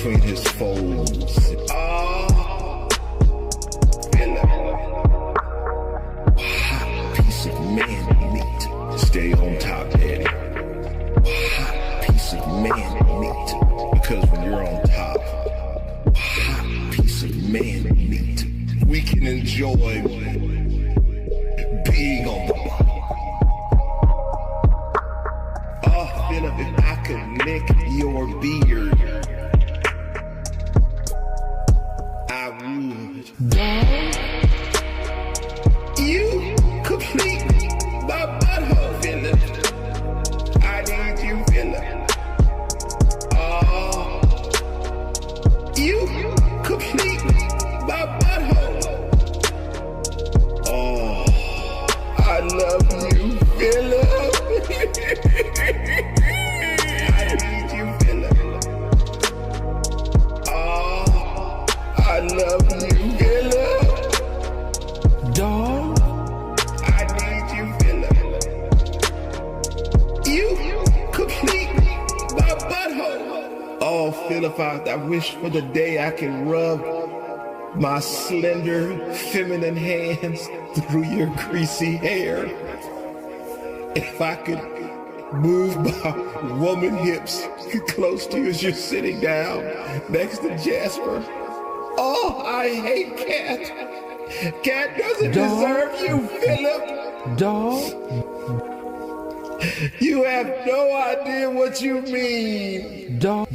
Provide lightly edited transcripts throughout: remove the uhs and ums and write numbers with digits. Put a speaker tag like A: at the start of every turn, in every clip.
A: between his folds. Oh, Philip. Hot piece of man meat. Stay on top, Daddy. Hot piece of man meat. Because when you're on top, hot piece of man meat, we can enjoy being on the bottom. Oh, Philip, if I could lick your beard, I would. You complete my butthole, Philip. I need you, Philip. Oh, you complete my butthole. Oh, I love you, Philip. I need you, Philip. Oh, I love you, Philip. Dog. I need you, Philip. You complete my butthole. Oh, Philip, I wish for the day I can rub my slender, feminine hands through your greasy hair. If I could move my woman hips close to you as you're sitting down next to Jasper. Oh, I hate Cat. Cat doesn't deserve you, Philip. Dog. You have no idea what you mean. Dog.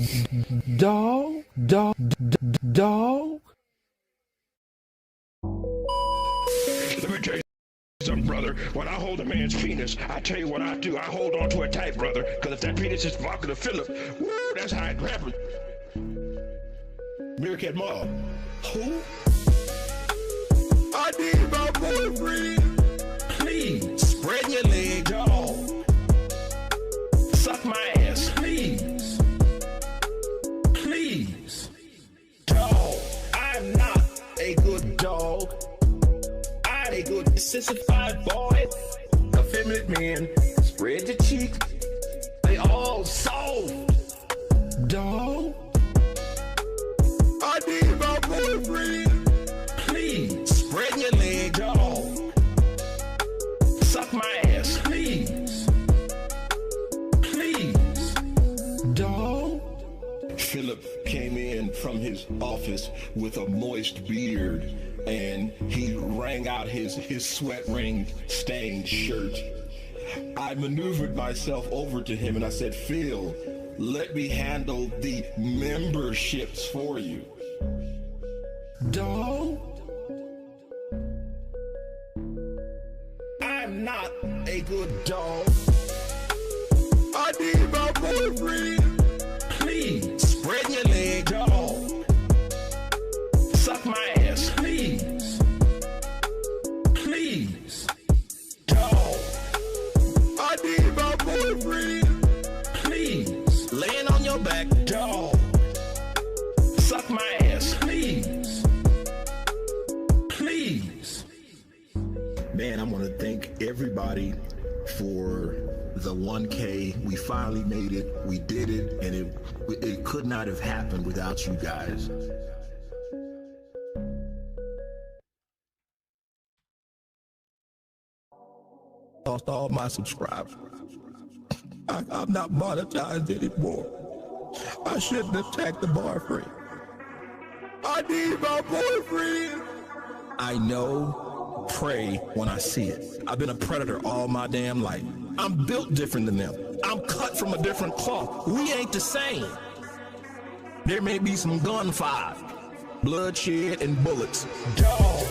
A: Dog. Dog. Dog.
B: Let me tell you something, brother. When I hold a man's penis, I tell you what I do. I hold on to it tight, brother. Because if that penis is vodka to Philip, woo, that's how it happens. Meerkat Mom. Who? I need my boyfriend. Please, spread your leg, dog. Suck my ass, please. Please. Dog, I'm not a good dog. I'm a good sissified boy. Effeminate men, spread your cheek. They all soft. Dog. I need my boyfriend. Please, spread your leg, dog. Suck my ass, please. Please. Dog.
A: Philip came in from his office with a moist beard, and he rang out his sweat ring stained shirt. I maneuvered myself over to him and I said, Phil, let me handle the memberships for you. Dog.
B: I'm not a good dog. I need my boyfriend. Please, spread your leg, dog. Suck my ass, please. Please. Dog. I need my boyfriend. Please. Laying on your back, dog. Suck my ass, please. Please. Man, I want to thank everybody for the 1K. We finally made it. We did it, and it could not have happened without you guys. Lost all my subscribers. I'm not monetized anymore. I shouldn't attack the boyfriend. I need my boyfriend. I know, pray when I see it. I've been a predator all my damn life. I'm built different than them. I'm cut from a different cloth. We ain't the same. There may be some gunfire, bloodshed, and bullets. Dog.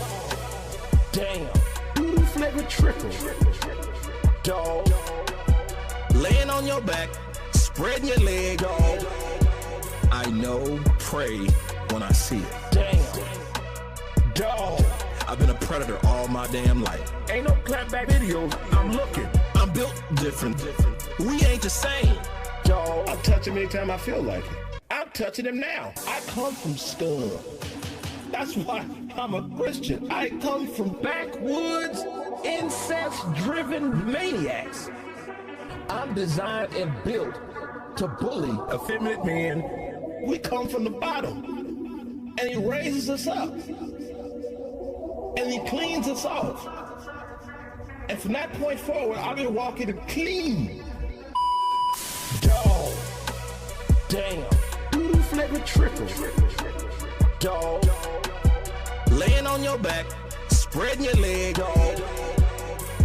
B: Damn. Voodoo flavored trickle. Dog. Laying on your back, spreading your leg, dog. I know, pray when I see it. Damn. Dog. I've been a predator all my damn life. Ain't no clapback videos. I'm looking. I'm built different. We ain't the same. Dog. I'll touch him anytime I feel like it. I'm touching him now. I come from scum. That's why I'm a Christian. I come from backwoods, incest-driven maniacs. I'm designed and built to bully effeminate men
A: We come from the bottom, and he raises us up, and he cleans us off. And from that point forward, I've been walking clean. Dog. Damn. Doodle flavor triple. Dog. Laying on your back, spreading your leg. Dog.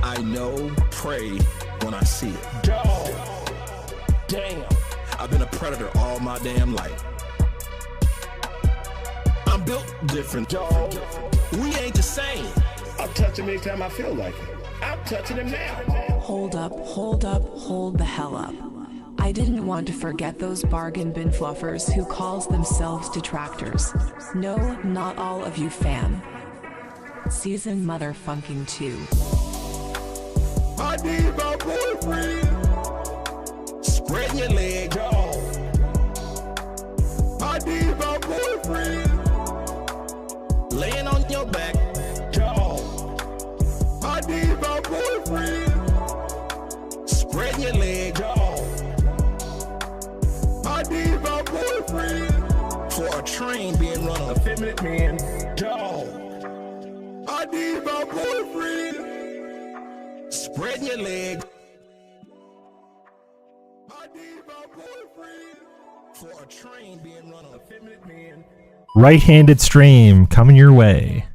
A: I know, pray when I see it. Dog. Damn. I've been a predator all my damn life. I'm built different, dog. We ain't the same. I'll touch him anytime I feel like it. I'm touching him now.
C: Hold up, hold up, hold the hell up. I didn't want to forget those bargain bin fluffers who calls themselves detractors. No, not all of you, fam. Season motherfucking 2.
A: I need my boyfriend. Spread your leg, dog. I need my boyfriend. Laying on your back, dog. I need my boyfriend. Spread your leg, dog. I need my boyfriend. For a train being run on effeminate man, dog. I need my boyfriend. Spread your leg. I need my boyfriend. For a train being run on effeminate man.
D: Right-handed stream coming your way.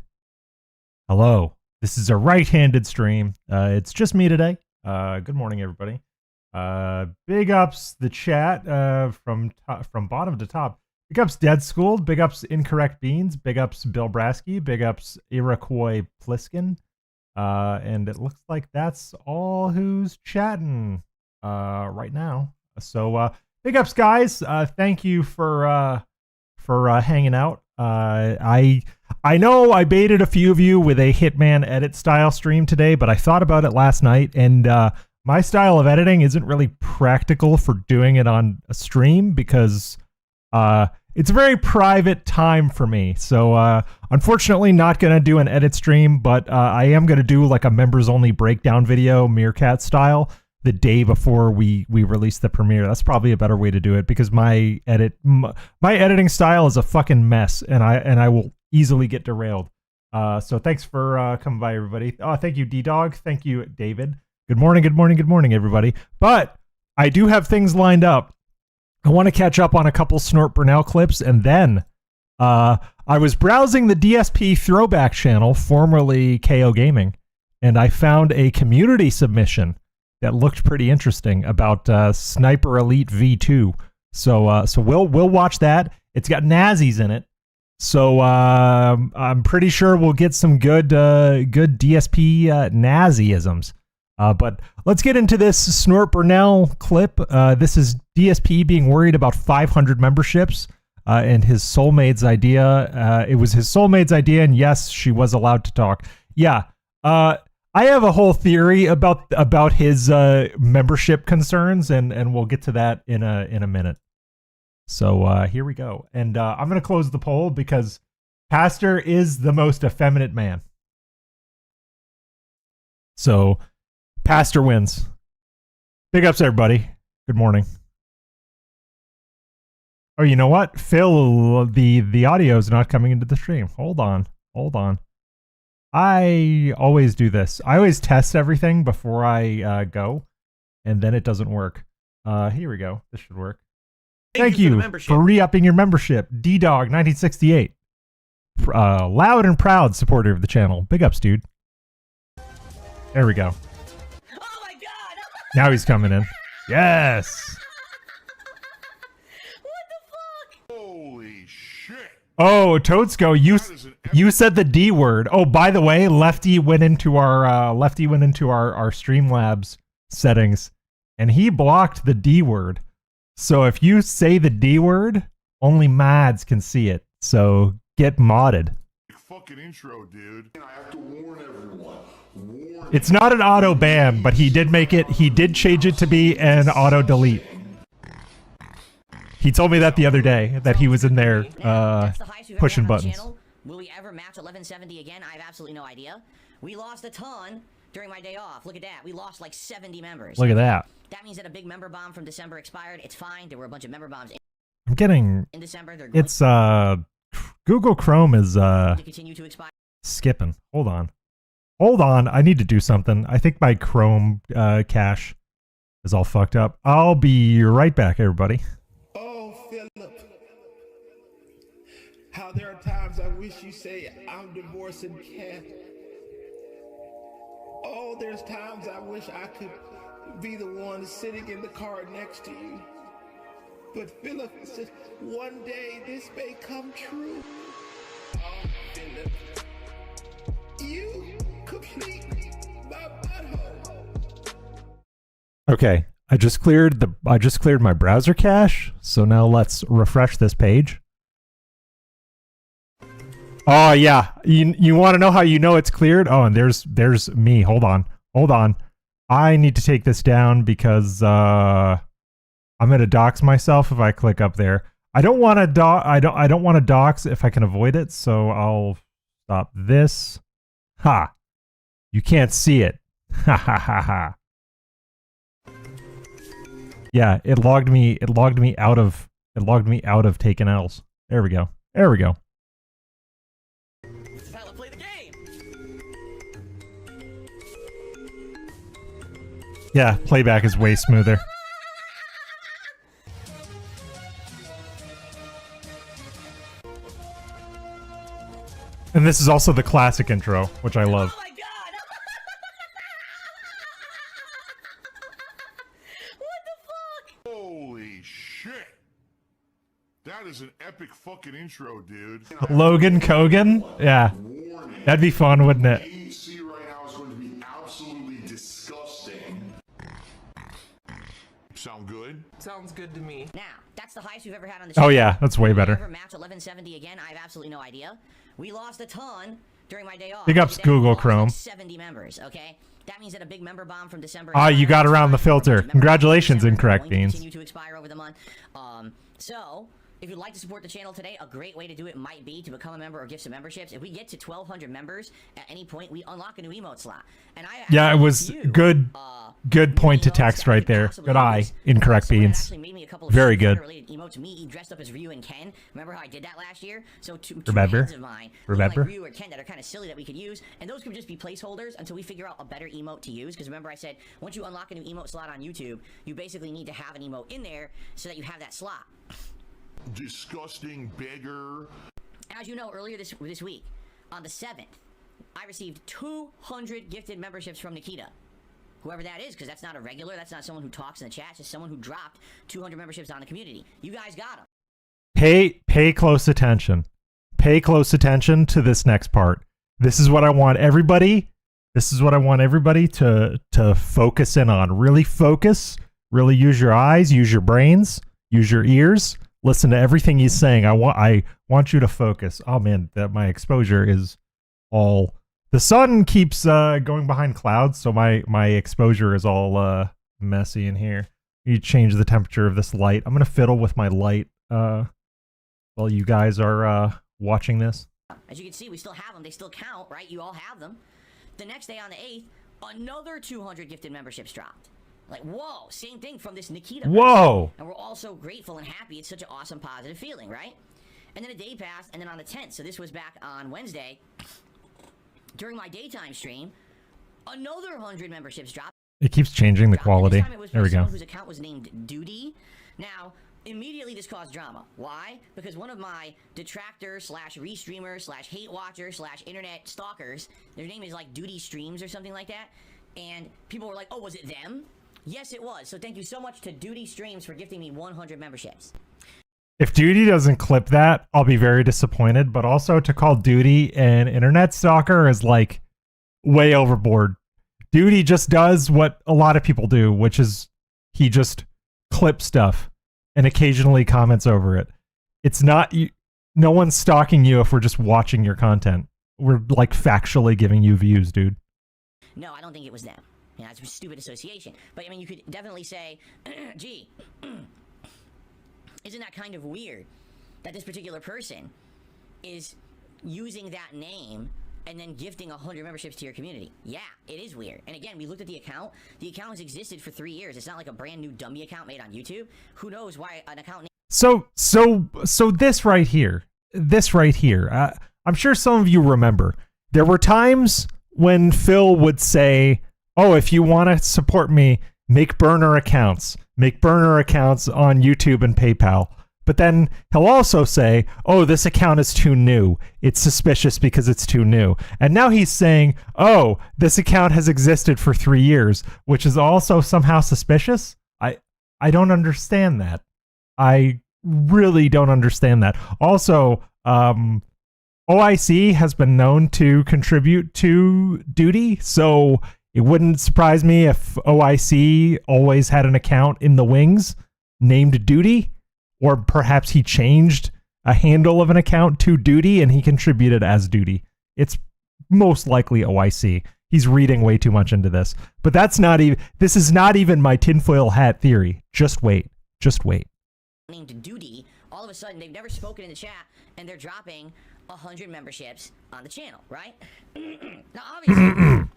D: Hello, this is a right-handed stream. It's just me today. Good morning, everybody. Big ups the chat from bottom to top. Big ups Dead Schooled. Big ups Incorrect Beans. Big ups Bill Brasky. Big ups Iroquois Pliskin. And it looks like that's all who's chatting right now. So big ups, guys. Thank you for hanging out. I know I baited a few of you with a Hitman edit style stream today, but I thought about it last night, and my style of editing isn't really practical for doing it on a stream because it's a very private time for me. So unfortunately not going to do an edit stream, but I am going to do like a members only breakdown video, Meerkat style, the day before we release the premiere. That's probably a better way to do it because my editing style is a fucking mess, and I will easily get derailed. So thanks for coming by, everybody. Oh, thank you, D-Dog. Thank you, David. Good morning, good morning, good morning, everybody. But I do have things lined up. I want to catch up on a couple Snort Burnell clips, and then I was browsing the DSP throwback channel, formerly KOgaming, and I found a community submission that looked pretty interesting about Sniper Elite V2. So we'll watch that. It's got Nazis in it, so I'm pretty sure we'll get some good DSP Naziisms. But let's get into this Snort Burnell clip. This is DSP being worried about 500 memberships and his soulmate's idea. It was his soulmate's idea, and yes, she was allowed to talk. Yeah. I have a whole theory about his membership concerns, and we'll get to that in a minute. So here we go. And I'm going to close the poll because Pastor is the most effeminate man. So Pastor wins. Big ups, everybody. Good morning. Oh, you know what? Phil, the audio is not coming into the stream. Hold on. I always do this. I always test everything before I go, and then it doesn't work. Here we go. This should work. Thank you for re-upping your membership. D-Dog 1968. Loud and proud supporter of the channel. Big ups, dude. There we go.
E: Oh my god!
D: Now he's coming in. Yes.
E: What the fuck?
F: Holy shit!
D: Oh, Toadsko, you said the D word. Oh, by the way, Lefty went into our Streamlabs settings, and he blocked the D word. So if you say the D word, only mods can see it. So get modded.
F: Fucking intro, dude. I have to warn everyone.
D: It's not an auto ban, but he did make it. He did change it to be an auto delete. He told me that the other day that he was in there pushing buttons.
E: Will we ever match 1170 again? I have absolutely no idea. We lost a ton during my day off. Look at that. We lost like 70 members.
D: Look at that.
E: That means that a big member bomb from December expired. It's fine. There were a bunch of member bombs.
D: I'm getting...
E: In December, they're
D: It's, Google Chrome is,
E: to continue to expire.
D: skipping. Hold on. Hold on. I need to do something. I think my Chrome, cache is all fucked up. I'll be right back, everybody.
A: Oh, Philip. How there are times I wish you say I'm divorcing Cat. Oh, there's times I wish I could be the one sitting in the car next to you. But Philip, it's just one day this may come true. Oh, Philip. You complete my butthole.
D: Okay. I just cleared my browser cache. So now let's refresh this page. Oh yeah, you want to know how you know it's cleared? Oh, and there's me. Hold on. I need to take this down because I'm gonna dox myself if I click up there. I don't want to I don't want to dox if I can avoid it. So I'll stop this. Ha! You can't see it. Ha ha ha ha. Yeah, it logged me out of taking L's. There we go.
E: Play the game.
D: Yeah, playback is way smoother. And this is also the classic intro, which I love.
E: Oh my god! What the fuck?
F: Holy shit! That is an epic fucking intro, dude.
D: Logan Kogan? Yeah.
F: Warning.
D: That'd be fun, wouldn't it?
F: What you see right now is going to be absolutely disgusting. Sound good?
G: Sounds good to me.
E: Now, that's the highest we've ever had on the
D: Oh
E: channel.
D: yeah, that's way
E: Will we
D: better.
E: ever match 1170 again? I have absolutely no idea. We lost a ton during my day off.
D: Big ups
E: Today,
D: Google
E: we lost
D: Chrome.
E: like 70 members, okay? That means that a big member bomb from December.
D: Ah, you got around the filter.
E: Members
D: Congratulations,
E: from
D: Incorrect
E: December are going
D: Beans.
E: to continue to expire over the month. So if you'd like to support the channel today, a great way to do it might be to become a member or give some memberships. If we get to 1,200 members at any point, we unlock a new emote slot. And I
D: Yeah, it was
E: you,
D: good point to
E: emotes
D: text
E: that I
D: right
E: could
D: there.
E: possibly
D: Good eye.
E: use.
D: Incorrect
E: Someone
D: Beans.
E: actually made me a couple of
D: Very
E: Street
D: good.
E: Fighter related emotes. Me dressed up as Ryu and Ken. Remember how I did that last year? So two
D: Remember?
E: friends of mine, looking
D: Remember?
E: like Ryu or Ken, that are kind of silly that we could use, and those could just be placeholders until we figure out a better emote to use. Because remember, I said once you unlock a new emote slot on YouTube, you basically need to have an emote in there so that you have that slot.
F: Disgusting beggar.
E: As you know, earlier this week, on the 7th, I received 200 gifted memberships from Nikita. Whoever that is, because that's not a regular, that's not someone who talks in the chat, it's just someone who dropped 200 memberships on the community. You guys got them.
D: Pay close attention. Pay close attention to this next part. This is what I want everybody. This is what I want everybody to focus in on. Really focus. Really use your eyes, use your brains, use your ears. Listen to everything he's saying. I want you to focus. Oh man, that my exposure is all. The sun keeps going behind clouds, so my exposure is all messy in here. You change the temperature of this light. I'm gonna fiddle with my light while you guys are watching this.
E: As you can see, we still have them. They still count, right? You all have them. The next day on the 8th, another 200 gifted memberships dropped. Like, whoa, same thing from this Nikita.
D: Whoa!
E: And we're all so grateful and happy. It's such an awesome, positive feeling, right? And then a day passed, and then on the 10th, so this was back on Wednesday, during my daytime stream, another 100 memberships dropped.
D: It keeps changing the
E: And
D: quality.
E: this time it was
D: There we
E: from
D: go.
E: someone whose account was named Duty. Now, immediately this caused drama. Why? Because one of my detractors slash restreamers slash hate watchers slash internet stalkers, their name is like Duty Streams or something like that, and people were like, oh, was it them? Yes, it was. So thank you so much to Duty Streams for gifting me 100 memberships.
D: If Duty doesn't clip that, I'll be very disappointed. But also to call Duty an internet stalker is like way overboard. Duty just does what a lot of people do, which is he just clips stuff and occasionally comments over it. It's not you. No one's stalking you if we're just watching your content. We're like factually giving you views, dude.
E: No, I don't think it was them. Yeah, it's a stupid association. But I mean, you could definitely say, gee, isn't that kind of weird that this particular person is using that name and then gifting 100 memberships to your community? Yeah, it is weird. And again, we looked at the account. The account has existed for 3 years. It's not like a brand new dummy account made on YouTube. Who knows why an account
D: So this right here, I'm sure some of you remember, there were times when Phil would say, oh, if you want to support me, make burner accounts on YouTube and PayPal. But then he'll also say, oh, this account is too new. It's suspicious because it's too new. And now he's saying, oh, this account has existed for 3 years, which is also somehow suspicious. I don't understand that. I really don't understand that. Also, OIC has been known to contribute to Duty, so it wouldn't surprise me if OIC always had an account in the wings named Duty, or perhaps he changed a handle of an account to Duty and he contributed as Duty. It's most likely OIC. He's reading way too much into this. But this is not even my tinfoil hat theory. Just wait.
E: Named Duty, all of a sudden they've never spoken in the chat and they're dropping 100 memberships on the channel, right? Now obviously,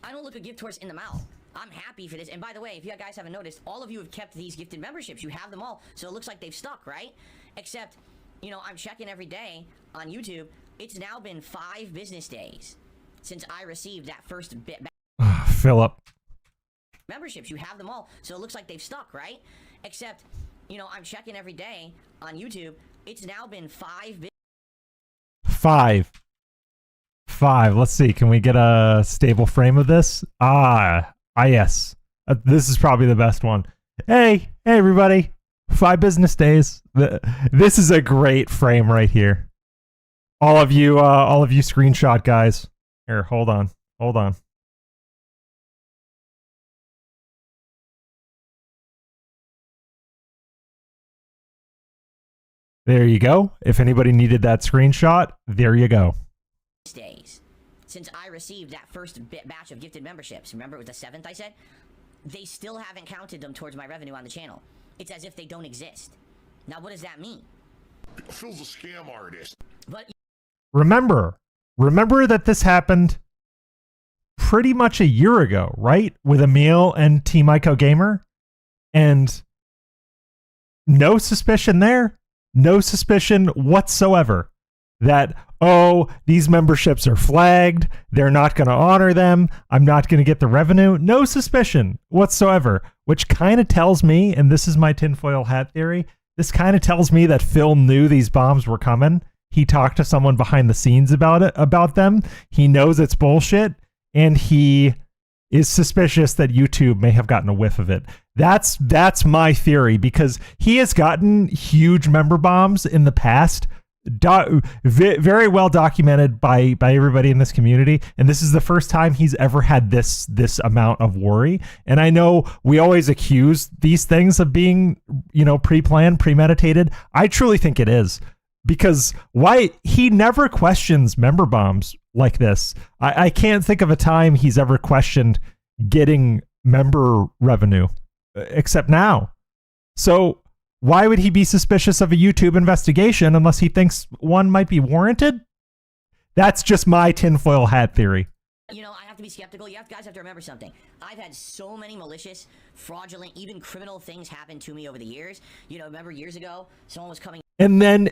E: I don't look a gift horse in the mouth. I'm happy for this. And by the way, if you guys haven't noticed, all of you have kept these gifted memberships. You have them all, so it looks like they've stuck, right? Except, you know, I'm checking every day on YouTube. It's now been 5 business days since I received that first
D: Philip.
E: Memberships. You have them all, so it looks like they've stuck, right? Except, you know, I'm checking every day on YouTube. It's now been 5.
D: 5. Let's see. Can we get a stable frame of this? Yes. This is probably the best one. Hey, everybody. 5 business days. This is a great frame right here. All of you screenshot guys. Here, hold on. There you go. If anybody needed that screenshot, there you go.
E: Days since I received that first batch of gifted memberships. Remember it was the 7th I said? They still haven't counted them towards my revenue on the channel. It's as if they don't exist. Now what does that mean?
F: Phil's a scam artist.
E: But
D: Remember that this happened pretty much a year ago, right? With Emil and Team KOgamer, and no suspicion there, no suspicion whatsoever that, oh, these memberships are flagged, they're not going to honor them, I'm not going to get the revenue. No suspicion whatsoever, which kind of tells me, and this is my tinfoil hat theory, this kind of tells me that Phil knew these bombs were coming. He talked to someone behind the scenes about them. He knows it's bullshit, and he is suspicious that YouTube may have gotten a whiff of it. That's my theory, because he has gotten huge member bombs in the past, very well documented by everybody in this community, and this is the first time he's ever had this amount of worry. And I know we always accuse these things of being, pre-planned, premeditated. I truly think it is, because why he never questions member bombs like this. I can't think of a time he's ever questioned getting member revenue, except now. So why would he be suspicious of a YouTube investigation unless he thinks one might be warranted? That's just my tinfoil hat theory.
E: I have to be skeptical. Guys have to remember something. I've had so many malicious, fraudulent, even criminal things happen to me over the years. Remember years ago, someone was coming.
D: And then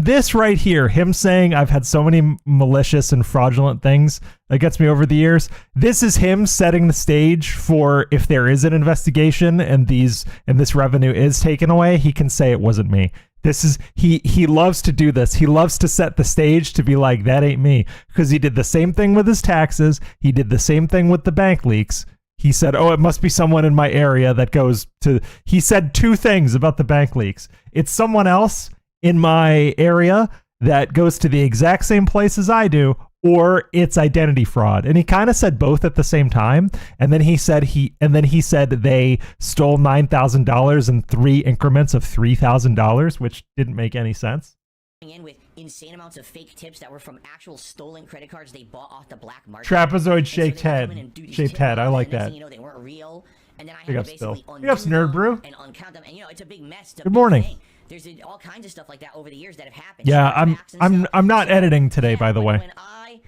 D: this right here, him saying I've had so many malicious and fraudulent things that gets me over the years. This is him setting the stage for if there is an investigation and this revenue is taken away, he can say it wasn't me. This is he loves to do this. He loves to set the stage to be like, that ain't me, because he did the same thing with his taxes. He did the same thing with the bank leaks. He said, oh, it must be someone in my area that goes to, he said 2 things about the bank leaks. It's someone else in my area that goes to the exact same place as I do, or it's identity fraud. And he kind of said both at the same time. And then he said they stole $9,000 in 3 increments of $3,000, which didn't make any sense.
E: In with insane amounts of fake tips that were from actual stolen credit cards they bought off the black market.
D: Trapezoid shaped head. I like that.
E: They weren't real. And then I
D: Big
E: had
D: up
E: to basically
D: still. Big up Snort Brew.
E: And uncount them. And it's a big mess.
D: Good morning.
E: Thing. There's all kinds of stuff like that over the years that have happened.
D: Yeah, I'm not editing today, by the way.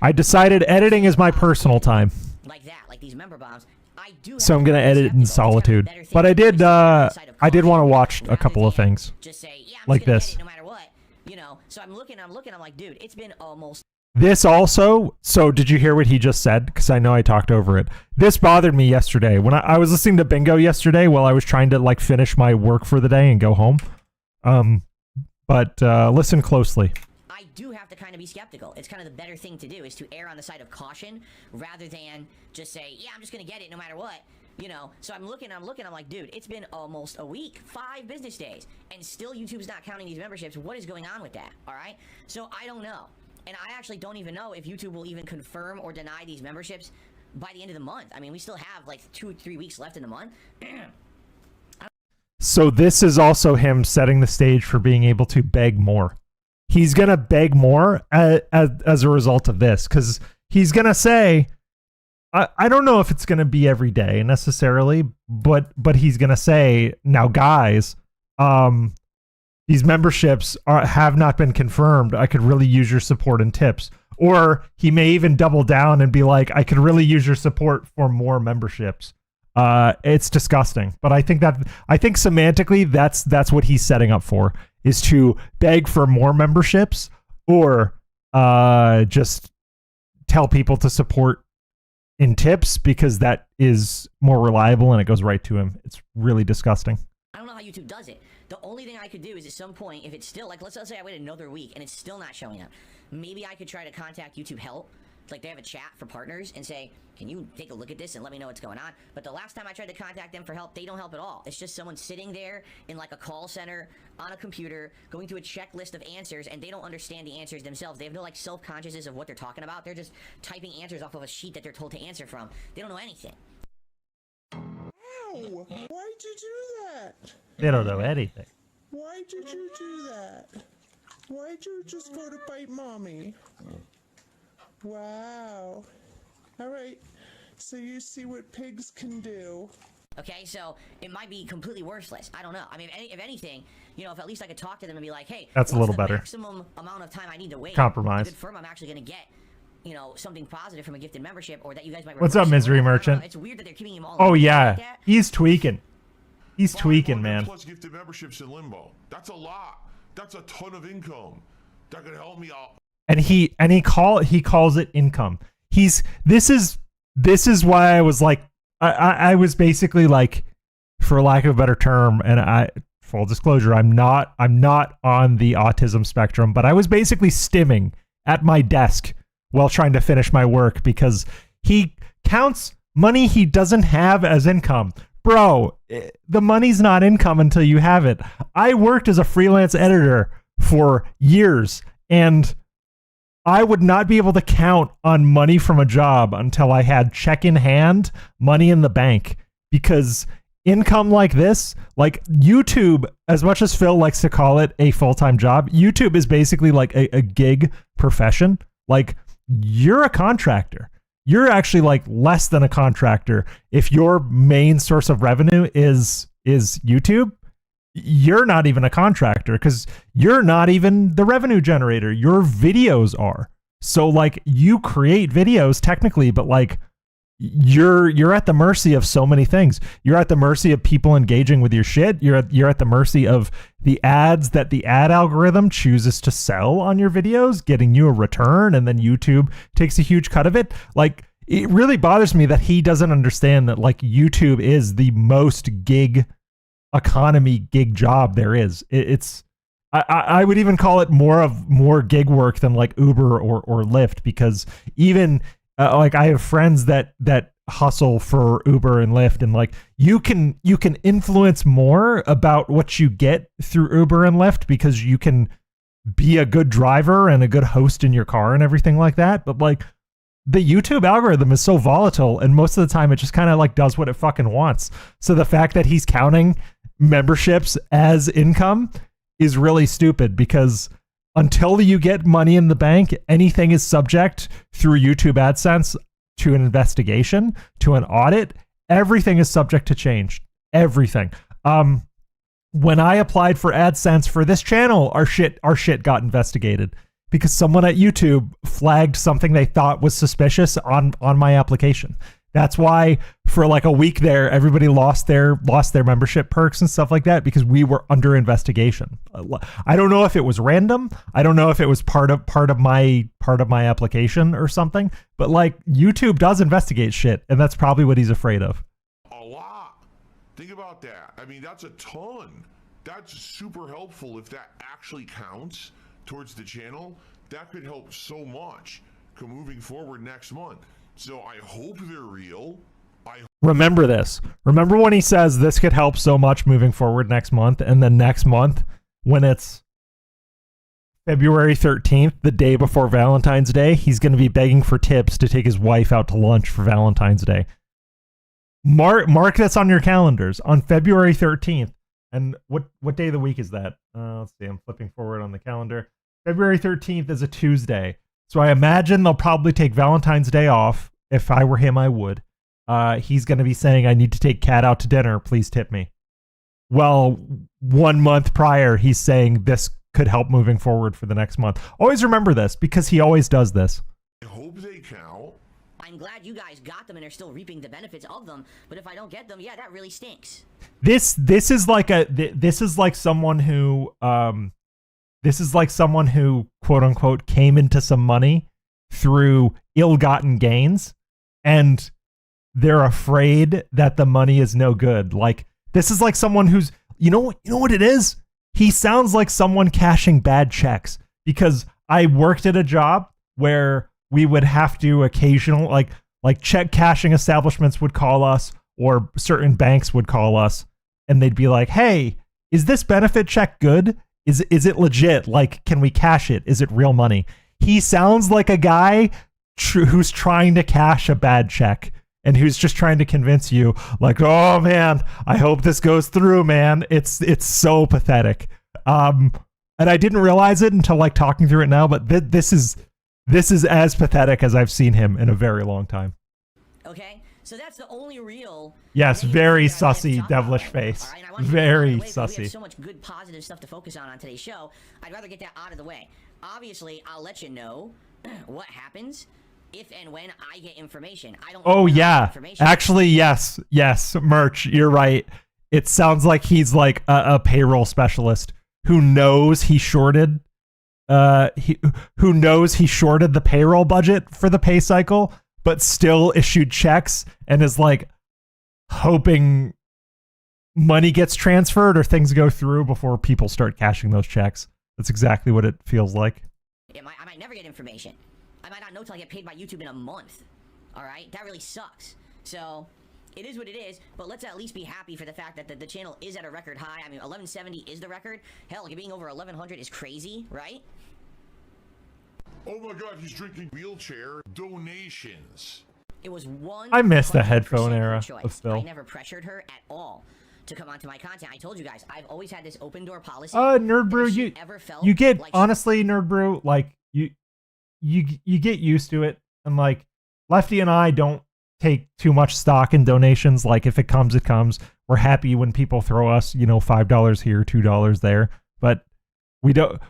D: I decided editing is my personal time.
E: Like that, like these member bombs. I do.
D: So I'm gonna edit in solitude. But I did want to watch a couple of things.
E: Just say, yeah, I'm
D: like
E: just gonna
D: this.
E: edit no matter what. You know. So I'm looking. I'm like, dude, it's been almost.
D: This also, so did you hear what he just said? Because I know I talked over it. This bothered me yesterday. When I was listening to Bingo yesterday while I was trying to like finish my work for the day and go home. But listen closely.
E: I do have to kind of be skeptical. It's kind of the better thing to do is to err on the side of caution rather than just say, yeah, I'm just going to get it no matter what. You know, so I'm looking, I'm like, dude, it's been almost a week, 5 business days, and still YouTube's not counting these memberships. What is going on with that? All right. So I don't know. And I actually don't even know if YouTube will even confirm or deny these memberships by the end of the month. I mean, we still have like 2 or 3 weeks left in the month.
D: So this is also him setting the stage for being able to beg more. He's going to beg more as a result of this, because he's going to say, I don't know if it's going to be every day necessarily, but he's going to say, now guys, these memberships have not been confirmed. I could really use your support and tips. Or he may even double down and be like, I could really use your support for more memberships. It's disgusting. But I think semantically, that's what he's setting up for, is to beg for more memberships or just tell people to support in tips because that is more reliable and it goes right to him. It's really disgusting.
E: I don't know how YouTube does it. The only thing I could do is at some point, if it's still, like, let's say I wait another week and it's still not showing up, maybe I could try to contact YouTube Help. Like, they have a chat for partners and say, can you take a look at this and let me know what's going on? But the last time I tried to contact them for help, they don't help at all. It's just someone sitting there in, like, a call center on a computer going through a checklist of answers, and they don't understand the answers themselves. They have no, like, self-consciousness of what they're talking about. They're just typing answers off of a sheet that they're told to answer from. They don't know anything.
G: Ow! Why'd you do that?
D: They don't know anything.
G: Why did you do that? Why'd you just go to bite mommy? Wow. Alright, so you see what pigs can do.
E: Okay, so it might be completely worthless. I don't know. I mean, if anything, you know, if at least I could talk to them and be like, hey,
D: that's a little better.
E: Maximum amount of time I need to wait.
D: Compromise.
E: To confirm I'm actually going to get, you know, something positive from a gifted membership, or that you guys might.
D: What's up, Misery Merchant?
E: It's weird that they're keeping him all.
D: Oh yeah,
E: like
D: he's tweaking. He's tweaking, man.
F: Plus gifted memberships in limbo. That's a lot. That's a ton of income. That could help me out.
D: And he calls it income. This is why I was like, I was basically like, for lack of a better term, and full disclosure, I'm not on the autism spectrum, but I was basically stimming at my desk while trying to finish my work because he counts money he doesn't have as income. Bro, the money's not income until you have it. I worked as a freelance editor for years, and I would not be able to count on money from a job until I had check in hand, money in the bank, because income like this, like YouTube, as much as Phil likes to call it a full-time job, YouTube is basically like a gig profession. Like, you're a contractor. You're actually like less than a contractor. If your main source of revenue is YouTube, you're not even a contractor because you're not even the revenue generator. Your videos are. So like, you create videos technically, but like you're at the mercy of so many things. You're at the mercy of people engaging with your shit. You're at the mercy of the ads that the ad algorithm chooses to sell on your videos, getting you a return, and then YouTube takes a huge cut of it. Like, it really bothers me that he doesn't understand that like YouTube is the most gig economy gig job there is. I would even call it more gig work than like Uber or Lyft, because even like I have friends that hustle for Uber and Lyft, and like you can influence more about what you get through Uber and Lyft because you can be a good driver and a good host in your car and everything like that. But like, the YouTube algorithm is so volatile, and most of the time it just kind of like does what it fucking wants. So the fact that he's counting memberships as income is really stupid, because until you get money in the bank, anything is subject through YouTube AdSense to an investigation, to an audit. Everything is subject to change. Everything. When I applied for AdSense for this channel, our shit got investigated because someone at YouTube flagged something they thought was suspicious on my application. That's why for like a week there, everybody lost their membership perks and stuff like that because we were under investigation. I don't know if it was random. I don't know if it was part of my application or something. But like YouTube does investigate shit, and that's probably what he's afraid of.
F: A lot. Think about that. I mean, that's a ton. That's super helpful if that actually counts towards the channel. That could help so much moving forward next month. So I hope they're real.
D: Remember this. Remember when he says this could help so much moving forward next month, and then next month, when it's February 13th, the day before Valentine's Day, he's going to be begging for tips to take his wife out to lunch for Valentine's Day. Mark this on your calendars on February 13th. And what day of the week is that? Let's see. I'm flipping forward on the calendar. February 13th is a Tuesday. So I imagine they'll probably take Valentine's Day off. If I were him, I would. He's going to be saying, I need to take Kat out to dinner. Please tip me. Well, 1 month prior, he's saying this could help moving forward for the next month. Always remember this because he always does this.
F: I hope they count.
E: I'm glad you guys got them and are still reaping the benefits of them. But if I don't get them, yeah, that really stinks.
D: This is like someone who quote unquote came into some money through ill-gotten gains, and they're afraid that the money is no good. Like this is like someone who's you know what it is? He sounds like someone cashing bad checks, because I worked at a job where we would have to occasionally like check cashing establishments would call us, or certain banks would call us, and they'd be like, hey, is this benefit check good? Is it legit? Like, can we cash it? Is it real money? He sounds like a guy who's trying to cash a bad check and who's just trying to convince you, like, oh man, I hope this goes through, man. It's so pathetic. And I didn't realize it until like talking through it now, but this is as pathetic as I've seen him in a very long time.
E: Okay, so that's the only real.
D: Yes, very sussy, devilish face.
E: Right,
D: very
E: we
D: sussy.
E: have so much good positive stuff to focus on today's show. I'd rather get that out of the way. Obviously, I'll let you know what happens if and when I get information. I don't.
D: Oh yeah, actually yes, Merch, you're right. It sounds like he's like a payroll specialist who knows he shorted. Who knows he shorted the payroll budget for the pay cycle, but still issued checks and is like hoping money gets transferred or things go through before people start cashing those checks. That's exactly what it feels like.
E: I might never get information. I might not know till I get paid by YouTube in a month. All right, that really sucks. So it is what it is, but let's at least be happy for the fact that the channel is at a record high. I mean, 1170 is the record. Hell, like being over 1100 is crazy, right?
F: Oh my god, he's drinking wheelchair donations.
E: It was one.
D: I miss the headphone era of Phil.
E: I never pressured her at all to come onto my content. I told you guys, I've always had this open door policy.
D: Nerd Brew, you get like, honestly, Nerd Brew, like you get used to it, and like Lefty and I don't take too much stock in donations. Like if it comes, it comes. We're happy when people throw us, $5 here, $2 there, but we don't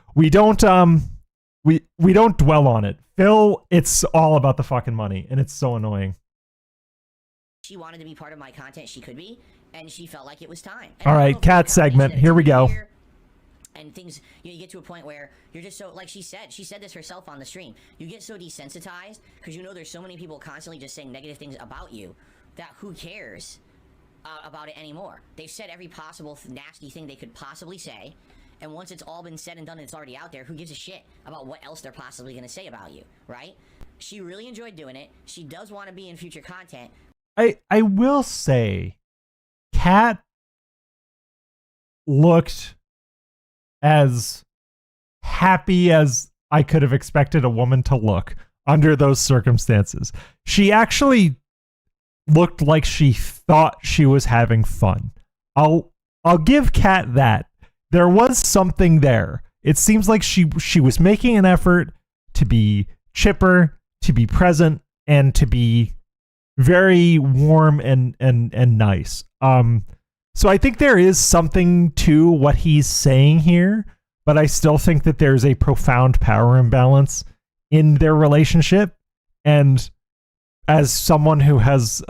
D: dwell on it. Phil, it's all about the fucking money, and it's so annoying.
E: She wanted to be part of my content, she could be, and she felt like it was time.
D: All right, cat segment, here we go.
E: And things, you get to a point where you're just so, like she said this herself on the stream, you get so desensitized, because there's so many people constantly just saying negative things about you, that who cares about it anymore? They've said every possible nasty thing they could possibly say, and once it's all been said and done and it's already out there, who gives a shit about what else they're possibly going to say about you, right? She really enjoyed doing it. She does want to be in future content.
D: I will say, Kat looked as happy as I could have expected a woman to look under those circumstances. She actually looked like she thought she was having fun. I'll give Kat that. There was something there. It seems like she was making an effort to be chipper, to be present, and to be very warm and nice. So I think there is something to what he's saying here, but I still think that there's a profound power imbalance in their relationship. And as someone who has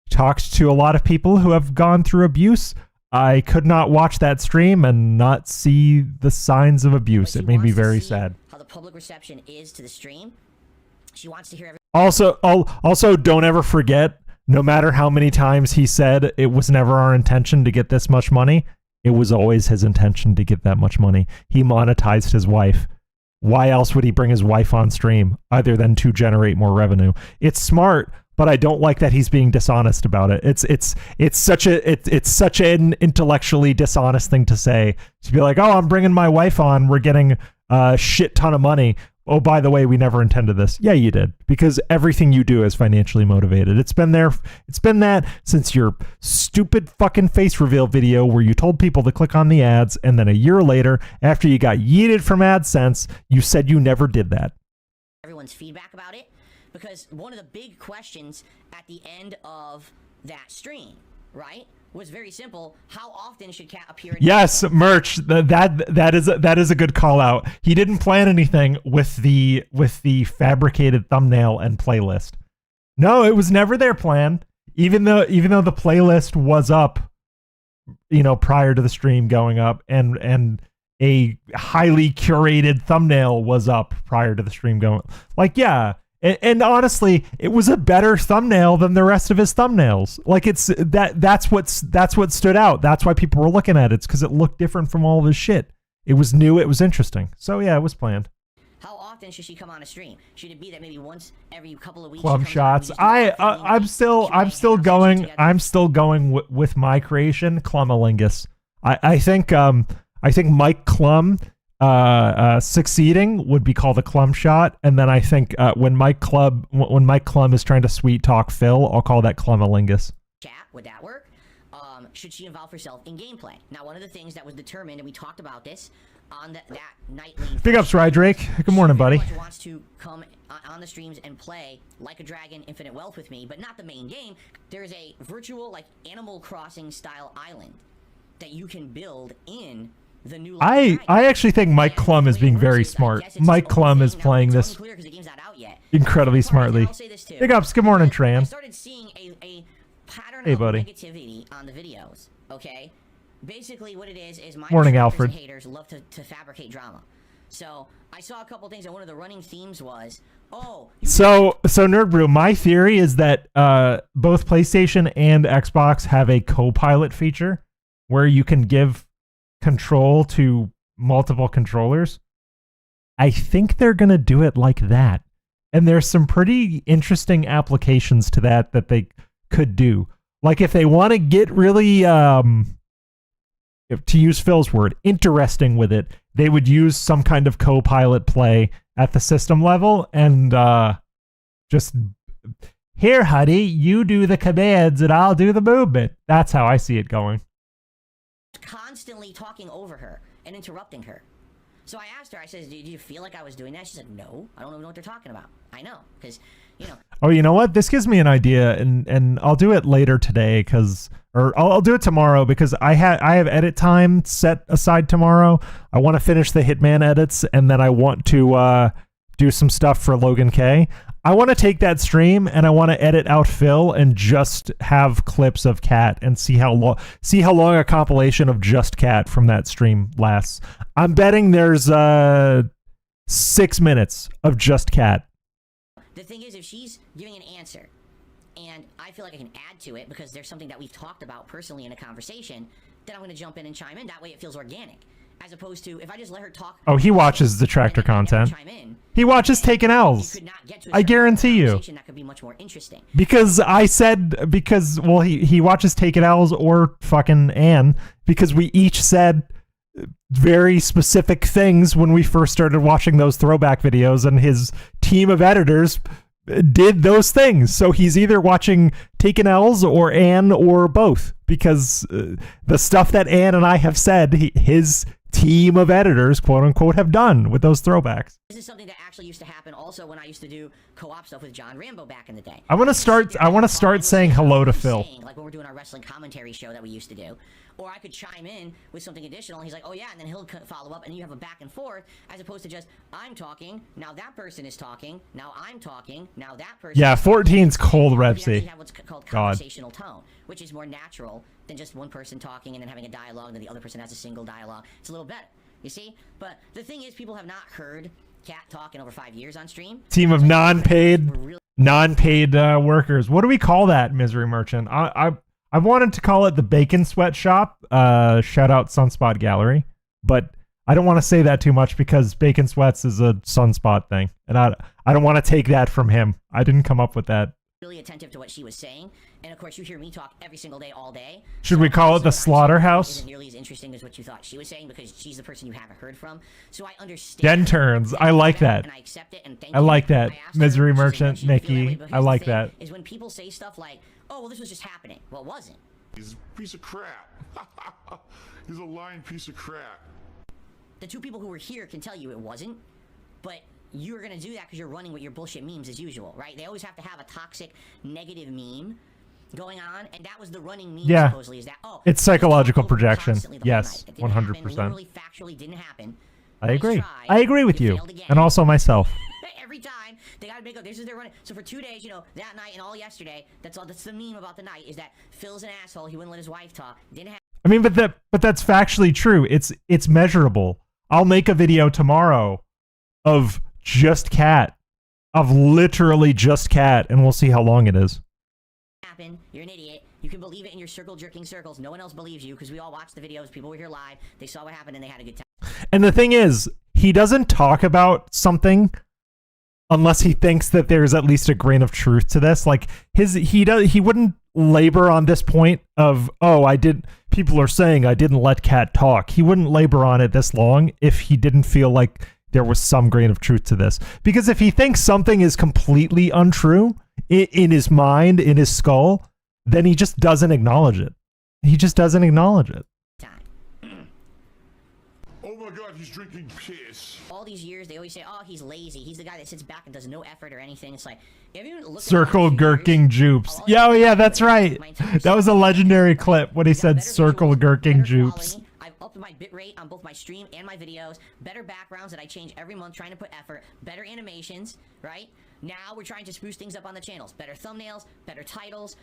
D: talked to a lot of people who have gone through abuse, I could not watch that stream and not see the signs of abuse. It made me very sad.
E: How the public reception is to the stream. She wants to hear
D: Also, don't ever forget, no matter how many times he said it was never our intention to get this much money, it was always his intention to get that much money. He monetized his wife. Why else would he bring his wife on stream other than to generate more revenue? It's smart, but I don't like that he's being dishonest about it. It's such an intellectually dishonest thing to say, to be like, oh, I'm bringing my wife on, we're getting a shit ton of money. Oh, by the way, we never intended this. Yeah, you did, because everything you do is financially motivated. It's been that since your stupid fucking face reveal video where you told people to click on the ads, and then a year later, after you got yeeted from AdSense, you said you never did that.
E: Everyone's feedback about it, because one of the big questions at the end of that stream, right, was very simple. How often should Cat appear in...
D: Yes, merch. That is a good call out. He didn't plan anything with the fabricated thumbnail and playlist. No, it was never their plan. Even though the playlist was up, prior to the stream going up, and a highly curated thumbnail was up prior to the stream going. Like, yeah. And honestly, it was a better thumbnail than the rest of his thumbnails. Like, that's what stood out. That's why people were looking at it. It's because it looked different from all of his shit. It was new. It was interesting. So yeah, it was planned.
E: How often should she come on a stream? Should it be that maybe once every couple of weeks?
D: Plum shots. I'm still going with my creation, Clumalingus. I think Mike Clum succeeding would be called a Clum shot, and then I think when Mike Clum is trying to sweet talk Phil, I'll call that Clumalingus.
E: Chat, would that work? Should she involve herself in gameplay? Now, one of the things that was determined, and we talked about this on that nightly.
D: Big ups, Rydrake. Good morning, buddy.
E: She wants to come on the streams and play Like a Dragon Infinite Wealth with me, but not the main game. There's a virtual, like, Animal Crossing style island that you can build in the new.
D: I actually think Mike Clum is being very smart. Mike Clum is playing this incredibly smartly. Big ups. Good morning, Tran.
E: I started seeing a pattern of negativity on the videos. Okay, basically what it is my
D: morning, Alfred.
E: Haters love to fabricate drama. So I saw a couple things, and one of the running themes was, so Nerd Brew, my theory is that both PlayStation and Xbox have a co-pilot feature where you can give control to multiple controllers. I think they're gonna do it like that, and there's some pretty interesting applications to that they could do. Like, if they want to get really to use Phil's word, interesting with it, they would use some kind of co-pilot play at the system level, and just, here, honey, you do the commands and I'll do the movement. That's how I see it going. Constantly talking over her and interrupting her. So I asked her, I said, did you feel like I was doing that? She said, no, I don't even know what they're talking about. I know, because, Oh, you know what? This gives me an idea, and I'll do it later today, or I'll do it tomorrow, because I have edit time set aside tomorrow. I want to finish the Hitman edits, and then I want to do some stuff for Logan K. I want to take that stream and I want to edit out Phil and just have clips of Cat and see how long a compilation of just Cat from that stream lasts. I'm betting there's 6 minutes of just Cat. The thing is, if she's giving an answer and I feel like I can add to it because there's something that we've talked about personally in a conversation, then I'm going to jump in and chime in. That way it feels organic. As opposed to if I just let her talk.
D: Oh, he watches the tractor content. He watches Taking L's. I guarantee you.
E: That could be much more interesting.
D: Because he watches Taking L's or fucking Ann, because we each said very specific things when we first started watching those throwback videos, and his team of editors did those things. So he's either watching Taking L's or Ann or both, because the stuff that Ann and I have said, his team of editors, quote unquote, have done with those throwbacks.
E: This is something that actually used to happen also when I used to do co-op stuff with John Rambo back in the day.
D: I want to start saying hello to Phil.
E: Like when we're doing our wrestling commentary show that we used to do. Or I could chime in with something additional, and he's like, oh yeah, and then he'll follow up, and you have a back and forth, as opposed to just, I'm talking, now that person is talking, now I'm talking, now that person
D: Yeah,
E: is talking.
D: 14's cold, Repsy.
E: You have what's called conversational tone, which is more natural than just one person talking and then having a dialogue, and then the other person has a single dialogue. It's a little better, you see? But the thing is, people have not heard Cat talk in over 5 years on stream.
D: Team of non-paid workers. What do we call that, Misery Merchant? I wanted to call it the Bacon Sweatshop. Shout out Sunspot Gallery, but I don't want to say that too much because Bacon Sweats is a Sunspot thing, and I don't want to take that from him. I didn't come up with that.
E: Really attentive to what she was saying, and of course you hear me talk every single day, all day.
D: Should we call it the Slaughterhouse?
E: Isn't nearly as interesting as what you thought she was saying because she's the person you haven't heard from. So I understand.
D: Gen turns. I like that.
E: And I accept it. And thank
D: I
E: you.
D: like that. Misery Merchant,
E: She doesn't feel that way,
D: Nikki.
E: but
D: I
E: here's the
D: like
E: thing,
D: that.
E: Is when people say stuff like, "Oh, well, this was just happening." Well, it wasn't.
F: He's a piece of crap. He's a lying piece of crap.
E: The two people who were here can tell you it wasn't, but you're gonna do that because you're running with your bullshit memes as usual, right? They always have to have a toxic, negative meme going on, and that was the running meme supposedly. Is that
D: it's psychological
E: over
D: projection.
E: constantly the whole
D: Yes,
E: night. It didn't happen.
D: 100%.
E: Literally, factually didn't happen.
D: I
E: Nice
D: agree.
E: try.
D: I agree with you,
E: failed again.
D: and also myself.
E: Every time they gotta make up. This is their running. So for 2 days, that night and all yesterday, that's all. That's the meme about the night. Is that Phil's an asshole. He wouldn't let his wife talk. Didn't have.
D: I mean, but that's factually true. It's measurable. I'll make a video tomorrow of just Cat, of literally just Cat, and we'll see how long it is.
E: Happen. You're an idiot. You can believe it in your circle jerking circles. No one else believes you because we all watched the videos. People were here live. They saw what happened and they had a good time.
D: And the thing is, he doesn't talk about something unless he thinks that there's at least a grain of truth to this. Like he wouldn't labor on this point of, people are saying I didn't let Cat talk. He wouldn't labor on it this long if he didn't feel like there was some grain of truth to this. Because if he thinks something is completely untrue in his mind, in his skull, then he just doesn't acknowledge it. He just doesn't acknowledge it.
F: Oh my god, he's drinking piss.
E: All these years, they always say, oh, he's lazy. He's the guy that sits back and does no effort or anything. It's like, have you even looked
D: Circle
E: at
D: gurking jupes. Yeah, that's right. That was a legendary clip when he said circle gurking jupes.
E: I've upped my bitrate on both my stream and my videos. Better backgrounds that I change every month, trying to put effort. Better animations, right? Now we're trying to spruce things up on the channels. Better thumbnails, better titles.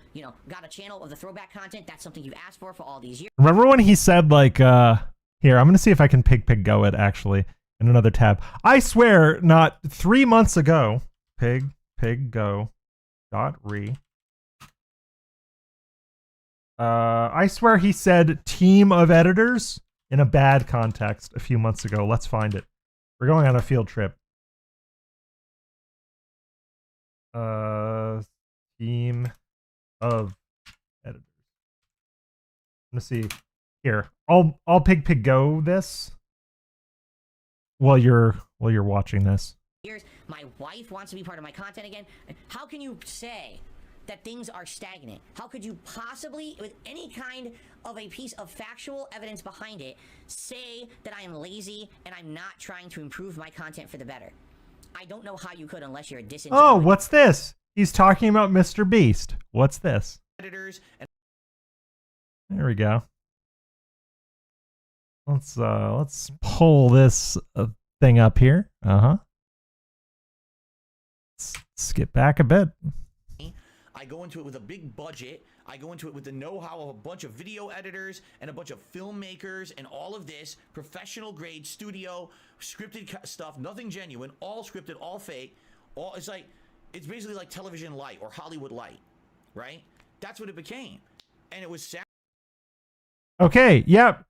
E: Got a channel of the throwback content. That's something you've asked for all these years.
D: Remember when he said like, here, I'm gonna see if I can pig go it actually in another tab. I swear, not 3 months ago, pig go .re. I swear he said team of editors in a bad context a few months ago. Let's find it. We're going on a field trip. Team of editors. Let's see. Here, I'll pig go this while you're watching this.
E: My wife wants to be part of my content again. How can you say that things are stagnant? How could you possibly, with any kind of a piece of factual evidence behind it, say that I am lazy and I'm not trying to improve my content for the better? I don't know how you could unless you're a disingenuous.
D: Oh, what's this? He's talking about Mr. Beast. What's this?
H: Editors and
D: there we go. Let's pull this thing up here. Let's skip back a bit.
H: I go into it with a big budget. I go into it with the know-how of a bunch of video editors and a bunch of filmmakers and all of this professional grade studio scripted stuff, nothing genuine, all scripted, all fake. It's basically like television light or Hollywood light, right? That's what it became. And it was sad.
D: Okay, yep.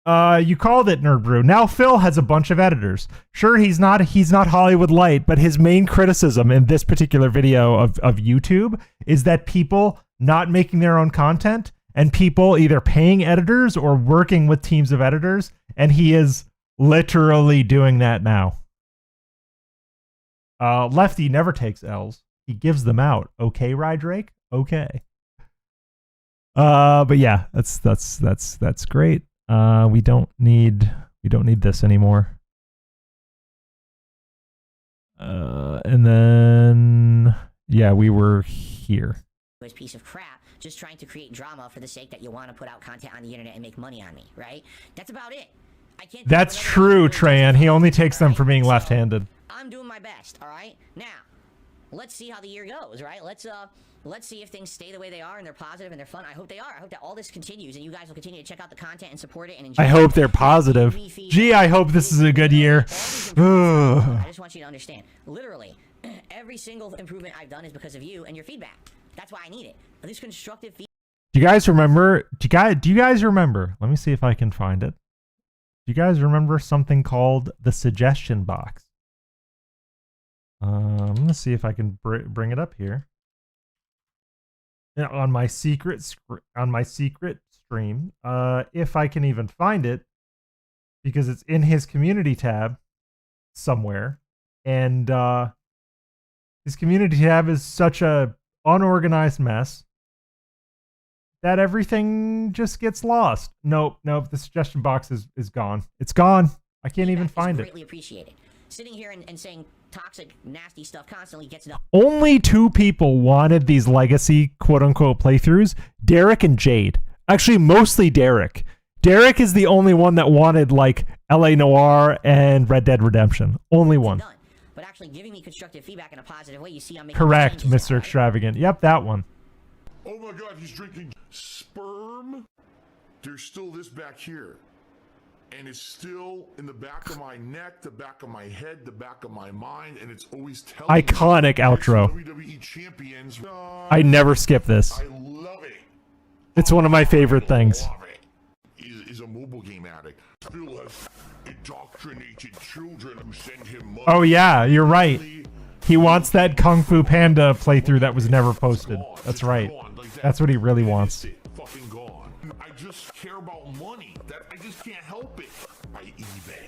D: You called it, Nerd Brew. Now Phil has a bunch of editors. Sure, he's not Hollywood light, but his main criticism in this particular video of YouTube is that people not making their own content and people either paying editors or working with teams of editors, and he is literally doing that now. Lefty never takes L's. He gives them out. Okay, Rydrake? Okay. But yeah, that's great. We don't need We don't need this anymore. And then, yeah, we were here.
E: This piece of crap, just trying to create drama for the sake that you want to put out content on the internet and make money on me, right? That's about it. I can't.
D: That's true, Trayan. He only takes them for being left-handed.
E: I'm doing my best, all right? Now, let's see how the year goes, right? Let's see if things stay the way they are and they're positive and they're fun. I hope they are. I hope that all this continues and you guys will continue to check out the content and support it and enjoy.
D: I hope they're positive. Gee, I hope this is a good year.
E: I just want you to understand, literally, every single improvement I've done is because of you and your feedback. That's why I need it. This constructive feedback.
D: Do you guys remember? Do you guys remember? Let me see if I can find it. Do you guys remember something called the suggestion box? I'm gonna see if I can bring it up here. On my secret stream, if I can even find it, because it's in his community tab somewhere, and his community tab is such a unorganized mess that everything just gets lost. Nope, the suggestion box is gone. It's gone. I can't even find it.
E: Greatly appreciated. Sitting here and saying toxic, nasty stuff constantly gets enough.
D: Only 2 people wanted these legacy quote-unquote playthroughs, Derek and Jade. Actually, mostly Derek. Derek is the only one that wanted, like, LA Noire and Red Dead Redemption. Only one.
E: But actually giving me constructive feedback in a positive way, you see I'm making
D: correct,
E: changes
D: Mr.
E: now,
D: Extravagant. Yep, that one.
F: Oh my god, he's drinking sperm? There's still this back here. And it's still in the back of my neck, the back of my head, the back of my mind, and it's always telling
D: iconic
F: me
D: outro.
F: WWE champions.
D: I never skip this.
F: I love it.
D: It's one of my favorite things.
F: Is a mobile game addict. Still has indoctrinated children who send him money.
D: Oh yeah, you're right. He wants that Kung Fu Panda playthrough that was never posted. That's right. That's what he really wants.
F: Fucking gone. I just care about money. That I just can't help it. I eBay.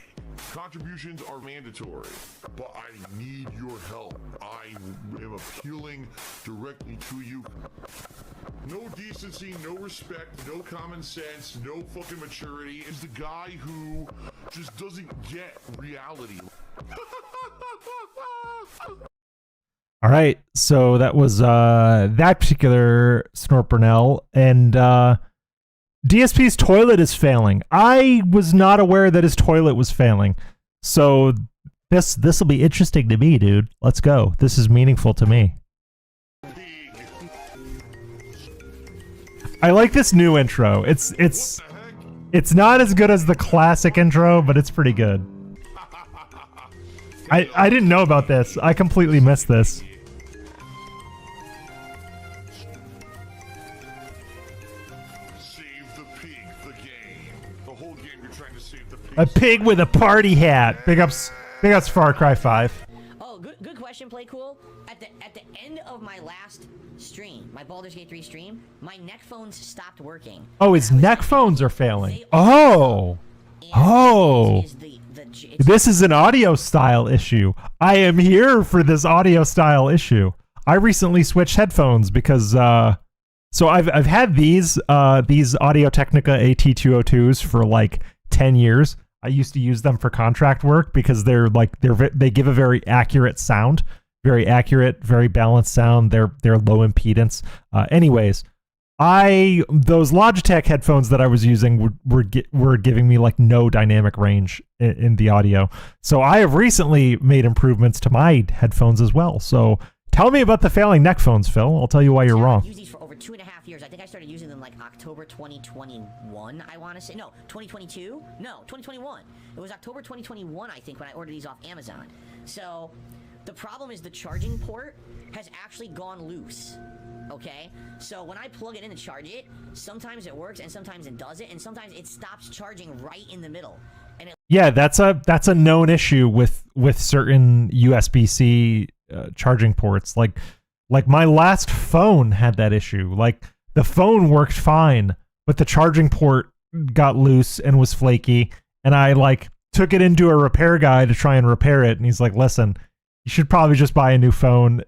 F: Contributions are mandatory, but I need your help. I am appealing directly to you. No decency, no respect, no common sense, no fucking maturity. Is the guy who just doesn't get reality.
D: All right, so that was that particular Snort Burnell, and DSP's toilet is failing. I was not aware that his toilet was failing, so this will be interesting to me, dude. Let's go. This is meaningful to me. I like this new intro. It's not as good as the classic intro, but it's pretty good. I didn't know about this. I completely missed this. A pig with a party hat. Big ups Far Cry 5.
E: Oh, good question, Play Cool. At the end of my last stream, my Baldur's Gate 3 stream, my neck phones stopped working.
D: Oh, his neck phones are failing. Oh. This is an audio style issue. I am here for this audio style issue. I recently switched headphones because so I've had these Audio-Technica AT202s for like 10 years. I used to use them for contract work because they give a very accurate sound, very accurate, very balanced sound. They're low impedance. Anyways, those Logitech headphones that I was using were giving me like no dynamic range in the audio. So I have recently made improvements to my headphones as well. So tell me about the failing neck phones, Phil. I'll tell you why you're wrong.
E: I've used these for over 2.5 years. I think I started using them like October 2021, I want to say. No, 2022? No, 2021. It was October 2021, I think, when I ordered these off Amazon. So the problem is the charging port has actually gone loose. Okay, so when I plug it in to charge it, sometimes it works and sometimes it doesn't, and sometimes it stops charging right in the middle. And
D: yeah, that's a known issue with certain USB-C charging ports. Like my last phone had that issue. Like the phone worked fine, but the charging port got loose and was flaky, and I like took it into a repair guy to try and repair it, and he's like, "Listen, you should probably just buy a new phone.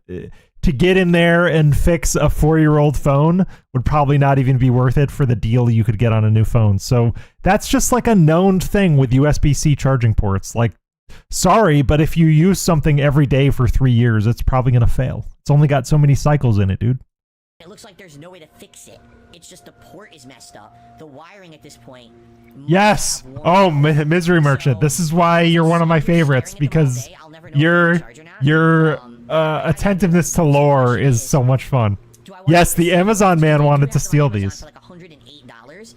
D: to get in there and fix a 4-year-old phone would probably not even be worth it for the deal you could get on a new phone. So that's just like a known thing with USB-C charging ports. Like, sorry, but if you use something every day for 3 years, it's probably going to fail. It's only got so many cycles in it, dude.
E: It looks like there's no way to fix it. It's just the port is messed up. The wiring at this point.
D: Yes. Oh, Misery Merchant. This is why you're one of my favorites, because your attentiveness to lore is so much fun. Yes, the Amazon man wanted to steal these.
E: For like $108,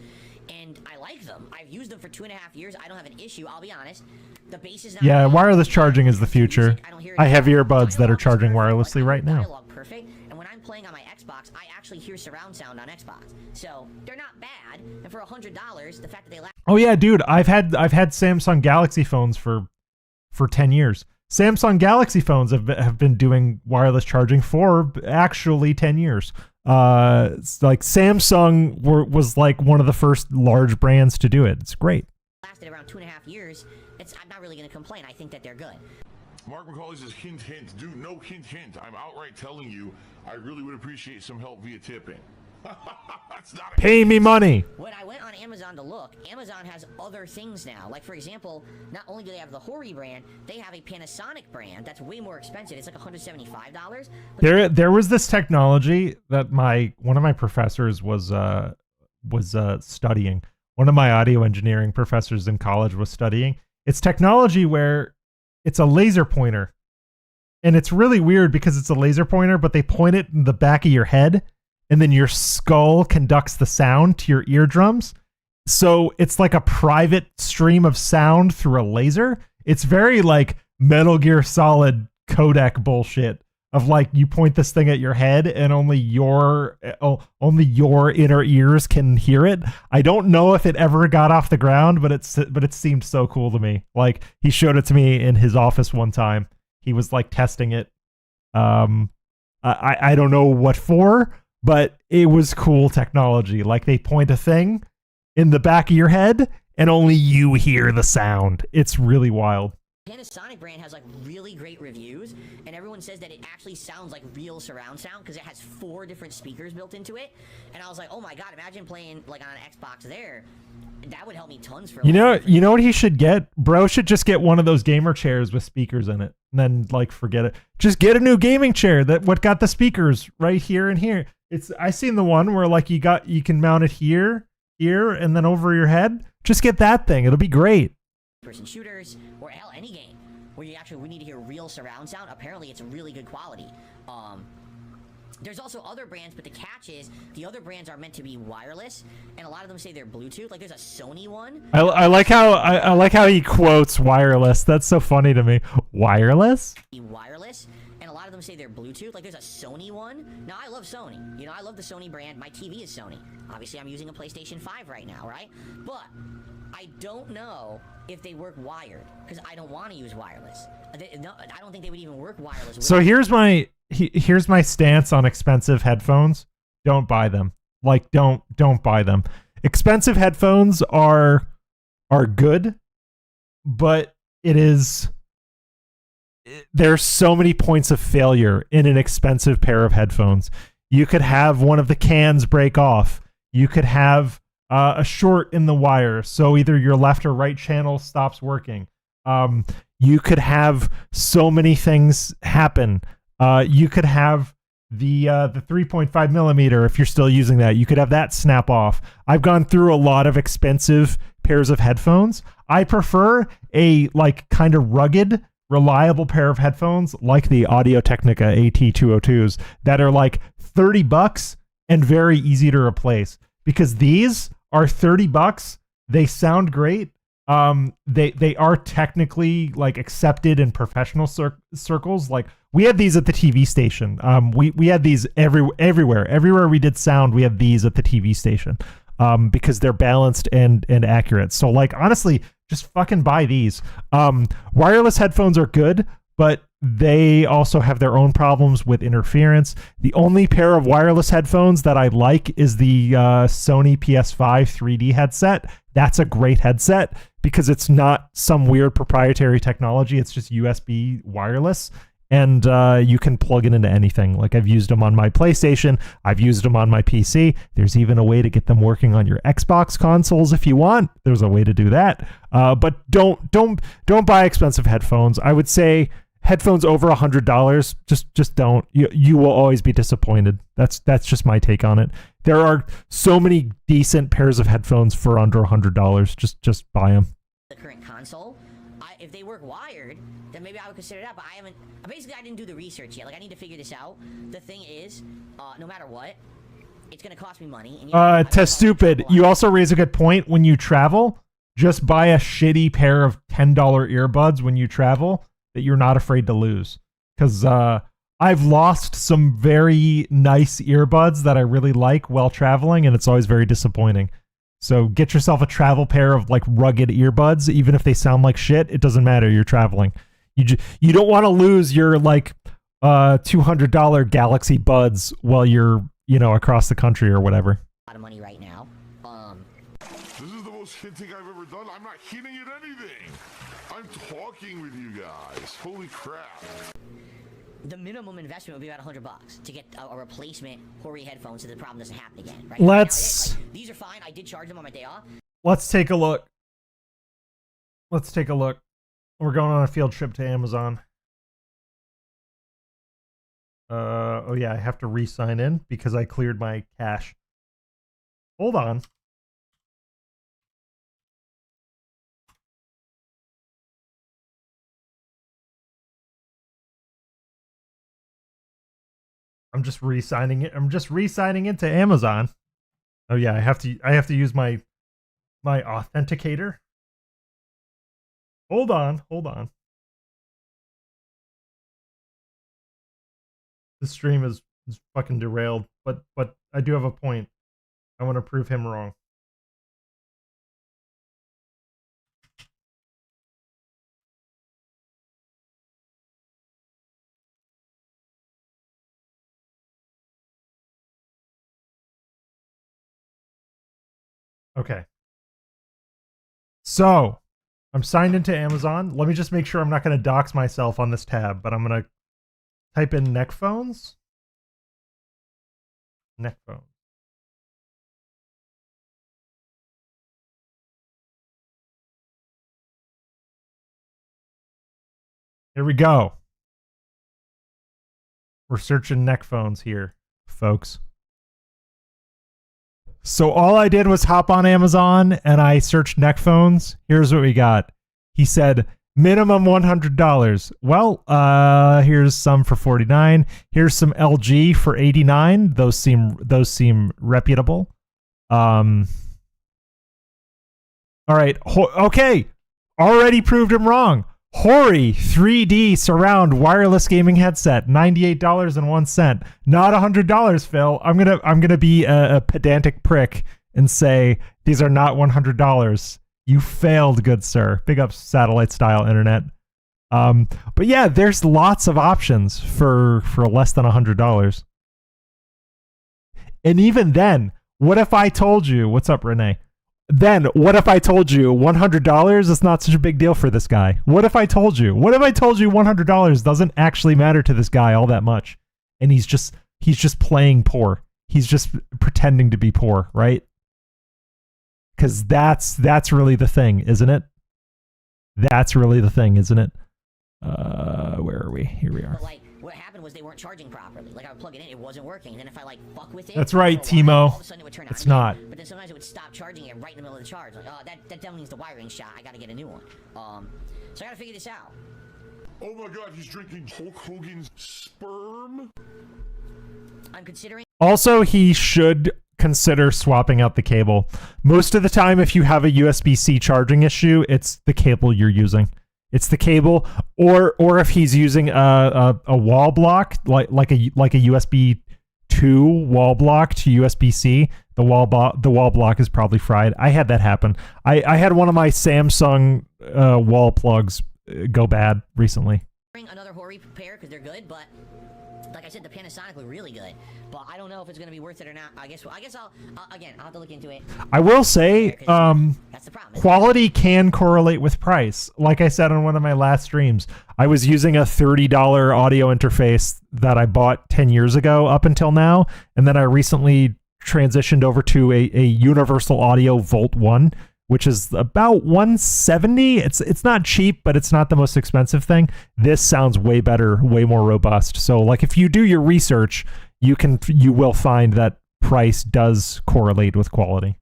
E: and I like them. I've used them for 2.5 years. I don't have an issue. I'll be honest. The base is not
D: Yeah,
E: bad.
D: wireless charging is the future. I have earbuds that are charging wirelessly right now.
E: Dialogue perfect, and when I'm playing on my Xbox, I actually hear surround sound on Xbox. So they're not bad, and for $100, the fact that they last.
D: Oh yeah, dude, I've had Samsung Galaxy phones for 10 years. Samsung Galaxy phones have been doing wireless charging for actually 10 years. It's like Samsung was like one of the first large brands to do it. It's great.
E: Lasted around 2.5 years. I'm not really going to complain. I think that they're good.
F: Mark McCauley says, hint, hint. Dude, no hint, hint. I'm outright telling you, I really would appreciate some help via tipping. That's not a
D: Pay me money.
E: When I went on Amazon to look, Amazon has other things now. Like, for example, not only do they have the Hori brand, they have a Panasonic brand that's way more expensive. It's like $175.
D: There was this technology that one of my professors was studying. One of my audio engineering professors in college was studying. It's technology where it's a laser pointer. And it's really weird because it's a laser pointer, but they point it in the back of your head, and then your skull conducts the sound to your eardrums. So it's like a private stream of sound through a laser. It's very like Metal Gear Solid codec bullshit of like you point this thing at your head and only your inner ears can hear it. I don't know if it ever got off the ground, but it seemed so cool to me. Like he showed it to me in his office one time. He was like testing it. I don't know what for, but it was cool technology. Like they point a thing in the back of your head and only you hear the sound. It's really wild.
E: Panasonic brand has like really great reviews, and everyone says that it actually sounds like real surround sound because it has 4 different speakers built into it. And I was like, oh my god, imagine playing like on an Xbox there. That would help me tons for.
D: You know what he should get? Bro should just get one of those gamer chairs with speakers in it, and then like forget it. Just get a new gaming chair that got the speakers right here and here. I seen the one where like you can mount it here, and then over your head. Just get that thing. It'll be great.
E: Person shooters, or hell, any game where we need to hear real surround sound. Apparently it's really good quality. There's also other brands, but the catch is the other brands are meant to be wireless, and a lot of them say they're Bluetooth. Like there's a Sony one.
D: I like how he quotes wireless. That's so funny to me. Wireless?
E: Wireless, and a lot of them say they're Bluetooth. Like there's a Sony one. Now I love Sony. You know, I love the Sony brand. My TV is Sony. Obviously, I'm using a PlayStation 5 right now, right? But I don't know if they work wired because I don't want to use wireless. I don't think they would even work wireless.
D: So here's my stance on expensive headphones. Don't buy them. Like don't buy them. Expensive headphones are good, but there's so many points of failure in an expensive pair of headphones. You could have one of the cans break off. You could have a short in the wire, so either your left or right channel stops working. You could have so many things happen. You could have the 3.5 millimeter if you're still using that. You could have that snap off. I've gone through a lot of expensive pairs of headphones. I prefer a like kind of rugged, reliable pair of headphones like the Audio-Technica AT202s that are like $30 and very easy to replace, because these are $30. They sound great. They are technically like accepted in professional circles. Like we had these at the TV station. We had these everywhere we did sound. We had these at the TV station because they're balanced and accurate. So like honestly, just fucking buy these. Wireless headphones are good, but they also have their own problems with interference. The only pair of wireless headphones that I like is the Sony PS5 3D headset. That's a great headset because it's not some weird proprietary technology. It's just USB wireless, and you can plug it into anything. Like I've used them on my PlayStation, I've used them on my PC. There's even a way to get them working on your Xbox consoles if you want. There's a way to do that. But don't buy expensive headphones. I would say headphones over $100, just don't. You will always be disappointed. That's just my take on it. There are so many decent pairs of headphones for under $100. Just buy them.
E: The current console, if they work wired, then maybe I would consider that, but I didn't do the research yet. Like, I need to figure this out. The thing is, no matter what, it's gonna cost me money. And
D: Test stupid. You also raise a good point. When you travel, just buy a shitty pair of $10 earbuds when you travel that you're not afraid to lose. Because I've lost some very nice earbuds that I really like while traveling, and it's always very disappointing. So get yourself a travel pair of like rugged earbuds, even if they sound like shit. It doesn't matter. You're traveling. You don't want to lose your like $200 Galaxy Buds while you're across the country or whatever.
E: A lot of money right now.
F: This is the most hinting I've ever done. I'm not hinting at anything. I'm talking with you guys. Holy crap.
E: The minimum investment would be about $100 to get a replacement Hori headphones so the problem doesn't happen again. Right? These are fine. I did charge them on my day off.
D: Let's take a look. We're going on a field trip to Amazon. Oh yeah, I have to re-sign in because I cleared my cache. Hold on. I'm just re-signing it. I'm just re-signing into Amazon. Oh yeah, I have to use my authenticator. Hold on. This stream is fucking derailed, but I do have a point. I want to prove him wrong. Okay. So, I'm signed into Amazon. Let me just make sure I'm not going to dox myself on this tab, but I'm going to type in neck phones. Neck phones. Here we go. We're searching neck phones here, folks. So all I did was hop on Amazon and I searched neck phones. Here's what we got. He said minimum $100. Well, here's some for $49. Here's some LG for $89. Those seem reputable. All right. Okay. Already proved him wrong. Hori 3D surround wireless gaming headset, $98.01. Not $100, Phil. I'm gonna be a pedantic prick and say these are not $100. You failed, good sir. Big up satellite style internet. But yeah, there's lots of options for less than $100. And even then, what if I told you, what's up, Renee? Then what if I told you $100 is not such a big deal for this guy? What if I told you $100 doesn't actually matter to this guy all that much, and he's just playing poor. He's just pretending to be poor, right? Because that's really the thing, isn't it? That's really the thing, isn't it? Where are we? Here we are.
E: But like, what happened was they weren't charging properly. Like, I would plug it in, it wasn't working. And then if I like fuck with it,
D: that's right, Timo.
E: All of a sudden it would turn
D: it's
E: on
D: not.
E: again. But then sometimes it would stop charging it right in the middle of the charge. Like, oh, that definitely needs the wiring shot. I gotta get a new one. So I gotta figure this out.
F: Oh my god, he's drinking Hulk Hogan's sperm?
E: I'm considering.
D: Also, he should consider swapping out the cable. Most of the time, if you have a USB-C charging issue, it's the cable you're using. It's the cable, or if he's using a wall block, like a USB 2 wall block to USB-C, the wall block is probably fried. I had that happen. I had one of my Samsung wall plugs go bad recently.
E: Another Hori pair because they're good, but like I said, the Panasonic look really good. But I don't know if it's gonna be worth it or not. I guess I'll have to look into it.
D: I will say,
E: that's That's the problem.
D: Quality can correlate with price. Like I said on one of my last streams, I was using a $30 audio interface that I bought 10 years ago up until now, and then I recently transitioned over to a Universal Audio Volt 1, which is about $170. It's not cheap, but it's not the most expensive thing. This sounds way better, way more robust. So like if you do your research, you will find that price does correlate with quality.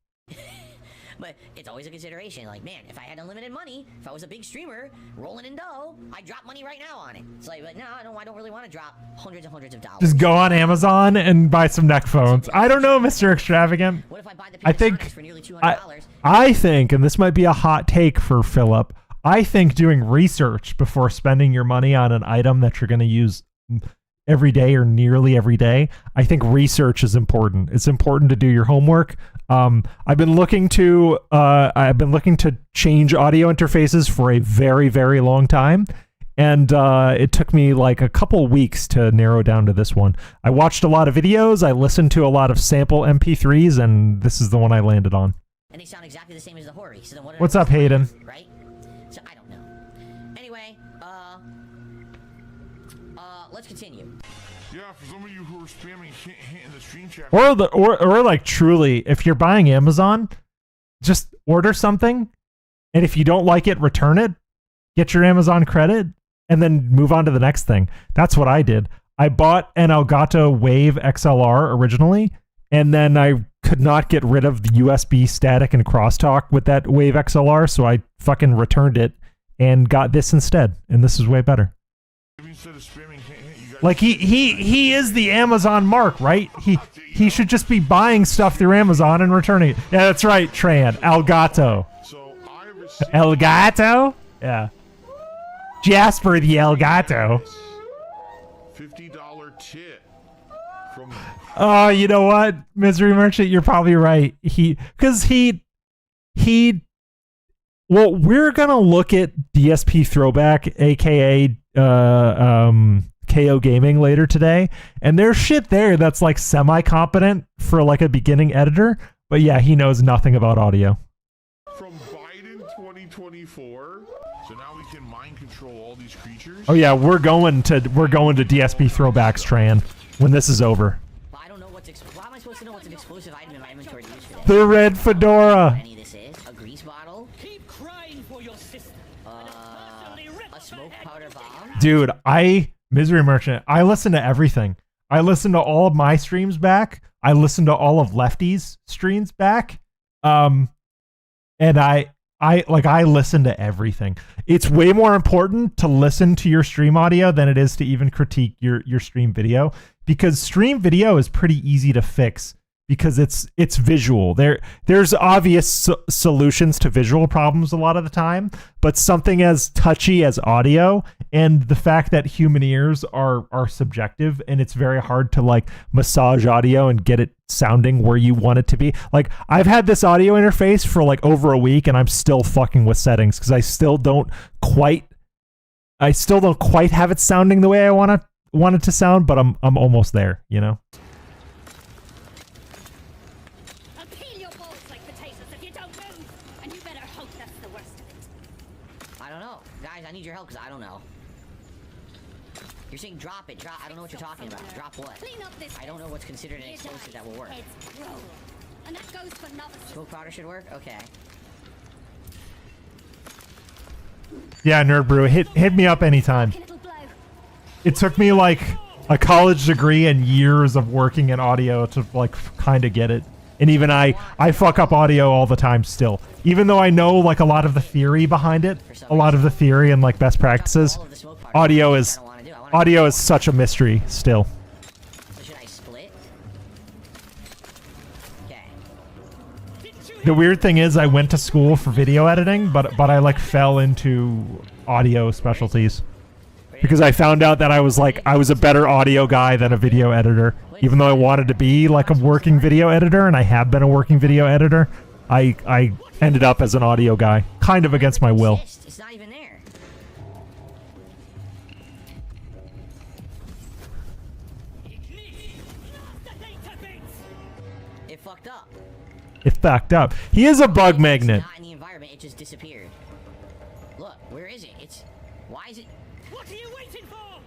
E: But it's always a consideration. Like, man, if I had unlimited money, if I was a big streamer rolling in dough, I'd drop money right now on it. It's like, but no, I don't really want to drop hundreds and hundreds of dollars.
D: Just go on Amazon and buy some neck phones. I don't know, Mr. Extravagant.
E: What if I buy the
D: I think
E: for nearly $200?
D: I think, and this might be a hot take for Philip, I think doing research before spending your money on an item that you're going to use every day or nearly every day, I think research is important. It's important to do your homework. I've been looking to change audio interfaces for a very, very long time, and it took me like a couple weeks to narrow down to this one. I watched a lot of videos, I listened to a lot of sample MP3s, and this is the one I landed on.
E: And they sound exactly the same as the Hori. So then
D: what's up, Hayden?
E: Right? So I don't know. Anyway, let's continue.
F: Yeah, for some of you who are spamming hint in the stream chat.
D: Or like truly, if you're buying Amazon, just order something, and if you don't like it, return it, get your Amazon credit, and then move on to the next thing. That's what I did. I bought an Elgato Wave XLR originally, and then I could not get rid of the USB static and crosstalk with that Wave XLR, so I fucking returned it and got this instead, and this is way better.
F: Instead of spamming
D: like he is the Amazon mark, right? He should just be buying stuff through Amazon and returning it. Yeah, that's right, Tran. Elgato.
F: So I received
D: Elgato? Yeah. Jasper the Elgato.
F: $50 tip from.
D: Oh, you know what, Misery Merchant, you're probably right. Well, we're gonna look at DSP Throwback, aka KOgaming later today, and there's shit there that's like semi-competent for like a beginning editor, but yeah, he knows nothing about audio.
F: From Biden 2024, so now we can mind control all these creatures.
D: Oh yeah, we're going to DSP Throwbacks, Tran, when this is over.
E: Well, I don't know what's why am I supposed to know what's an explosive item in my inventory to use for that?
D: The red fedora.
E: Any of this is a grease bottle. Keep crying for your sister. A smoke powder bomb.
D: Dude, Misery Merchant, I listen to everything. I listen to all of my streams back. I listen to all of Lefty's streams back. And I listen to everything. It's way more important to listen to your stream audio than it is to even critique your stream video, because stream video is pretty easy to fix because it's visual. There's obvious solutions to visual problems a lot of the time, but something as touchy as audio and the fact that human ears are subjective, and it's very hard to like massage audio and get it sounding where you want it to be. Like, I've had this audio interface for like over a week, and I'm still fucking with settings because I still don't quite have it sounding the way I want it to sound, but I'm almost there, you know.
E: I need your help because I don't know. You're saying drop it. Drop. I don't know what you're talking about. Drop what? I don't know what's considered an explosive that will work.
I: And that goes for novices.
E: Smoke powder should work? Okay.
D: Yeah, Nerd Brew, hit me up anytime. It took me like a college degree and years of working in audio to like kind of get it. And even I fuck up audio all the time still. Even though I know like a lot of the theory behind it, a lot of the theory and like best practices, audio is such a mystery still.
E: So should I split? Okay.
D: The weird thing is I went to school for video editing, but I like fell into audio specialties. Because I found out that I was a better audio guy than a video editor. Even though I wanted to be like a working video editor, and I have been a working video editor, I ended up as an audio guy, kind of against my will.
E: It's not even there. It fucked up.
D: It fucked up. He is a bug magnet.
E: Not in the environment. it just disappeared. Look, where is it? It's... Why is it...
I: What are you waiting for?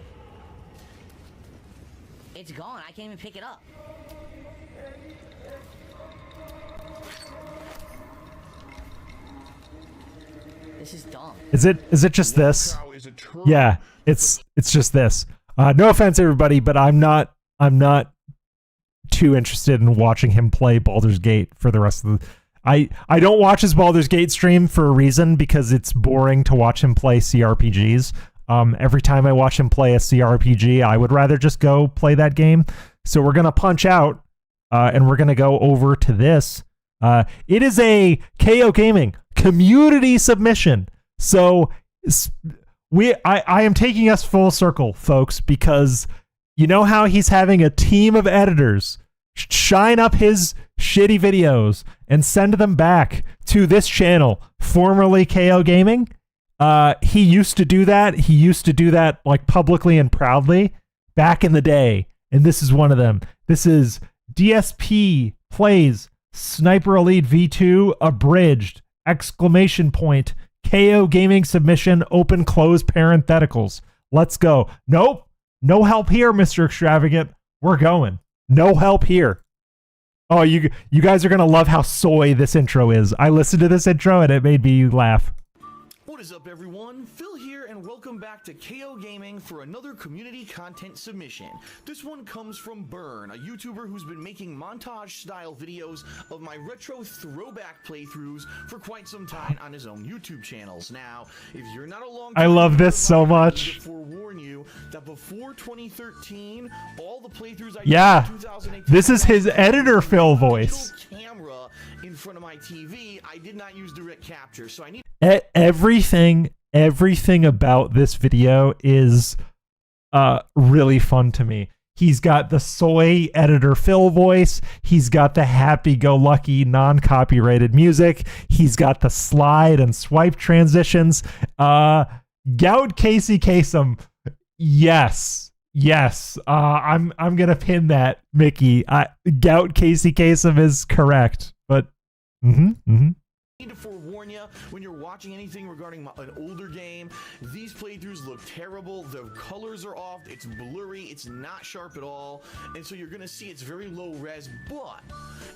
E: It's gone. I can't even pick it up. This is dumb.
D: Is it just this? Yeah, it's just this. No offense, everybody, but I'm not too interested in watching him play Baldur's Gate for the rest of the... I don't watch his Baldur's Gate stream for a reason, because it's boring to watch him play CRPGs. Every time I watch him play a CRPG, I would rather just go play that game. So we're gonna punch out, and we're gonna go over to this. It is a KOgaming community submission. So I am taking us full circle, folks, because you know how he's having a team of editors shine up his shitty videos and send them back to this channel, formerly KOgaming. He used to do that. He used to do that like publicly and proudly back in the day. And this is one of them. This is DSP plays Sniper Elite V2 abridged, exclamation point, KOgaming submission, open, close parentheticals. Let's go. Nope. No help here, Mr. Extravagant. We're going. No help here. Oh, you guys are going to love how soy this intro is. I listened to this intro and it made me laugh.
H: What is up, everyone? Phil here, and welcome back to KOgaming for another community content submission. This one comes from Burn, a YouTuber who's been making montage-style videos of my retro throwback playthroughs for quite some time on his own YouTube channels. Now, if you're not a long time,
D: I love this so much.
H: I need to forewarn you that before 2013, all the playthroughs I
D: did in
H: 2018,
D: this is his editor Phil voice.
H: Camera in front of my TV. I did not use direct capture, so I need everything about this video is really fun to me. He's got the soy editor Phil voice. He's got the happy-go-lucky non-copyrighted music. He's got the slide and swipe transitions. Gout Casey Kasem. Yes. I'm gonna pin that, Mickey. Gout Casey Kasem is correct, but need to forewarn you, when you're watching anything regarding an older game, these playthroughs look terrible. The colors are off. It's blurry. It's not sharp at all. And so you're going to see it's very low res, but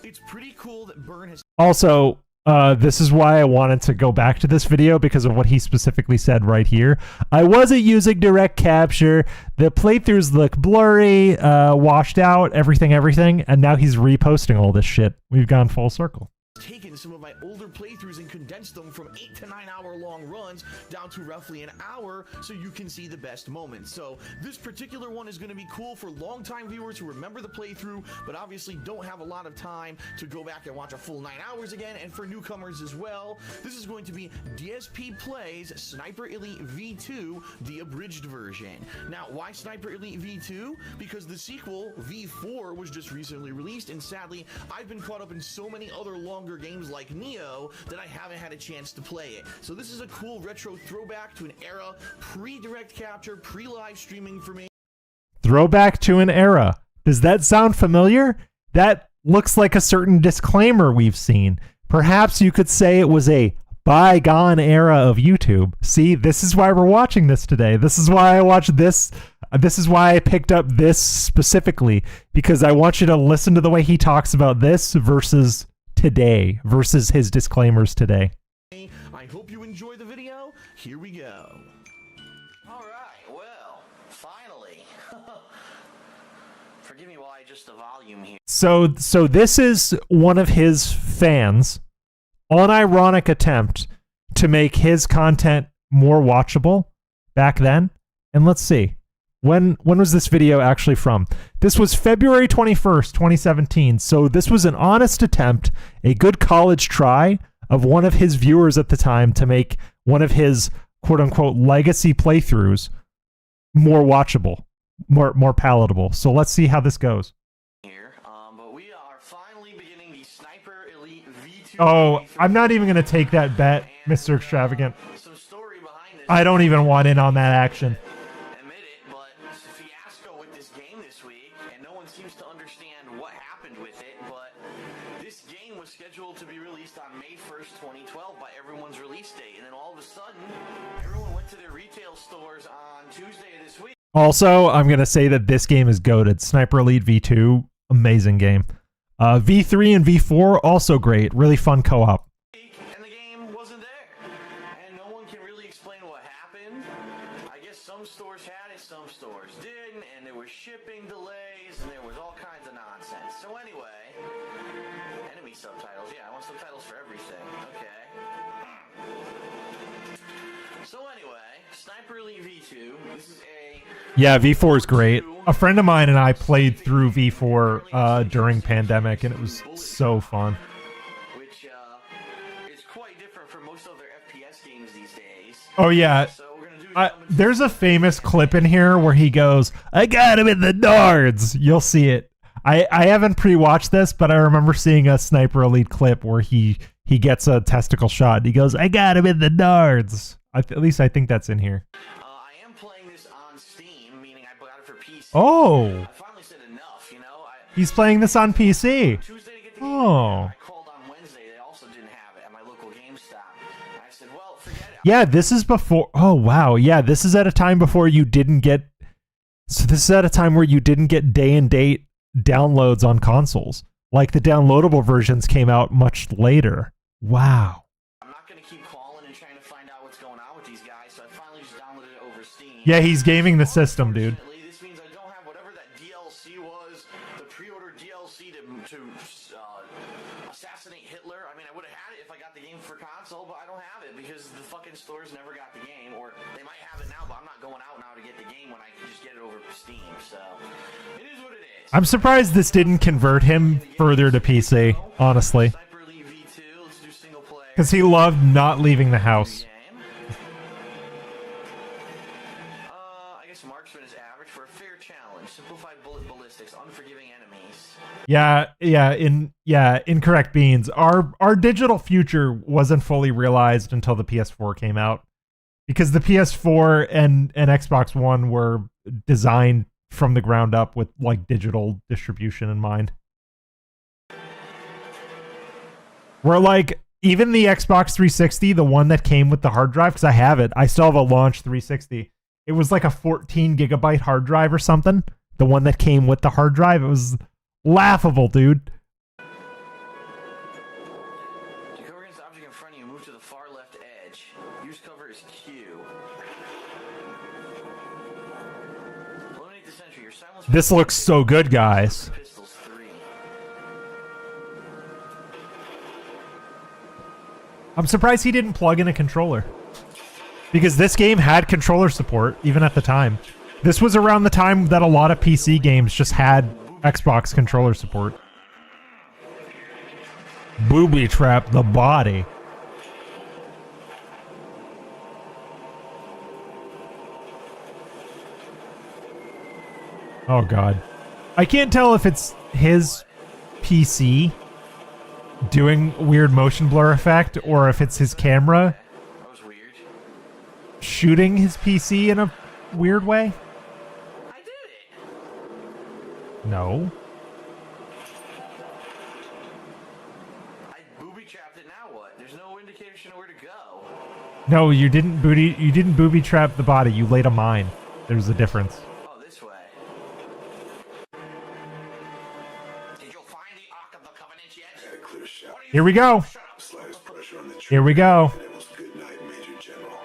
H: it's pretty cool that Burn has...
D: Also, this is why I wanted to go back to this video, because of what he specifically said right here. I wasn't using direct capture. The playthroughs look blurry, washed out, everything, and now he's reposting all this shit. We've gone full circle.
H: Taken some of my older playthroughs and condensed them from 8 to 9 hour long runs down to roughly an hour so you can see the best moments. So this particular one is going to be cool for longtime viewers who remember the playthrough but obviously don't have a lot of time to go back and watch a full 9 hours again, and for newcomers as well. This is going to be DSP Plays Sniper Elite V2, the abridged version. Now, why Sniper Elite V2? Because the sequel, V4, was just recently released, and sadly I've been caught up in so many other longer games like Neo that I haven't had a chance to play it. So this is a cool retro throwback to an era pre-direct capture, pre-live streaming for me.
D: Throwback to an era. Does that sound familiar? That looks like a certain disclaimer we've seen. Perhaps you could say it was a bygone era of YouTube. See, this is why we're watching this today. This is why I watched this. This is why I picked up this specifically, because I want you to listen to the way he talks about this versus today, versus his disclaimers today.
H: I hope you enjoy the video. Here we go. All right, well, finally. Forgive me while I adjust the volume here.
D: So this is one of his fans' unironic attempt to make his content more watchable back then. And let's see. When was this video actually from? This was February 21st, 2017. So this was an honest attempt, a good college try of one of his viewers at the time to make one of his quote-unquote legacy playthroughs more watchable, more palatable. So let's see how this goes.
H: Here, but we are finally beginning the Sniper Elite V2.
D: Oh, I'm not even going to take that bet, Mr. Extravagant.
H: Some story behind this.
D: I don't even want in on that action.
H: To be released on May 1st, 2012 by by everyone's release date, and then all of a sudden, everyone went to their retail stores on Tuesday of this week.
D: Also, I'm going to say that this game is goated. Sniper Elite V2, amazing game. V3 and V4, also great. Really fun co-op.
H: And the game wasn't there. And no one can really explain what happened. I guess some stores had it, some stores didn't, and there were shipping delays, and there was all kinds of nonsense. So anyway, enemy subtitles. Yeah, I want subtitles for everything. Okay. So anyway, Sniper Elite V2. This is a...
D: Yeah, V4 is great. A friend of mine and I played through V4 during pandemic, and it was so fun.
H: Which is quite different from most other FPS games these days.
D: Oh, yeah.
H: So we're gonna do
D: There's a famous clip in here where he goes, I got him in the nards. You'll see it. I haven't pre-watched this, but I remember seeing a Sniper Elite clip where he gets a testicle shot. And he goes, I got him in the nards. At least I think that's in here.
H: I am playing this on Steam, meaning I got it for PC.
D: Oh.
H: I finally said enough, you know.
D: He's playing this on PC.
H: Tuesday to get the game.
D: Oh.
H: I called on Wednesday. They also didn't have it at my local GameStop. I said, well, forget it.
D: Yeah, this is before. Oh, wow. Yeah, this is at a time before you didn't get. So this is at a time where you didn't get day and date downloads on consoles. Like the downloadable versions came out much later. Wow.
H: I'm not going to keep calling and trying to find out what's going on with these guys, so I finally just downloaded it over Steam.
D: Yeah, he's gaming the system, dude.
H: This means I don't have whatever that DLC was, the pre-order DLC to assassinate Hitler. I mean, I would have had it if I got the game for console, but I don't have it because the fucking stores never got the game, or they might have it now, but I'm not going out now to get the game when I can just get it over Steam, so it is what it is.
D: I'm surprised this didn't convert him further to PC, honestly.
H: Sniper Elite V2, let's do single player.
D: Because he loved not leaving the house.
H: I guess marksman is average for a fair challenge. Simplified bullet ballistics, unforgiving enemies.
D: Incorrect beans. Our digital future wasn't fully realized until the PS4 came out. Because the PS4 and Xbox One were designed from the ground up with like digital distribution in mind. Where like even the Xbox 360, the one that came with the hard drive, because I have it, I still have a launch 360. It was like a 14 gigabyte hard drive or something. The one that came with the hard drive, it was laughable, dude.
H: To cover against the object in front of you, move to the far left edge. Use cover as Q. Eliminate the sentry. Your silence.
D: This looks so good, guys.
H: Pistols 3.
D: I'm surprised he didn't plug in a controller. Because this game had controller support, even at the time. This was around the time that a lot of PC games just had Xbox controller support. Booby trap the body. Oh god. I can't tell if it's his PC doing weird motion blur effect or if it's his camera
H: That was weird.
D: shooting his PC in a weird way.
H: I did it.
D: No.
H: I booby trapped it. Now what? There's no indication of where to go.
D: No, you didn't booby trap the body. You laid a mine. There's a difference.
H: Oh, this way. Did you find the Ark of the Covenant yet?
J: Clear shot.
D: Here we go.
J: Slightest pressure on the
D: Here we go.
J: and it was good night, Major General.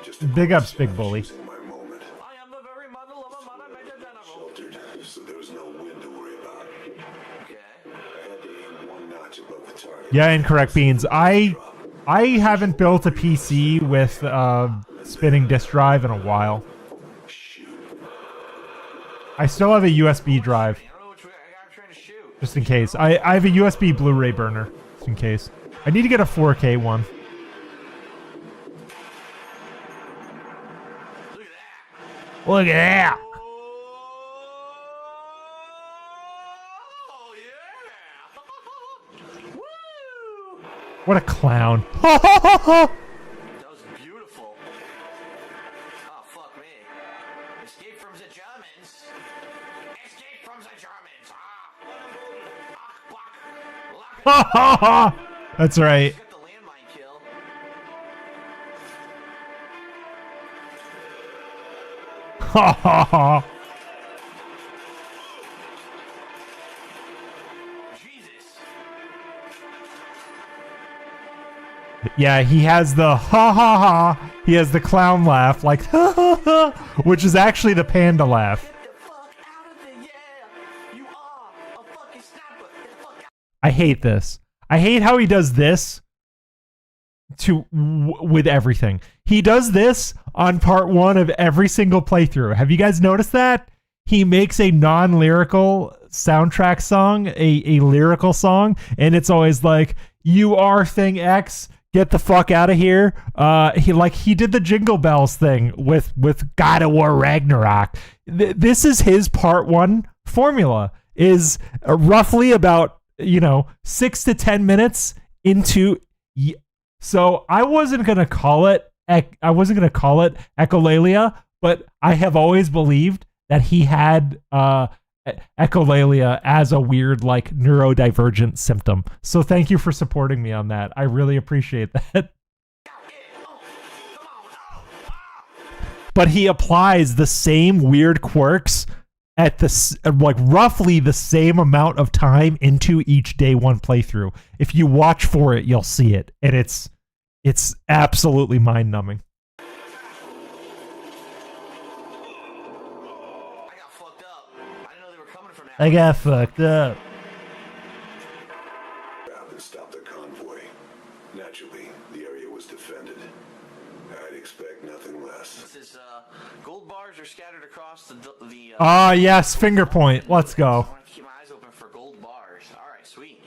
J: Just
D: Big ups, big bully.
J: choosing my moment.
H: I am the very model of a modern Major General.
J: Sheltered, so there was no wind to worry about.
H: Okay.
J: I had to aim one notch above the target.
D: Yeah, incorrect beans. I haven't built a PC with spinning disk drive in a while.
J: Shoot.
D: I still have a USB drive,
H: I don't know which way I'm trying to shoot.
D: just in case. I have a USB Blu-ray burner, just in case. I need to get a 4K one.
H: Look at that.
D: Look at that!
H: Oh, yeah. Woo!
D: What a clown.
H: That was beautiful. Oh, fuck me. Escape from the Germans. Escape from the Germans. Ah. Ach, buck. Lock it.
D: That's right.
H: Got the landmine kill.
D: Yeah, he has the ha ha ha. He has the clown laugh, like ha ha ha, which is actually the panda laugh. I hate this. I hate how he does this with everything. He does this on part 1 of every single playthrough. Have you guys noticed that? He makes a non-lyrical soundtrack song, a lyrical song, and it's always like, "You are thing X, get the fuck out of here." He did the Jingle Bells thing with God of War Ragnarok. This is his part 1 formula, is roughly about 6 to 10 minutes into. So I wasn't gonna call it echolalia, but I have always believed that he had echolalia as a weird neurodivergent symptom. So thank you for supporting me on that. I really appreciate that. But he applies the same weird quirks at roughly the same amount of time into each day 1 playthrough. If you watch for it, you'll see it, and it's absolutely mind-numbing. I got fucked up.
J: And stopped the convoy. Naturally, the area was defended. I'd expect nothing less.
H: This is gold bars are scattered across the.
D: Yes, finger point. Let's go.
H: I want to keep my eyes open for gold bars. All right, sweet.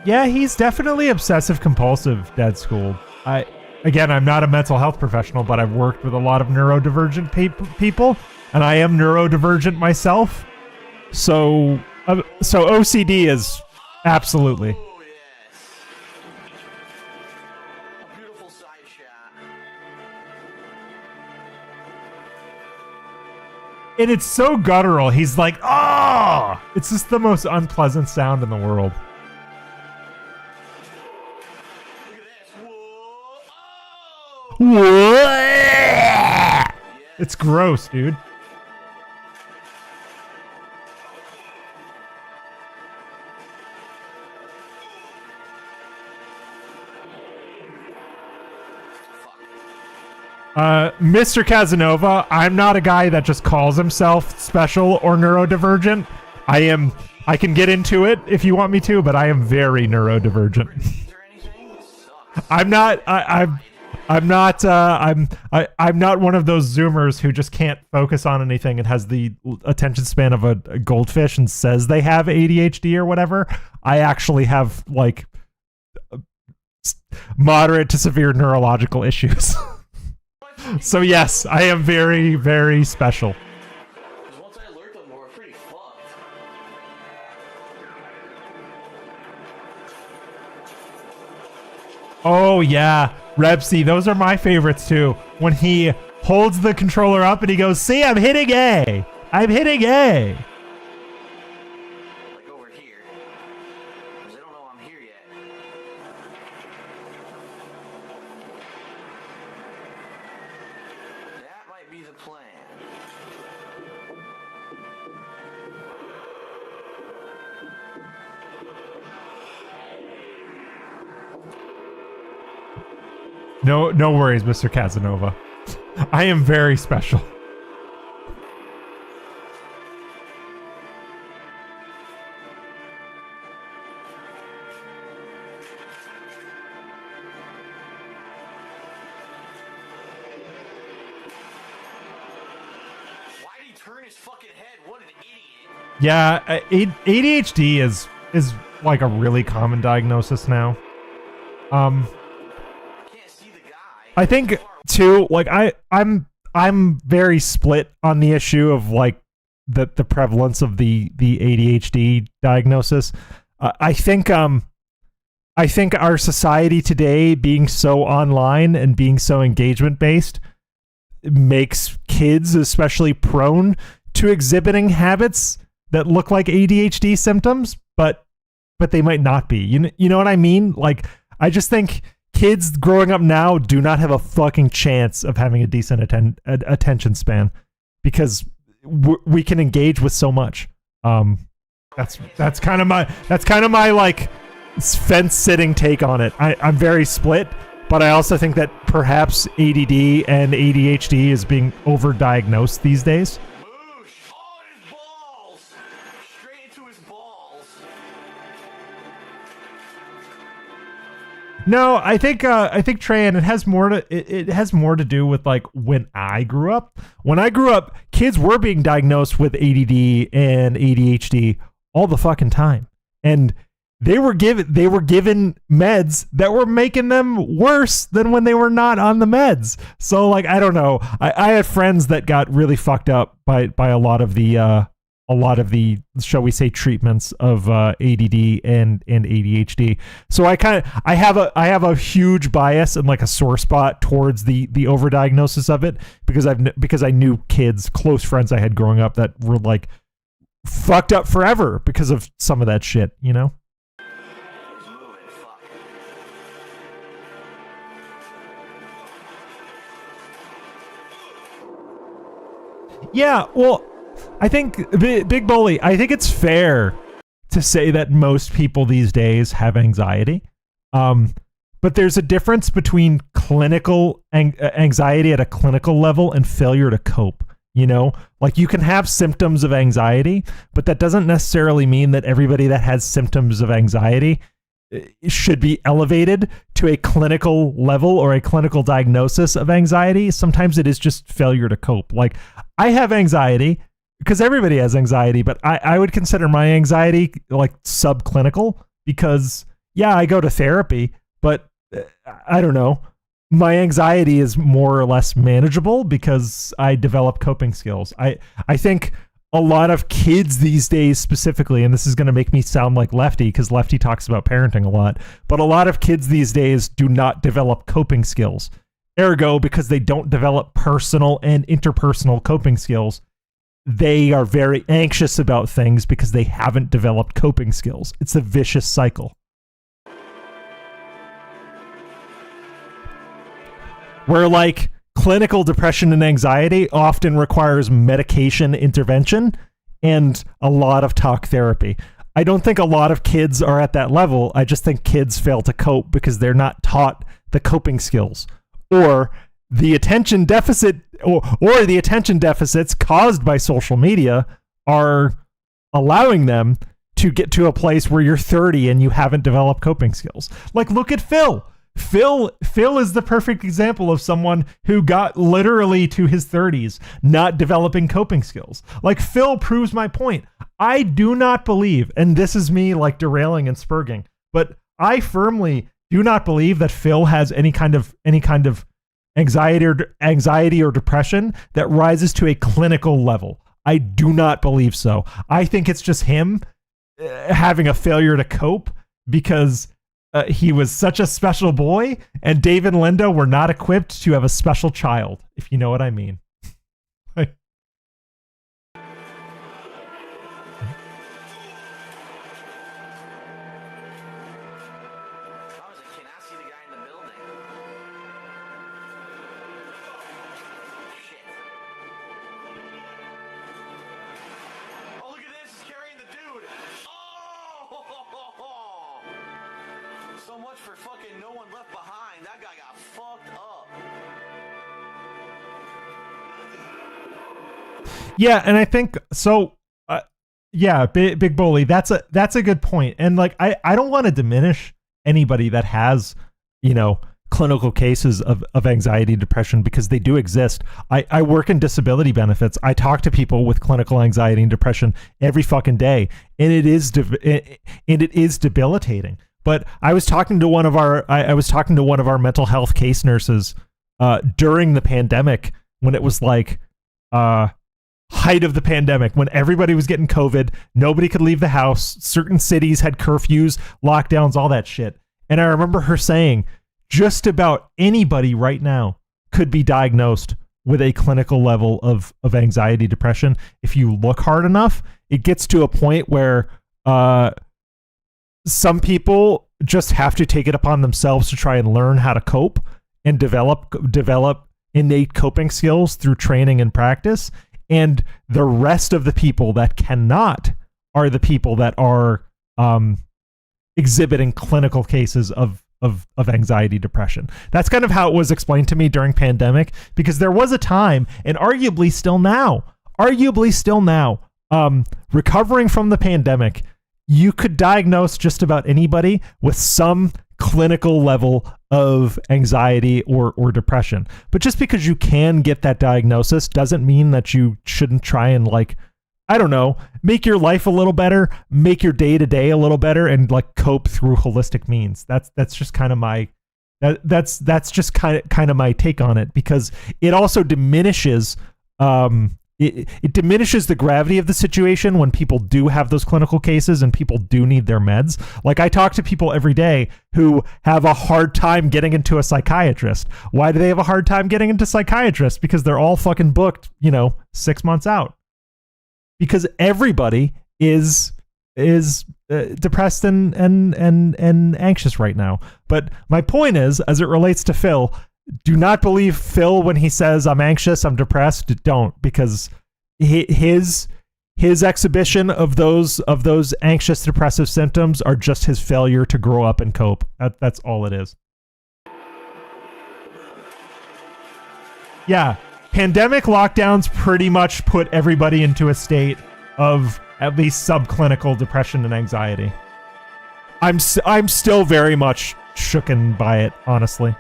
D: Yeah, he's definitely obsessive compulsive, Dead School. I'm not a mental health professional, but I've worked with a lot of neurodivergent people, and I am neurodivergent myself. So OCD is absolutely.
H: Oh, yes. A beautiful side shot.
D: And it's so guttural. He's like, "Oh!" It's just the most unpleasant sound in the world. What? It's gross, dude. Mr. Casanova, I'm not a guy that just calls himself special or neurodivergent. I can get into it if you want me to, but I am very neurodivergent. I'm not one of those Zoomers who just can't focus on anything and has the attention span of a goldfish and says they have ADHD or whatever. I actually have moderate to severe neurological issues. So yes, I am very, very special.
H: Once I lurk them, we're pretty fucked.
D: Oh yeah, Repsy, those are my favorites too. When he holds the controller up and he goes, "See, I'm hitting A. I'm hitting A."
H: Like over here. Because they don't know I'm here yet. That might be the plan.
D: No worries, Mr. Casanova. I am very special.
H: Why'd he turn his fucking head? What an idiot.
D: Yeah, ADHD is like a really common diagnosis now. I think too, like I'm very split on the issue of like the prevalence of the ADHD diagnosis. I think our society today, being so online and being so engagement based, makes kids especially prone to exhibiting habits that look like ADHD symptoms, but they might not be. You know what I mean? Like, I just think kids growing up now do not have a fucking chance of having a decent attention span because we can engage with so much. That's kind of my like fence sitting take on it. I'm very split, but I also think that perhaps ADD and ADHD is being overdiagnosed these days.
H: Boosh! Oh, his balls! Straight into his balls.
D: No, I think Trey, and it has more to do with like when I grew up. When I grew up, kids were being diagnosed with ADD and ADHD all the fucking time, and they were given meds that were making them worse than when they were not on the meds. So like, I don't know. I had friends that got really fucked up by a lot of the shall we say treatments of ADD and ADHD. So I have a huge bias and like a sore spot towards the overdiagnosis of it because I knew kids, close friends I had growing up that were like fucked up forever because of some of that shit, you know? Yeah, well, I think, Big Bully, I think it's fair to say that most people these days have anxiety. But there's a difference between clinical anxiety at a clinical level and failure to cope. You know, like you can have symptoms of anxiety, but that doesn't necessarily mean that everybody that has symptoms of anxiety should be elevated to a clinical level or a clinical diagnosis of anxiety. Sometimes it is just failure to cope. Like I have anxiety because everybody has anxiety, but I would consider my anxiety like subclinical because yeah, I go to therapy, but I don't know. My anxiety is more or less manageable because I develop coping skills. I think a lot of kids these days specifically, and this is going to make me sound like Lefty because Lefty talks about parenting a lot, but a lot of kids these days do not develop coping skills. Ergo, because they don't develop personal and interpersonal coping skills, they are very anxious about things because they haven't developed coping skills. It's a vicious cycle. Where like clinical depression and anxiety often requires medication intervention and a lot of talk therapy. I don't think a lot of kids are at that level. I just think kids fail to cope because they're not taught the coping skills or the attention deficit or the attention deficits caused by social media are allowing them to get to a place where you're 30 and you haven't developed coping skills. Like look at Phil. Phil is the perfect example of someone who got literally to his 30s not developing coping skills. Like Phil proves my point. I do not believe, and this is me like derailing and spurging, but I firmly do not believe that Phil has any kind of anxiety or depression that rises to a clinical level. I do not believe so. I think it's just him having a failure to cope because he was such a special boy, and Dave and Linda were not equipped to have a special child, if you know what I mean.
H: So much for fucking no one left behind. That guy got fucked up.
D: Yeah, and I think so. Yeah, Big Bully. That's a good point. And like, I don't want to diminish anybody that has, you know, clinical cases of anxiety, depression, because they do exist. I work in disability benefits. I talk to people with clinical anxiety and depression every fucking day, and it is debilitating. But I was talking to one of our mental health case nurses during the pandemic when it was like height of the pandemic, when everybody was getting COVID, nobody could leave the house, certain cities had curfews, lockdowns, all that shit. And I remember her saying, just about anybody right now could be diagnosed with a clinical level of anxiety, depression. If you look hard enough, it gets to a point where some people just have to take it upon themselves to try and learn how to cope and develop innate coping skills through training and practice. And the rest of the people that cannot are the people that are exhibiting clinical cases of anxiety, depression. That's kind of how it was explained to me during pandemic, because there was a time, and arguably still now, recovering from the pandemic, you could diagnose just about anybody with some clinical level of anxiety or depression. But just because you can get that diagnosis doesn't mean that you shouldn't try and, like, I don't know, make your life a little better, make your day-to-day a little better, and like cope through holistic means. That's just kind of my that's just kind of my take on it, because it also diminishes it diminishes the gravity of the situation when people do have those clinical cases and people do need their meds. Like, I talk to people every day who have a hard time getting into a psychiatrist. Why do they have a hard time getting into psychiatrists? Because they're all fucking booked, 6 months out. Because everybody is depressed and anxious right now. But my point is, as it relates to Phil, do not believe Phil when he says I'm anxious, I'm depressed. Don't, because his exhibition of those anxious, depressive symptoms are just his failure to grow up and cope. That's all it is. Yeah. Pandemic lockdowns pretty much put everybody into a state of at least subclinical depression and anxiety. I'm still very much shooken by it, honestly.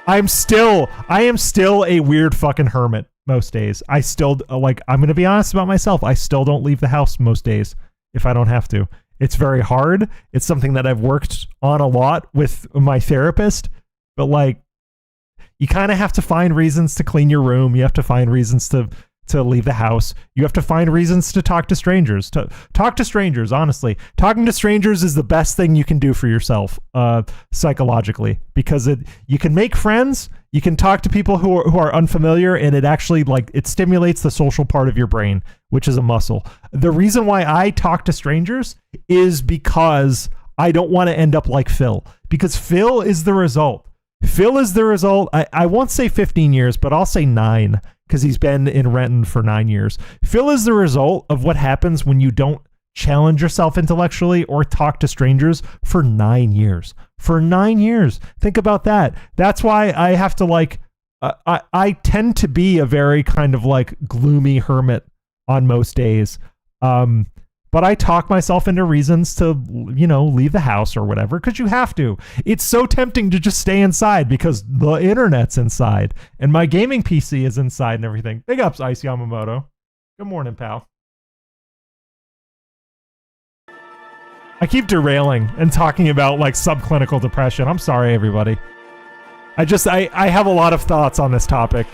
D: I am still a weird fucking hermit most days. I still, like, I'm going to be honest about myself. I still don't leave the house most days if I don't have to. It's very hard. It's something that I've worked on a lot with my therapist, but like, you kind of have to find reasons to clean your room. You have to find reasons to leave the house. You have to find reasons to talk to strangers. Talk to strangers, honestly. Talking to strangers is the best thing you can do for yourself psychologically, because you can make friends. You can talk to people who are unfamiliar, and it actually, like, it stimulates the social part of your brain, which is a muscle. The reason why I talk to strangers is because I don't want to end up like Phil, because Phil is the result. I won't say 15 years, but I'll say 9, because he's been in Renton for 9 years. Phil is the result of what happens when you don't challenge yourself intellectually or talk to strangers for 9 years. For 9 years. Think about that. That's why I have to, like, I tend to be a very kind of like gloomy hermit on most days. But I talk myself into reasons to, leave the house or whatever, because you have to. It's so tempting to just stay inside because the internet's inside and my gaming PC is inside and everything. Big ups, Ice Yamamoto. Good morning, pal. I keep derailing and talking about, like, subclinical depression. I'm sorry, everybody. I have a lot of thoughts on this topic.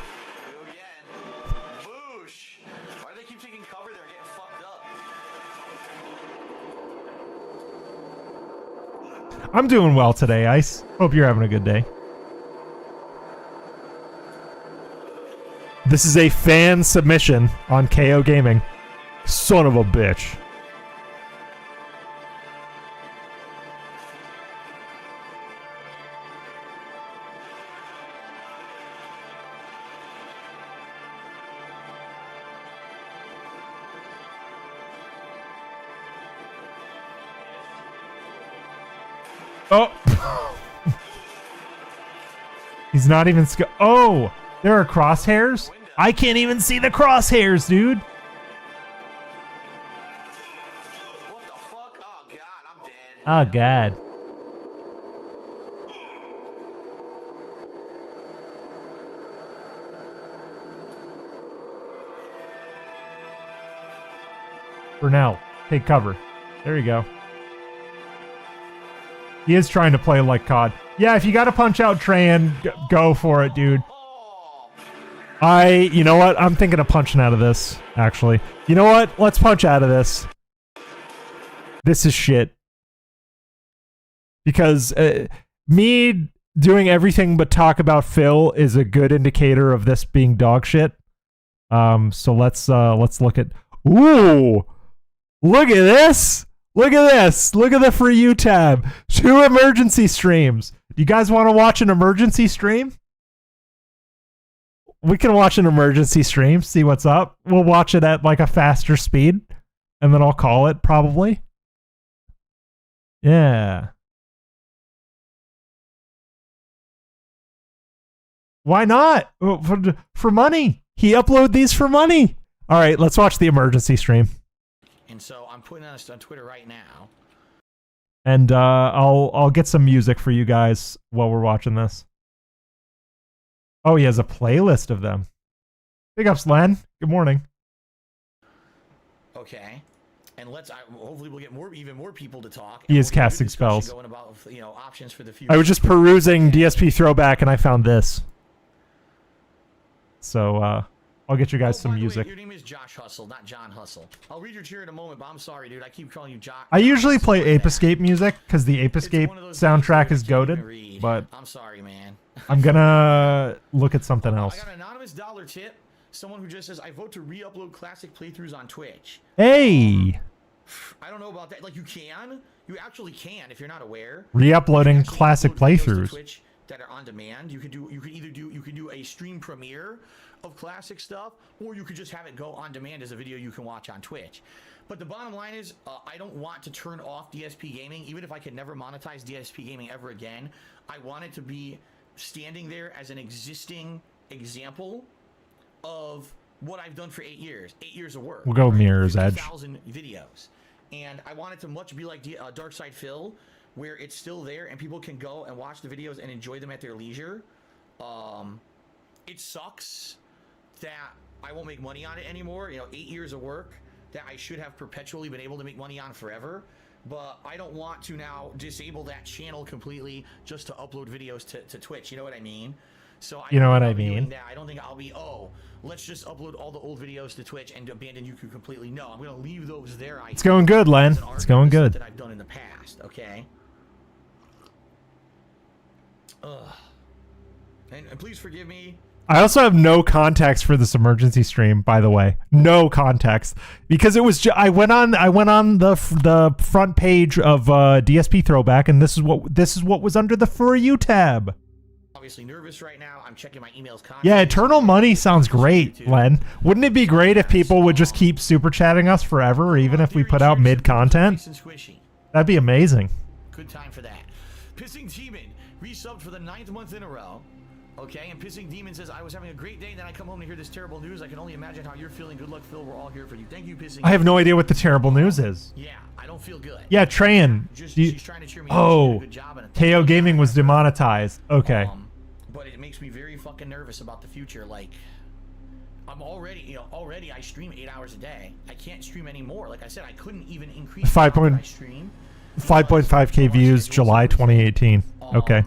D: I'm doing well today, Ice. Hope you're having a good day. This is a fan submission on KOgaming. Son of a bitch. Oh. He's not even oh, there are crosshairs? I can't even see the crosshairs, dude.
H: What the fuck? Oh god, I'm dead.
D: Oh god. Burnell, take cover. There you go. He is trying to play like COD. Yeah, if you got to punch out Tran, go for it, dude. You know what? I'm thinking of punching out of this, actually. You know what? Let's punch out of this. This is shit. Because me doing everything but talk about Phil is a good indicator of this being dog shit. So let's look at... Ooh! Look at this! Look at this. Look at the For You tab. 2 emergency streams. Do you guys want to watch an emergency stream? We can watch an emergency stream, see what's up. We'll watch it at like a faster speed, and then I'll call it probably. Yeah. Why not? For money. He uploaded these for money. All right, let's watch the emergency stream.
H: And so I'm putting this on Twitter right now.
D: And I'll get some music for you guys while we're watching this. Oh, he has a playlist of them. Big ups, Len. Good morning.
H: Okay. And hopefully we'll get even more people to talk.
D: He is casting spells.
H: Going about, options for the future.
D: I was just perusing DSP Throwback and I found this. So I'll get you guys some music.
H: Your name is Josh Hustle, not John Hustle. I'll read your cheer in a moment, but I'm sorry, dude. I keep calling you Josh.
D: I usually play Ape Escape music because the Ape Escape soundtrack is goated. But
H: I'm sorry, man.
D: I'm gonna look at something else.
H: I got an anonymous dollar tip. Someone who just says, I vote to re-upload classic playthroughs on Twitch.
D: Hey!
H: I don't know about that. Like, you can. You actually can, if you're not aware.
D: Re-uploading classic playthroughs.
H: Twitch that are on demand. You could do a stream premiere of classic stuff, or you could just have it go on demand as a video you can watch on Twitch. But the bottom line is, I don't want to turn off DSP Gaming, even if I could never monetize DSP Gaming ever again. I want it to be standing there as an existing example of what I've done for 8 years. 8 years of work.
D: We'll go Mirror's Edge.
H: 50,000 videos. And I want it to much be like Dark Side Phil, where it's still there and people can go and watch the videos and enjoy them at their leisure. It sucks that I won't make money on it anymore. 8 years of work that I should have perpetually been able to make money on forever. But I don't want to now disable that channel completely just to upload videos to Twitch. You know what I mean? So I don't think I'll be, let's just upload all the old videos to Twitch and abandon YouTube completely. No, I'm going to leave those there.
D: It's going good, Len. It's going good.
H: That I've done in the past, okay? And please forgive me.
D: I also have no context for this emergency stream, by the way. No context, because it was. I went on the front page of DSP Throwback, and this is what was under the For You tab.
H: Obviously nervous right now. I'm checking my emails constantly.
D: Yeah, Eternal Money sounds great, Len. Wouldn't it be great if people would just keep super chatting us forever, even if we put out mid content? That'd be amazing.
H: Good time for that. Pissing Demon resubbed for the 9th month in a row. Okay, and Pissing Demon says, I was having a great day, and then I come home to hear this terrible news. I can only imagine how you're feeling. Good luck, Phil. We're all here for you. Thank you, Pissing.
D: I have no idea what the terrible news is.
H: Yeah, I don't feel good.
D: Yeah, Trayan.
H: She's trying to cheer me up.
D: Oh, KOgaming was demonetized. Okay.
H: But it makes me very fucking nervous about the future. Like, I'm already, already I stream 8 hours a day. I can't stream anymore. Like I said, I couldn't even increase
D: 5.5K views, July 2018. Okay.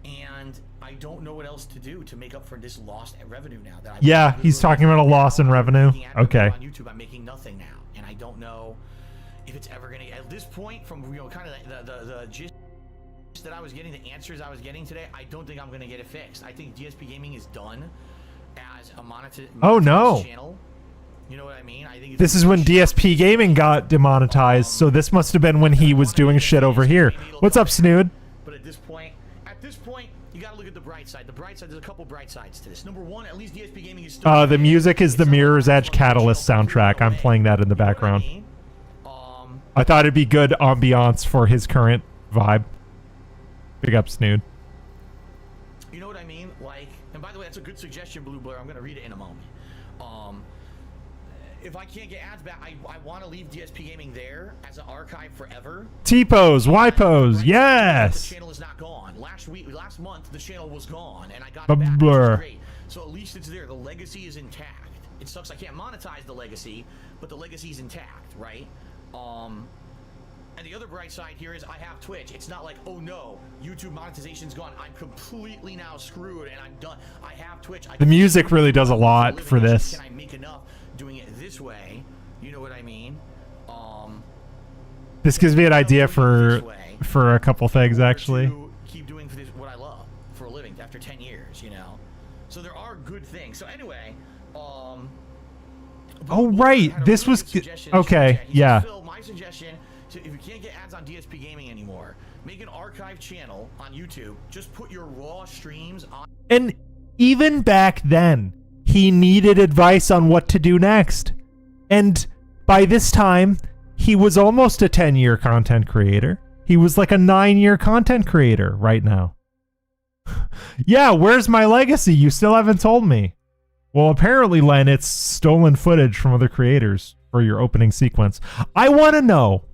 H: And I don't know what else to do to make up for this lost revenue now.
D: Yeah, he's talking about a loss in revenue. Okay.
H: On YouTube, I'm making nothing now, and I don't know if it's ever gonna. At this point, from kind of the gist that I was getting, the answers I was getting today, I don't think I'm going to get it fixed. I think DSP Gaming is done as a monetized channel. You know what I mean? I think
D: this is when DSP Gaming got demonetized, so this must have been when he was doing shit over here. What's up, Snood?
H: But at this point, you got to look at the bright side. The bright side, there's a couple bright sides to this. Number one, at least DSP Gaming is still
D: the music is the Mirror's Edge Catalyst soundtrack. I'm playing that in the background. I thought it'd be good ambiance for his current vibe. Big up, Snood.
H: You know what I mean? Like, and by the way, that's a good suggestion, Blue Blur. I'm going to read it in a moment. If I can't get ads back, I want to leave DSP Gaming there as an archive forever.
D: T-pose, Y-pose, yes!
H: The channel is not gone. Last month, the channel was gone, and I got it back, which is great. So at least it's there. The legacy is intact. It sucks I can't monetize the legacy, but the legacy is intact, right? And the other bright side here is I have Twitch. It's not like, oh no, YouTube monetization's gone. I'm completely now screwed and I'm done. I have Twitch.
D: The music really does a lot for this.
H: Can I make enough doing it this way? You know what I mean?
D: This gives me an idea for a couple things, actually.
H: Keep doing what I love for a living after 10 years, So there are good things. So anyway,
D: Oh, right. This was... Okay, yeah.
H: Phil, my suggestion, if you can't get ads on DSP Gaming anymore, make an archive channel on YouTube. Just put your raw streams on...
D: And even back then, he needed advice on what to do next. And by this time, he was almost a 10-year content creator. He was like a 9-year content creator right now. Yeah, where's my legacy? You still haven't told me. Well, apparently, Len, it's stolen footage from other creators for your opening sequence. I want to know.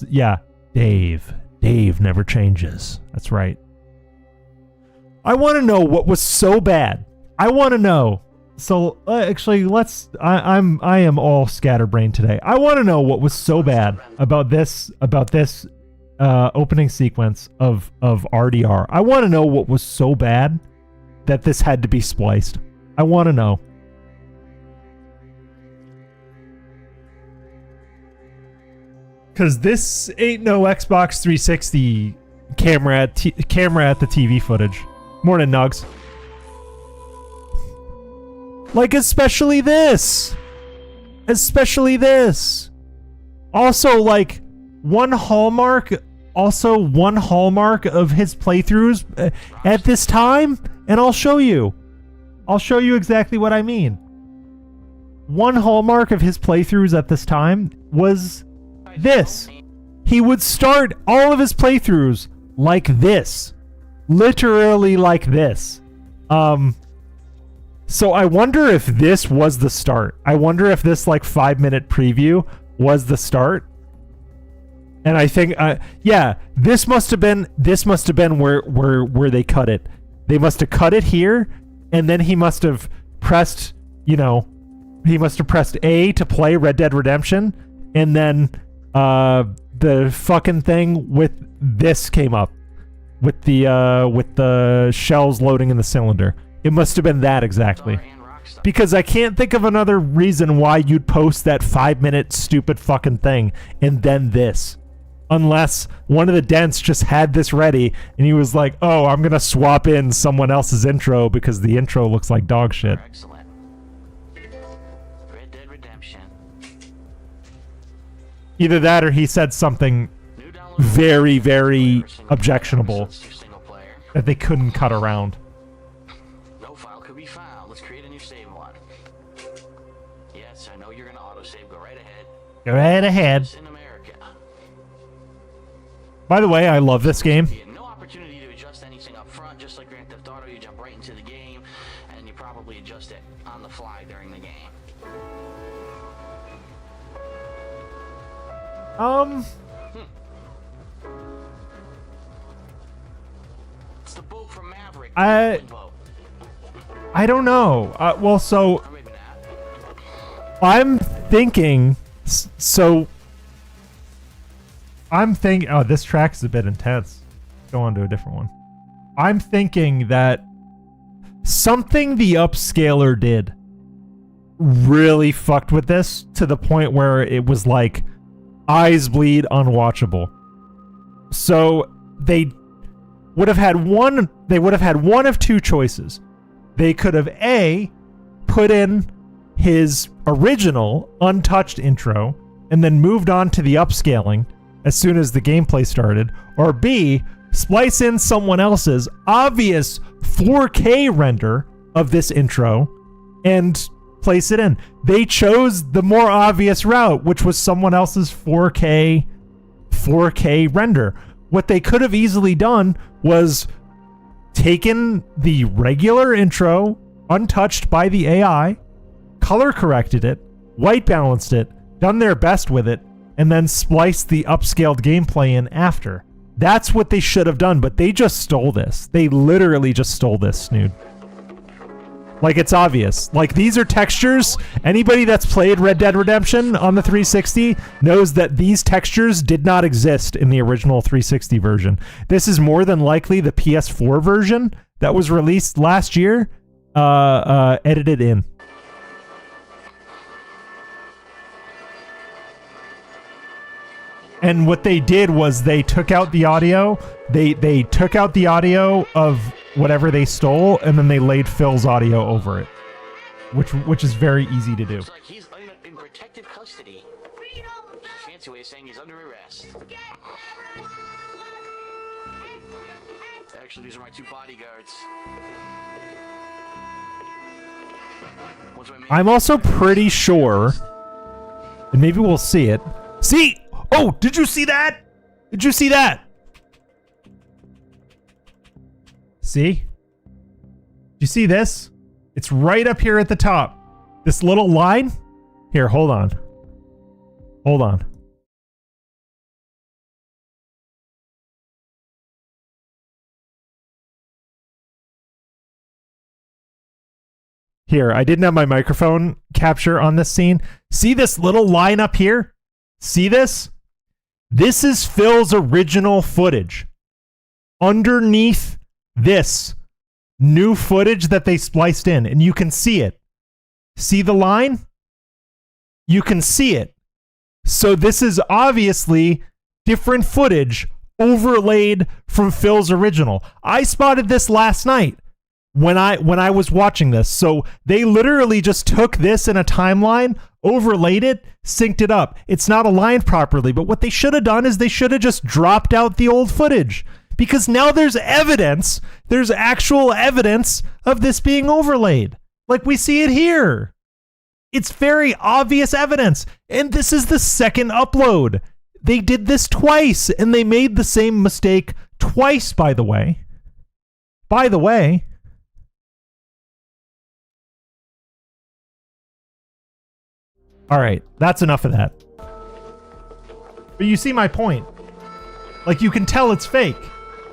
D: Yeah, Dave. Dave never changes. That's right. I want to know what was so bad. I want to know. So actually, I am all scatterbrained today. I want to know what was so bad about this opening sequence of RDR. I want to know what was so bad that this had to be spliced. I want to know. Because this ain't no Xbox 360 camera at the TV footage. Morning, Nugs. Like, especially this. Especially this. Also, like, one hallmark of his playthroughs at this time, and I'll show you. I'll show you exactly what I mean. One hallmark of his playthroughs at this time was this. He would start all of his playthroughs like this. Literally like this. So I wonder if this was the start. I wonder if this like 5-minute preview was the start. And I think, yeah, this must have been where they cut it. They must have cut it here, and then he must have pressed, he must have pressed A to play Red Dead Redemption, and then the fucking thing with this came up, with the shells loading in the cylinder. It must have been that exactly. Because I can't think of another reason why you'd post that 5-minute stupid fucking thing and then this. Unless one of the dents just had this ready and he was like, oh, I'm going to swap in someone else's intro because the intro looks like dog shit.
K: Excellent. Red Dead Redemption.
D: Either that or he said something very, very objectionable that they couldn't cut around.
K: No file could be found. Let's create a new save one. Yes, I know you're going to autosave. Go right ahead.
D: Go right ahead.
K: In America.
D: By the way, I love this game.
K: No opportunity to adjust anything up front. Just like Grand Theft Auto, you jump right into the game, and you probably adjust it on the fly during the game. It's the boat from Maverick.
D: I don't know. Well, so I'm thinking. Oh, this track's a bit intense. Go on to a different one. I'm thinking that something the upscaler did really fucked with this to the point where it was like eyes bleed unwatchable. So they would have had one of two choices. They could have A, put in his original untouched intro and then moved on to the upscaling as soon as the gameplay started, or B, splice in someone else's obvious 4K render of this intro and place it in. They chose the more obvious route, which was someone else's 4K render. What they could have easily done was taken the regular intro, untouched by the AI, color corrected it, white balanced it, done their best with it, and then spliced the upscaled gameplay in after. That's what they should have done, but they just stole this. They literally just stole this, Snood. Like, it's obvious. Like, these are textures. Anybody that's played Red Dead Redemption on the 360 knows that these textures did not exist in the original 360 version. This is more than likely the PS4 version that was released last year, edited in. And what they did was they took out the audio. They took out the audio of whatever they stole, and then they laid Phil's audio over it. which is very easy to do.
K: Looks like he's in protective custody. Fancy way of saying he's under arrest. Actually, these are my 2 bodyguards.
D: I'm also pretty sure, and maybe we'll see it. See? Oh, did you see that? Did you see that? See? You see this? It's right up here at the top. This little line. Here, hold on. Hold on. Here, I didn't have my microphone capture on this scene. See this little line up here? See this? This is Phil's original footage. Underneath this new footage that they spliced in, and you can see it. See the line? You can see it. So this is obviously different footage overlaid from Phil's original. I spotted this last night when I was watching this. So they literally just took this in a timeline, overlaid it, synced it up. It's not aligned properly, but what they should have done is they should have just dropped out the old footage, because now there's evidence, there's actual evidence of this being overlaid. Like we see it here. It's very obvious evidence. And this is the second upload. They did this twice, and they made the same mistake twice, by the way. By the way. All right, that's enough of that. But you see my point. Like, you can tell it's fake.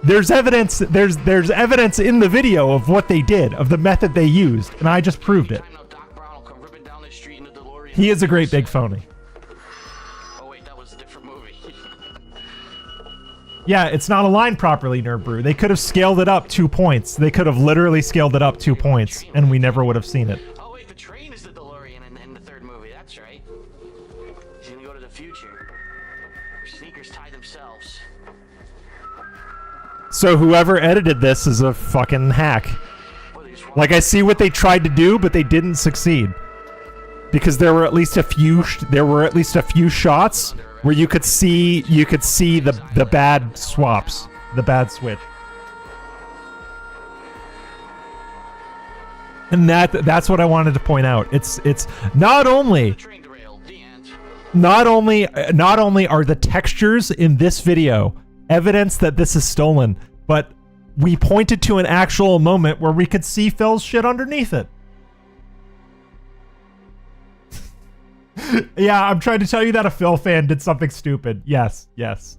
D: There's evidence, there's evidence in the video of what they did, of the method they used, and I just proved it. He is a great big phony.
K: Oh wait, that was a different movie.
D: Yeah, it's not aligned properly, Nerd Brew. They could have scaled it up 2 points. They could have literally scaled it up 2 points, and we never would have seen it.
K: Oh wait, the train is the DeLorean in the 3rd movie. That's right. He's gonna go to the future. Sneakers tie themselves.
D: So whoever edited this is a fucking hack. Like, I see what they tried to do, but they didn't succeed. Because there were at least a few shots where you could see the bad swaps, the bad switch. And that's what I wanted to point out. It's not only are the textures in this video evidence that this is stolen, but we pointed to an actual moment where we could see Phil's shit underneath it. Yeah, I'm trying to tell you that a Phil fan did something stupid. Yes, yes.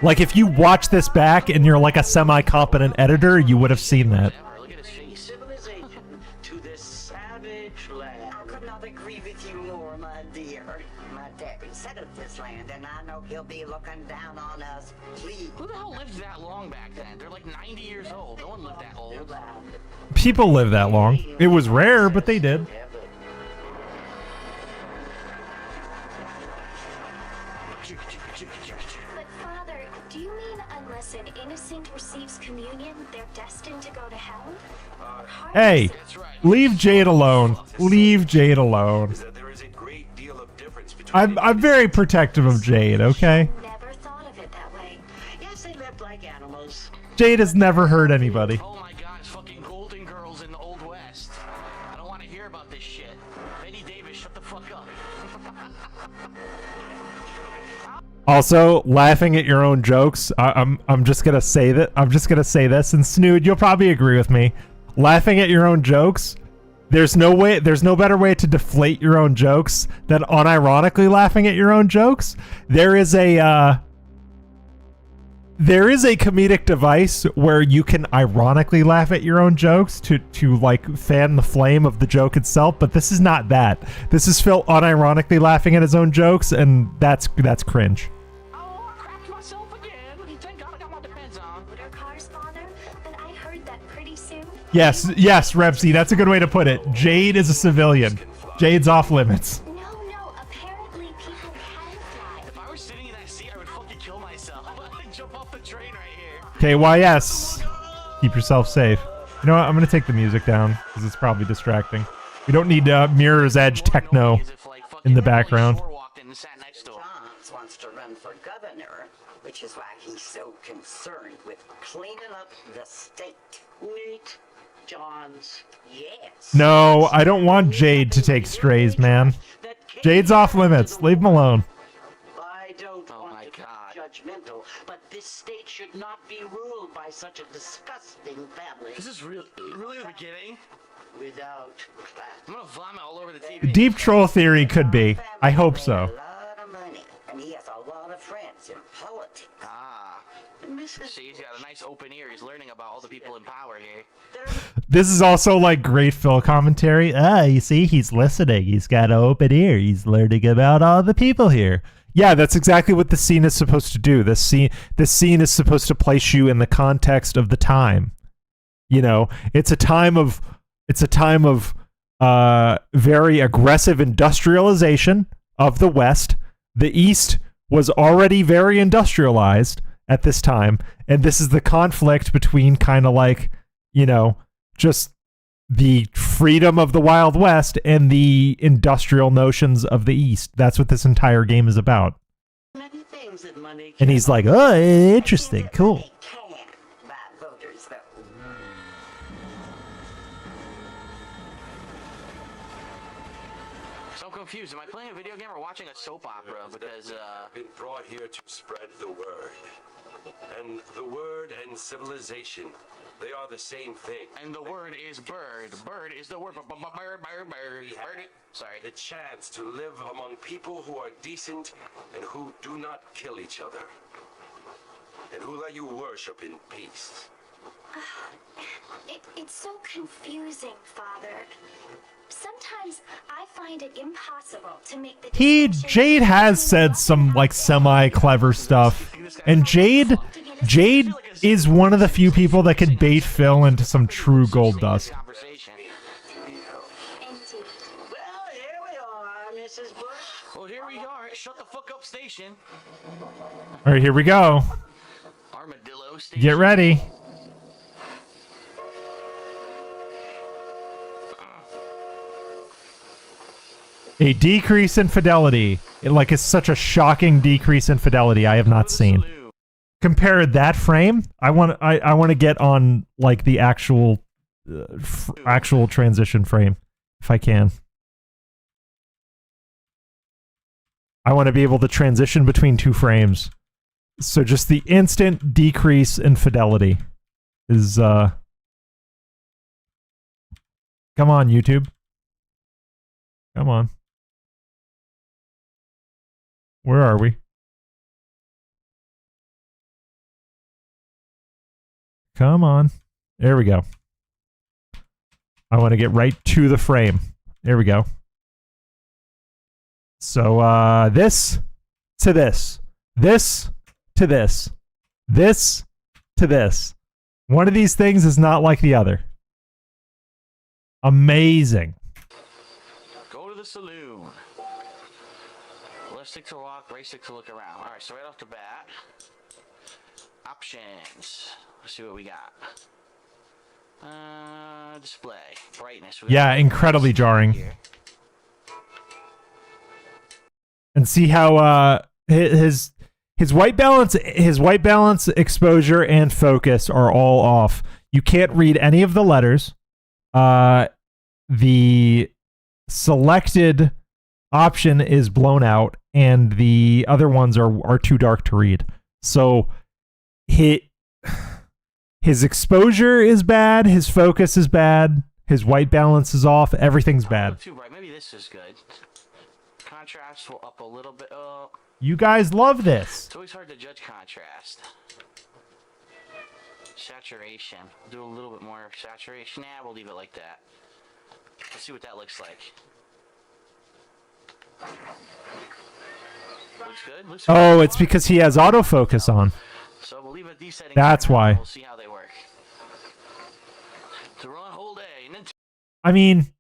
D: Like, if you watch this back and you're like a semi-competent editor, you would have seen that.
K: Look at his face.
L: Civilization to this savage land. I could not agree with you more, my dear. My daddy settled this land, and I know he'll be looking down on us. Please.
K: Who the hell lived that long back then? They're like 90 years old. No one lived that old.
D: People live that long. It was rare, but they did.
M: But Father, do you mean unless an innocent receives communion, they're destined to go to hell?
D: Hey, leave Jade alone. Leave Jade alone. I'm very protective of Jade, okay?
M: Never thought of it that way.
L: Yes, they lived like animals.
D: Jade has never hurt anybody.
K: Oh my god, it's fucking Golden Girls in the Old West. I don't want to hear about this shit. Betty Davis, shut the fuck up.
D: Also, laughing at your own jokes. I'm just gonna say that. I'm just gonna say this, and Snood, you'll probably agree with me. Laughing at your own jokes. There's no better way to deflate your own jokes than unironically laughing at your own jokes. There is a comedic device where you can ironically laugh at your own jokes to like fan the flame of the joke itself, but this is not that. This is Phil unironically laughing at his own jokes, and that's cringe.
K: Oh, I cracked myself again. Thank God I got my defense on.
M: Motor cars, Father? But I heard that pretty soon.
D: Yes, Repsy, that's a good way to put it. Jade is a civilian. Jade's off limits.
M: No, apparently people can fly.
K: If I were sitting in that seat, I would fucking kill myself. I'd jump off the train.
D: KYS. Keep yourself safe. You know what? I'm going to take the music down because it's probably distracting. We don't need Mirror's Edge techno in the background.
L: Johns wants to run for governor, which is why he's so concerned with cleaning up the state.
K: Wait, Johns.
L: Yes.
D: No, I don't want Jade to take strays, man. Jade's off limits. Leave him alone.
L: I don't want to be judgmental, but this state should not be ruled by such a disgusting family.
K: This is really the beginning?
L: Without that.
K: I'm gonna vomit all over the TV.
D: Deep troll theory could be. I hope so.
L: A lot of money, and he has a lot of friends in politics.
K: Ah. See, he's got a nice open ear. He's learning about all the people in power here.
D: This is also like great Phil commentary. You see, he's listening. He's got an open ear. He's learning about all the people here. Yeah, that's exactly what the scene is supposed to do. This scene is supposed to place you in the context of the time. You know, it's a time of very aggressive industrialization of the West. The East was already very industrialized at this time, and this is the conflict between kind of like, you know, just the freedom of the Wild West and the industrial notions of the East. That's what this entire game is about. And he's like, oh, interesting, cool.
K: So I'm confused. Am I playing a video game or watching a soap opera? Because
N: been brought here to spread the word. And the word and civilization, they are the same thing.
K: And the word is bird. Bird is the word. Bird. Sorry.
N: The chance to live among people who are decent and who do not kill each other. And who let you worship in peace.
M: It's so confusing, Father. Sometimes I find it impossible to make the
D: Jade has said some like semi-clever stuff, and Jade is one of the few people that can bait Phil into some true gold dust.
L: Well, here we are, Mrs. Bush.
K: Well, here we are. Shut the fuck up, station.
D: All right, here we go.
K: Armadillo station.
D: Get ready. A decrease in fidelity. It's such a shocking decrease in fidelity I have not seen. Compare that frame. I want to get on like the actual transition frame if I can. I want to be able to transition between two frames. So just the instant decrease in fidelity is come on, YouTube. Come on. Where are we? Come on. There we go. I want to get right to the frame. There we go. So, this to this. This to this. This to this. One of these things is not like the other. Amazing.
K: Go to the saloon. Left stick to walk, right stick to look around. Alright, so right off the bat, options. Let's see what we got. Display. Brightness.
D: Yeah, incredibly jarring. And see how his white balance, exposure, and focus are all off. You can't read any of the letters. The selected option is blown out, and the other ones are too dark to read. So his exposure is bad, his focus is bad, his white balance is off, everything's bad.
K: Too bright. Maybe this is good. Contrast will up a little bit.
D: You guys love this.
K: It's always hard to judge contrast. Saturation. Do a little bit more saturation. Nah, we'll leave it like that. Let's see what that looks like. Looks good. Looks good.
D: Oh, it's because he has autofocus on.
K: So we'll leave it these settings.
D: That's why.
K: We'll see how they work. To run whole day, and then
D: I mean,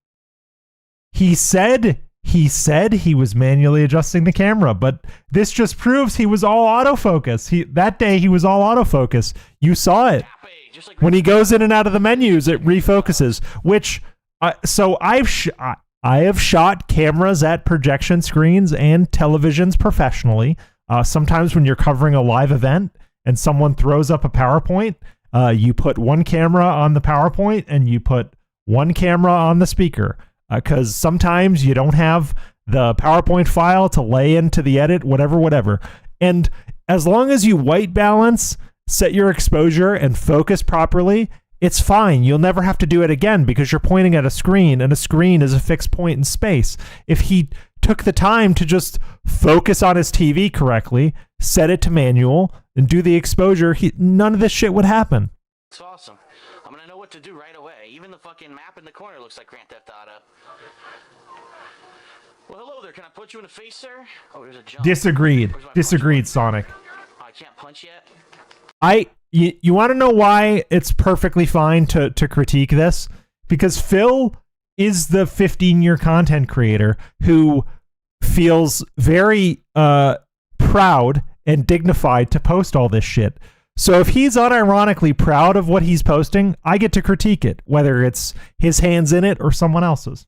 D: he said he said he was manually adjusting the camera, but this just proves he was all autofocus. That day he was all autofocus. You saw it. When he goes in and out of the menus, it refocuses, which so I have shot cameras at projection screens and televisions professionally. Sometimes when you're covering a live event and someone throws up a PowerPoint, you put one camera on the PowerPoint and you put one camera on the speaker, because sometimes you don't have the PowerPoint file to lay into the edit, whatever. And as long as you white balance, set your exposure, and focus properly, it's fine. You'll never have to do it again because you're pointing at a screen, and a screen is a fixed point in space. If he took the time to just focus on his TV correctly, set it to manual, and do the exposure, none of this shit would happen.
K: It's awesome. I'm gonna know what to do right away. Even the fucking map in the corner looks like Grand Theft Auto. Well, hello there. Can I punch you in the face, sir? Oh, there's a jump.
D: Disagreed, Sonic.
K: Oh, I can't punch yet?
D: You want to know why it's perfectly fine to critique this? Because Phil is the 15-year content creator who feels very proud and dignified to post all this shit. So if he's unironically proud of what he's posting, I get to critique it, whether it's his hands in it or someone else's.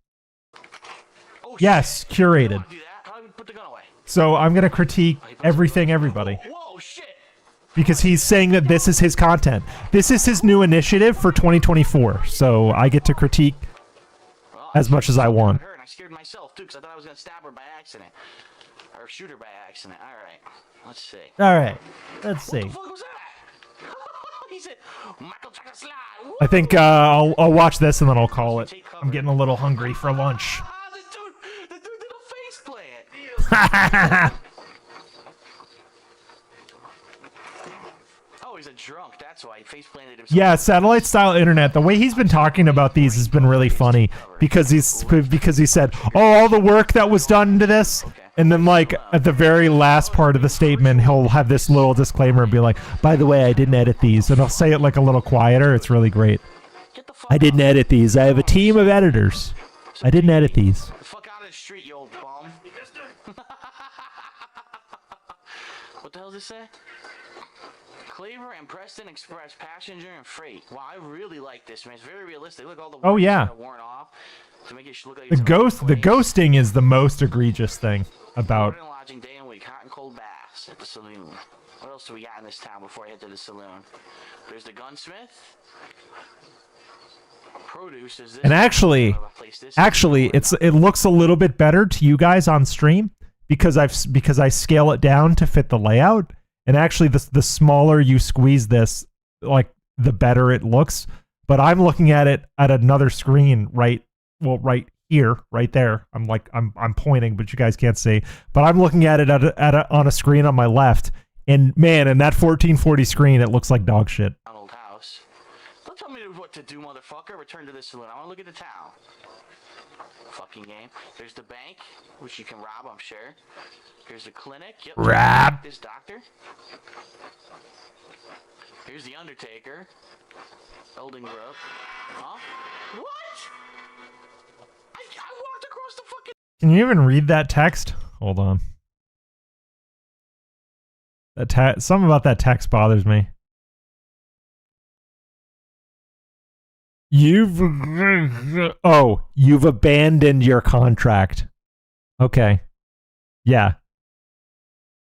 D: Oh, yes, curated. So I'm going to critique everything, everybody.
K: Whoa, shit.
D: Because he's saying that this is his content. This is his new initiative for 2024. So I get to critique as much as I want.
K: I scared myself, too, because I thought I was going to stab her by accident. Or shoot her by accident. All right. Let's see.
D: All right. Let's see.
K: What the fuck was that? He said, Michael Jackson slide.
D: I think I'll watch this and then I'll call it. I'm getting a little hungry for lunch.
K: The dude did a face plant. Oh, he's a drunk. That's why he face planted himself.
D: Yeah, satellite style internet. The way he's been talking about these has been really funny because he said, "Oh, all the work that was done into this." And then, like, at the very last part of the statement, he'll have this little disclaimer and be like, "By the way, I didn't edit these." And he'll say it, like, a little quieter. It's really great. I didn't edit these. I have a team of editors. I didn't edit these.
K: Fuck out of the street, you old bum. What the hell does it say? Cleaver and Preston Express, passenger and freight. Wow, I really like this, man. It's very realistic. Look, all the
D: oh yeah.
K: Worn off to make it look like
D: the ghosting is the most egregious thing about.
K: Lodging day and week, hot and cold baths at the saloon. What else do we got in this town before I head to the saloon? There's the gunsmith. Produce is this.
D: And actually, it looks a little bit better to you guys on stream because I scale it down to fit the layout. And actually, the smaller you squeeze this, like, the better it looks. But I'm looking at it at another screen right here, right there. I'm pointing, but you guys can't see. But I'm looking at it on a screen on my left. And man, in that 1440 screen, it looks like dog shit.
K: Old house. Don't tell me what to do, motherfucker. Return to the saloon. I want to look at the town. Fucking game. There's the bank, which you can rob, I'm sure. Here's the clinic. Yep.
D: Rob.
K: This doctor. Here's the Undertaker. Elding Grove. Huh? What? I walked across the fucking...
D: Can you even read that text? Hold on. Something about that text bothers me. You've abandoned your contract. Okay. Yeah.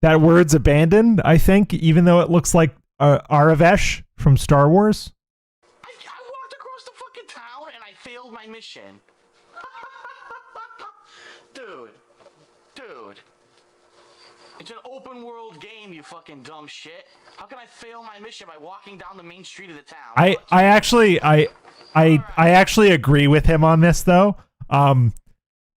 D: That word's abandoned, I think, even though it looks like Aravesh from Star Wars.
K: I walked across the fucking town and I failed my mission. Dude. It's an open world game, you fucking dumb shit. How can I fail my mission by walking down the main street of the town?
D: I actually agree with him on this though.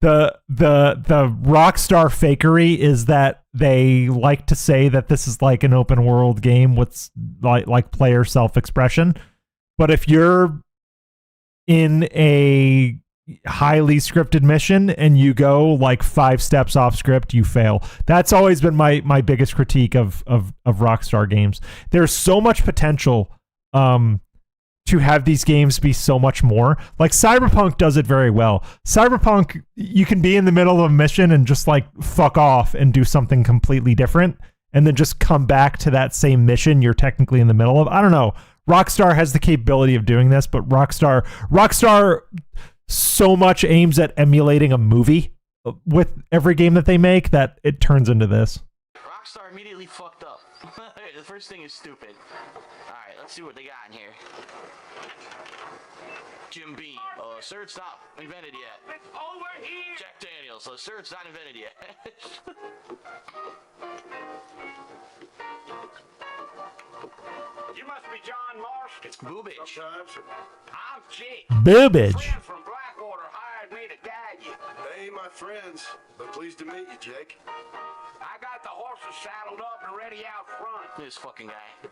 D: The Rockstar fakery is that they like to say that this is like an open world game with like player self-expression. But if you're in a highly scripted mission and you go like 5 steps off script, you fail. That's always been my biggest critique of Rockstar games. There's so much potential to have these games be so much more. Like Cyberpunk does it very well. Cyberpunk, you can be in the middle of a mission and just like fuck off and do something completely different and then just come back to that same mission you're technically in the middle of. I don't know. Rockstar has the capability of doing this, but Rockstar so much aims at emulating a movie with every game that they make that it turns into this.
K: Rockstar immediately fucked up. The first thing is stupid. Alright, let's see what they got in here. Jim Beam. Sir, it's not invented yet.
N: It's over here.
K: Jack Daniels. Sir, it's not invented yet.
N: You must be John Morse.
K: It's boobage.
N: I'm Jake.
D: Boobage.
N: Friends from Blackwater hired me to guide you.
J: Hey, my friends. But pleased to meet you, Jake.
N: I got the horses saddled up and ready out front.
K: This fucking guy.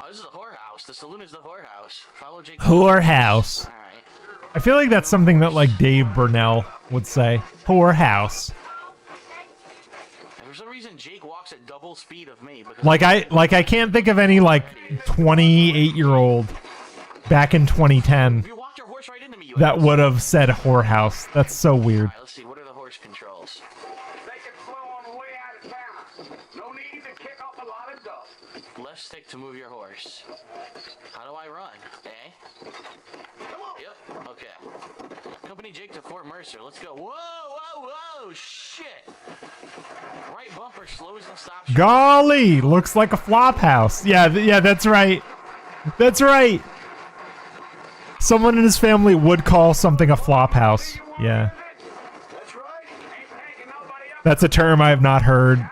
K: Oh, this is a whorehouse. The saloon is the whorehouse. Follow Jake.
D: Whorehouse.
K: All right.
D: I feel like that's something that like Dave Burnell would say. Whorehouse.
K: For some reason, Jake walks at double speed of me. Because
D: Like I can't think of any like 28-year-old back in 2010
K: you walked your horse right into me.
D: that would have said whorehouse. That's so weird.
K: All right, let's see. What are the horse controls?
N: Take it slow on the way out of town. No need to kick up a lot of dust.
K: Left stick to move your horse. How do I run? Eh?
N: Come on.
K: Yep. Okay. Company Jake to Fort Mercer. Let's go. Whoa, whoa, whoa! Shit. Right bumper slows and stops.
D: Golly, looks like a flop house. Yeah, that's right. That's right. Someone in his family would call something a flop house. Yeah.
N: That's right. Ain't hanging nobody up.
D: That's a term I have not heard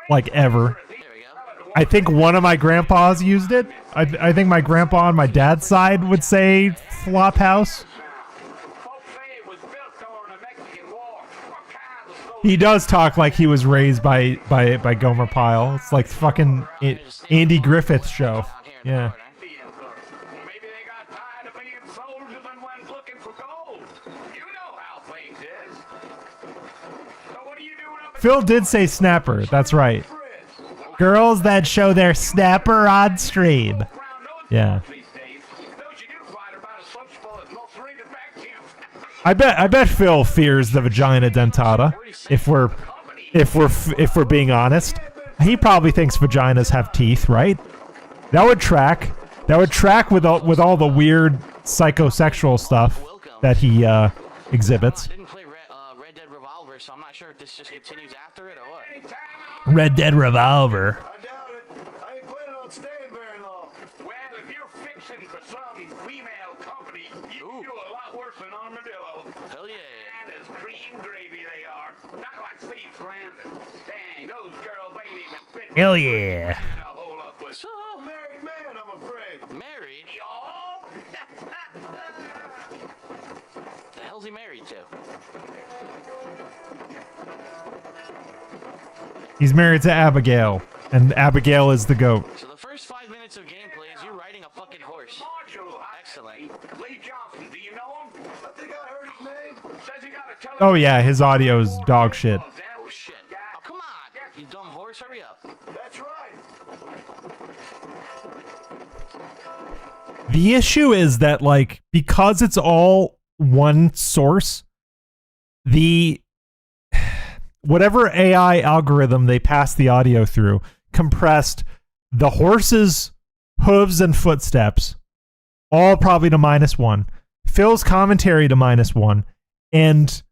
D: like ever.
K: There we go.
D: I think one of my grandpas used it. I think my grandpa on my dad's side would say flop house.
N: Folks say it was built during the Mexican War. What kind of slow
D: He does talk like he was raised by Gomer Pyle. It's like fucking Andy Griffith's show. Yeah.
N: Maybe they got tired of being soldiers and went looking for gold. You know how things is. So what are you doing up
D: Phil did say snapper. That's right. Girls that show their snapper on stream. Yeah.
N: these days? Those you do find about as sociable as most rated vacuums.
D: I bet Phil fears the vagina dentata. If we're being honest, he probably thinks vaginas have teeth, right? That would track. That would track with all the weird psychosexual stuff that he exhibits.
K: I didn't play Red Dead Revolver, so I'm not sure if this just continues after it or what.
D: Red Dead Revolver.
J: I doubt it. I ain't planning on staying very long.
N: Well, if you're fixing for some female company, you do a lot worse than Armadillo.
K: Hell yeah.
N: And as cream gravy they are. Not like Steve Flanders. Dang, those girls ain't even fit.
D: Hell yeah.
N: To hold up with.
K: So,
J: Married man, I'm afraid.
K: married?
N: Y'all?
K: The hell's he married to?
D: He's married to Abigail, and Abigail is the goat.
K: So the first 5 minutes of gameplay is you riding a fucking horse.
N: Marshall.
K: Excellent.
N: Lee Johnson, do you know him?
J: I think I heard his name.
N: Says he got a telephone.
D: Oh yeah, his audio's dog shit.
K: Oh shit. Oh, come on. You dumb horse, hurry up.
J: That's right.
D: The issue is that like because it's all one source, the whatever AI algorithm they pass the audio through compressed the horse's hooves and footsteps all probably to -1, Phil's commentary to -1, and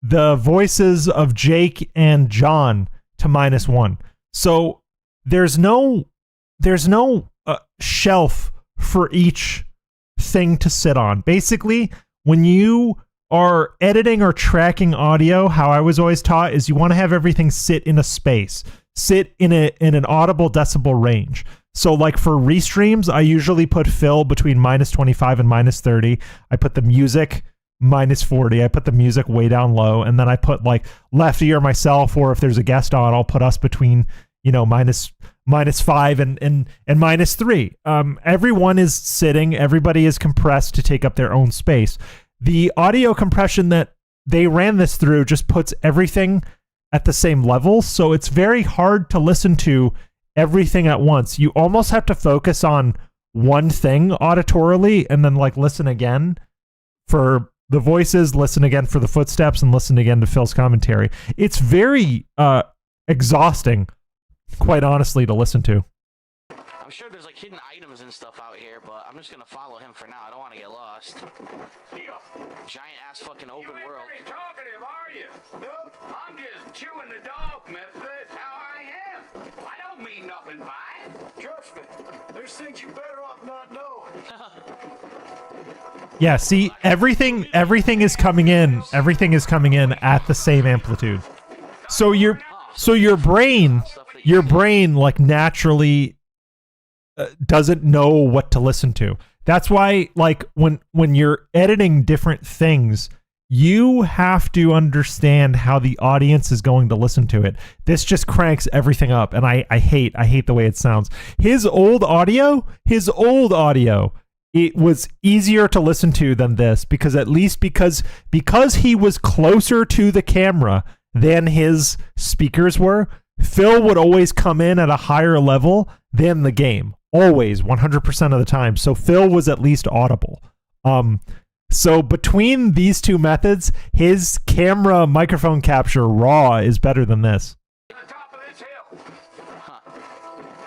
D: the voices of Jake and John to -1. So there's no shelf for each thing to sit on. Basically, when you are editing or tracking audio, how I was always taught is you want to have everything sit in a space, sit in an audible decibel range. So like for restreams, I usually put Phil between -25 and -30. I put the music -40. I put the music way down low, and then I put like Lefty or myself, or if there's a guest on, I'll put us between -5 and -3. Everyone is sitting. Everybody is compressed to take up their own space. The audio compression that they ran this through just puts everything at the same level, so it's very hard to listen to everything at once. You almost have to focus on one thing auditorily and then like listen again for the voices, listen again for the footsteps, and listen again to Phil's commentary. It's very exhausting, quite honestly, to listen to.
K: I'm sure there's like hidden items and stuff out here, but I'm just gonna follow him for now. I don't want to get lost. Giant ass fucking open world.
N: You ain't very talkative, are you? Nope. I'm just chewing the dog method. That's how I am. I don't mean nothing by it.
J: Trust me, there's things you better off not knowing.
D: Yeah, see, everything is coming in. Everything is coming in at the same amplitude. So your brain like naturally doesn't know what to listen to. That's why, like, when you're editing different things, you have to understand how the audience is going to listen to it. This just cranks everything up, and I hate the way it sounds. His old audio, it was easier to listen to than this, because at least because he was closer to the camera than his speakers were, Phil would always come in at a higher level than the game. Always, 100% of the time. So Phil was at least audible. So between these two methods, his camera microphone capture raw is better than this.
N: On top of this hill.
K: Huh.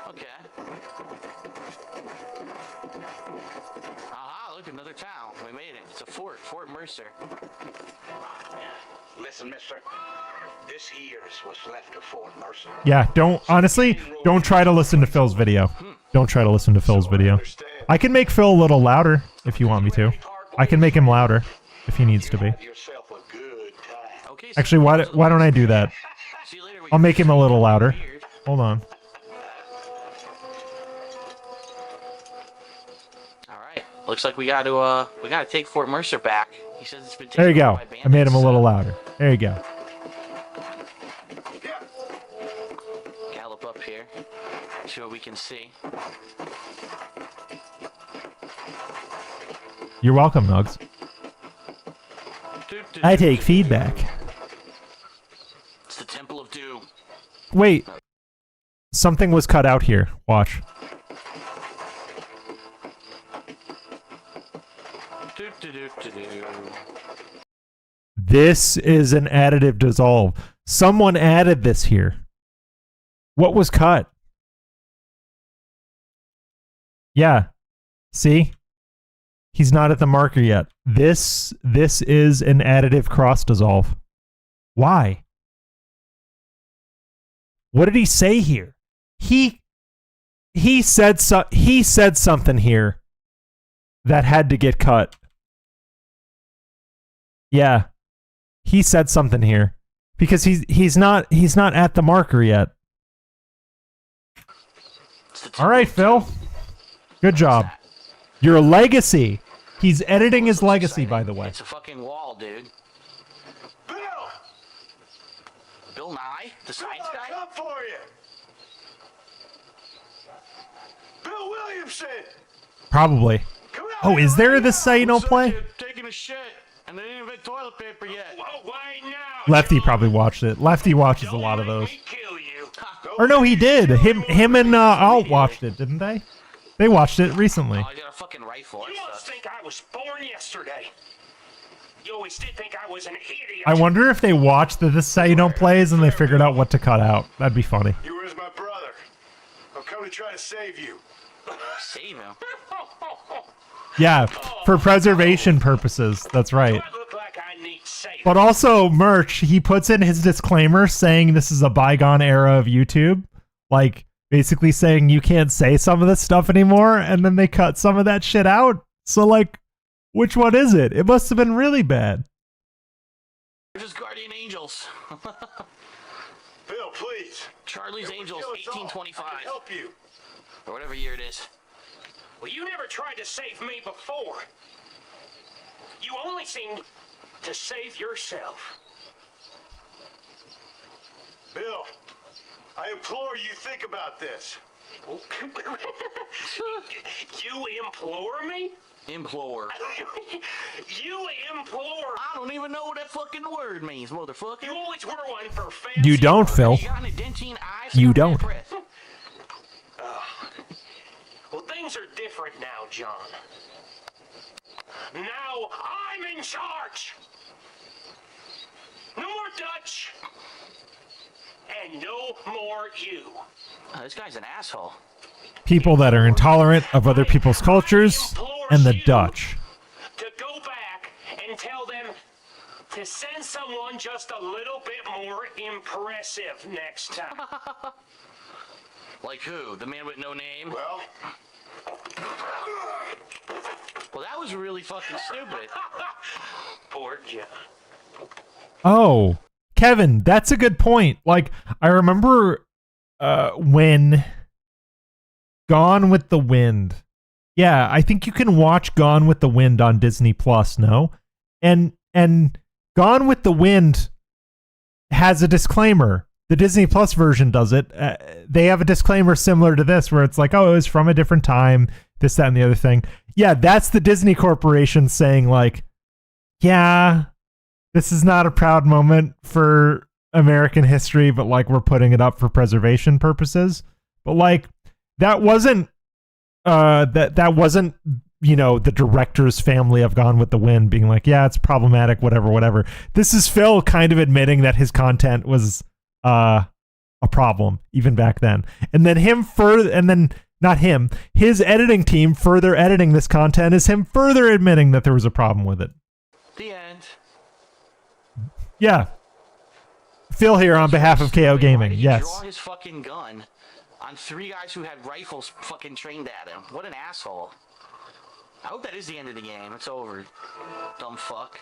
K: Okay. Aha, look, another town. We made it. It's a fort. Fort Mercer.
N: Listen, mister. This here is what's left of Fort Mercer.
D: Yeah, don't try to listen to Phil's video. Don't try to listen to Phil's video. I can make Phil a little louder if you want me to. I can make him louder if he needs to be. Actually, why don't I do that? I'll make him a little louder. Hold on.
K: All right. Looks like we got to take Fort Mercer back. He says it's been taken
D: There you go.
K: by bandits.
D: I made him a little louder. There you go.
K: Gallop up here. See what we can see.
D: You're welcome, Nugs. I take feedback.
K: It's the Temple of Doom.
D: Wait. Something was cut out here. Watch. This is an additive dissolve. Someone added this here. What was cut? Yeah. See? He's not at the marker yet. This is an additive cross dissolve. Why? What did he say here? He said something here that had to get cut. Yeah. He said something here because he's not at the marker yet. All right, Phil. Good job. Your legacy. He's editing his legacy, by the way.
K: It's a fucking wall, dude. Bill Nye, the science guy.
J: Come for you. Bill Williamson.
D: Probably. Oh, is there this say you don't play?
K: Taking a shit, and they didn't invent toilet paper yet.
D: Lefty probably watched it. Lefty watches a lot of those. Or no, he did. Him and Alt watched it, didn't they? They watched it recently.
K: Oh, I got a fucking rifle.
N: You must think I was born yesterday. You always did think I was an idiot.
D: I wonder if they watched the This Is How You Don't Plays and they figured out what to cut out. That'd be funny.
J: You were as my brother. I'm coming to try to save you.
K: Save him?
D: Yeah, for preservation purposes. That's right. But also, Merch, he puts in his disclaimer saying this is a bygone era of YouTube. Like, basically saying you can't say some of this stuff anymore, and then they cut some of that shit out. So, like, which one is it? It must have been really bad.
K: They're just guardian angels.
J: Bill, please.
K: Charlie's Angels, 1825.
J: I can help you.
K: Or whatever year it is.
N: Well, you never tried to save me before. You only seemed to save yourself.
J: Bill, I implore you think about this.
N: You implore me?
K: Implore.
N: You implore.
K: I don't even know what that fucking word means, motherfucker.
N: You always were one for fancy.
D: You don't, Phil.
K: You got any dentine eyes?
D: You don't.
N: Well, things are different now, John. Now I'm in charge. No more Dutch. And no more you.
K: Oh, this guy's an asshole.
D: People that are intolerant of other people's cultures and the Dutch.
N: To go back and tell them to send someone just a little bit more impressive next time.
K: Like who? The man with no name?
N: Well,
K: that was really fucking stupid.
N: poor John.
D: Oh, Kevin, that's a good point. Like, I remember when Gone with the Wind. Yeah, I think you can watch Gone with the Wind on Disney Plus, no? And Gone with the Wind has a disclaimer. The Disney Plus version does it. They have a disclaimer similar to this where it's like, oh, it was from a different time, this, that, and the other thing. Yeah, that's the Disney Corporation saying like, yeah, this is not a proud moment for American history, but like we're putting it up for preservation purposes. But like that wasn't that wasn't, you know, the director's family of Gone with the Wind being like, yeah, it's problematic, whatever. This is Phil kind of admitting that his content was a problem even back then. And then his editing team further editing this content is him further admitting that there was a problem with it.
K: The end.
D: Yeah. Phil here on behalf of KOgaming. Yes.
K: Draw his fucking gun on 3 guys who had rifles fucking trained at him. What an asshole. I hope that is the end of the game. It's over. Dumb fuck.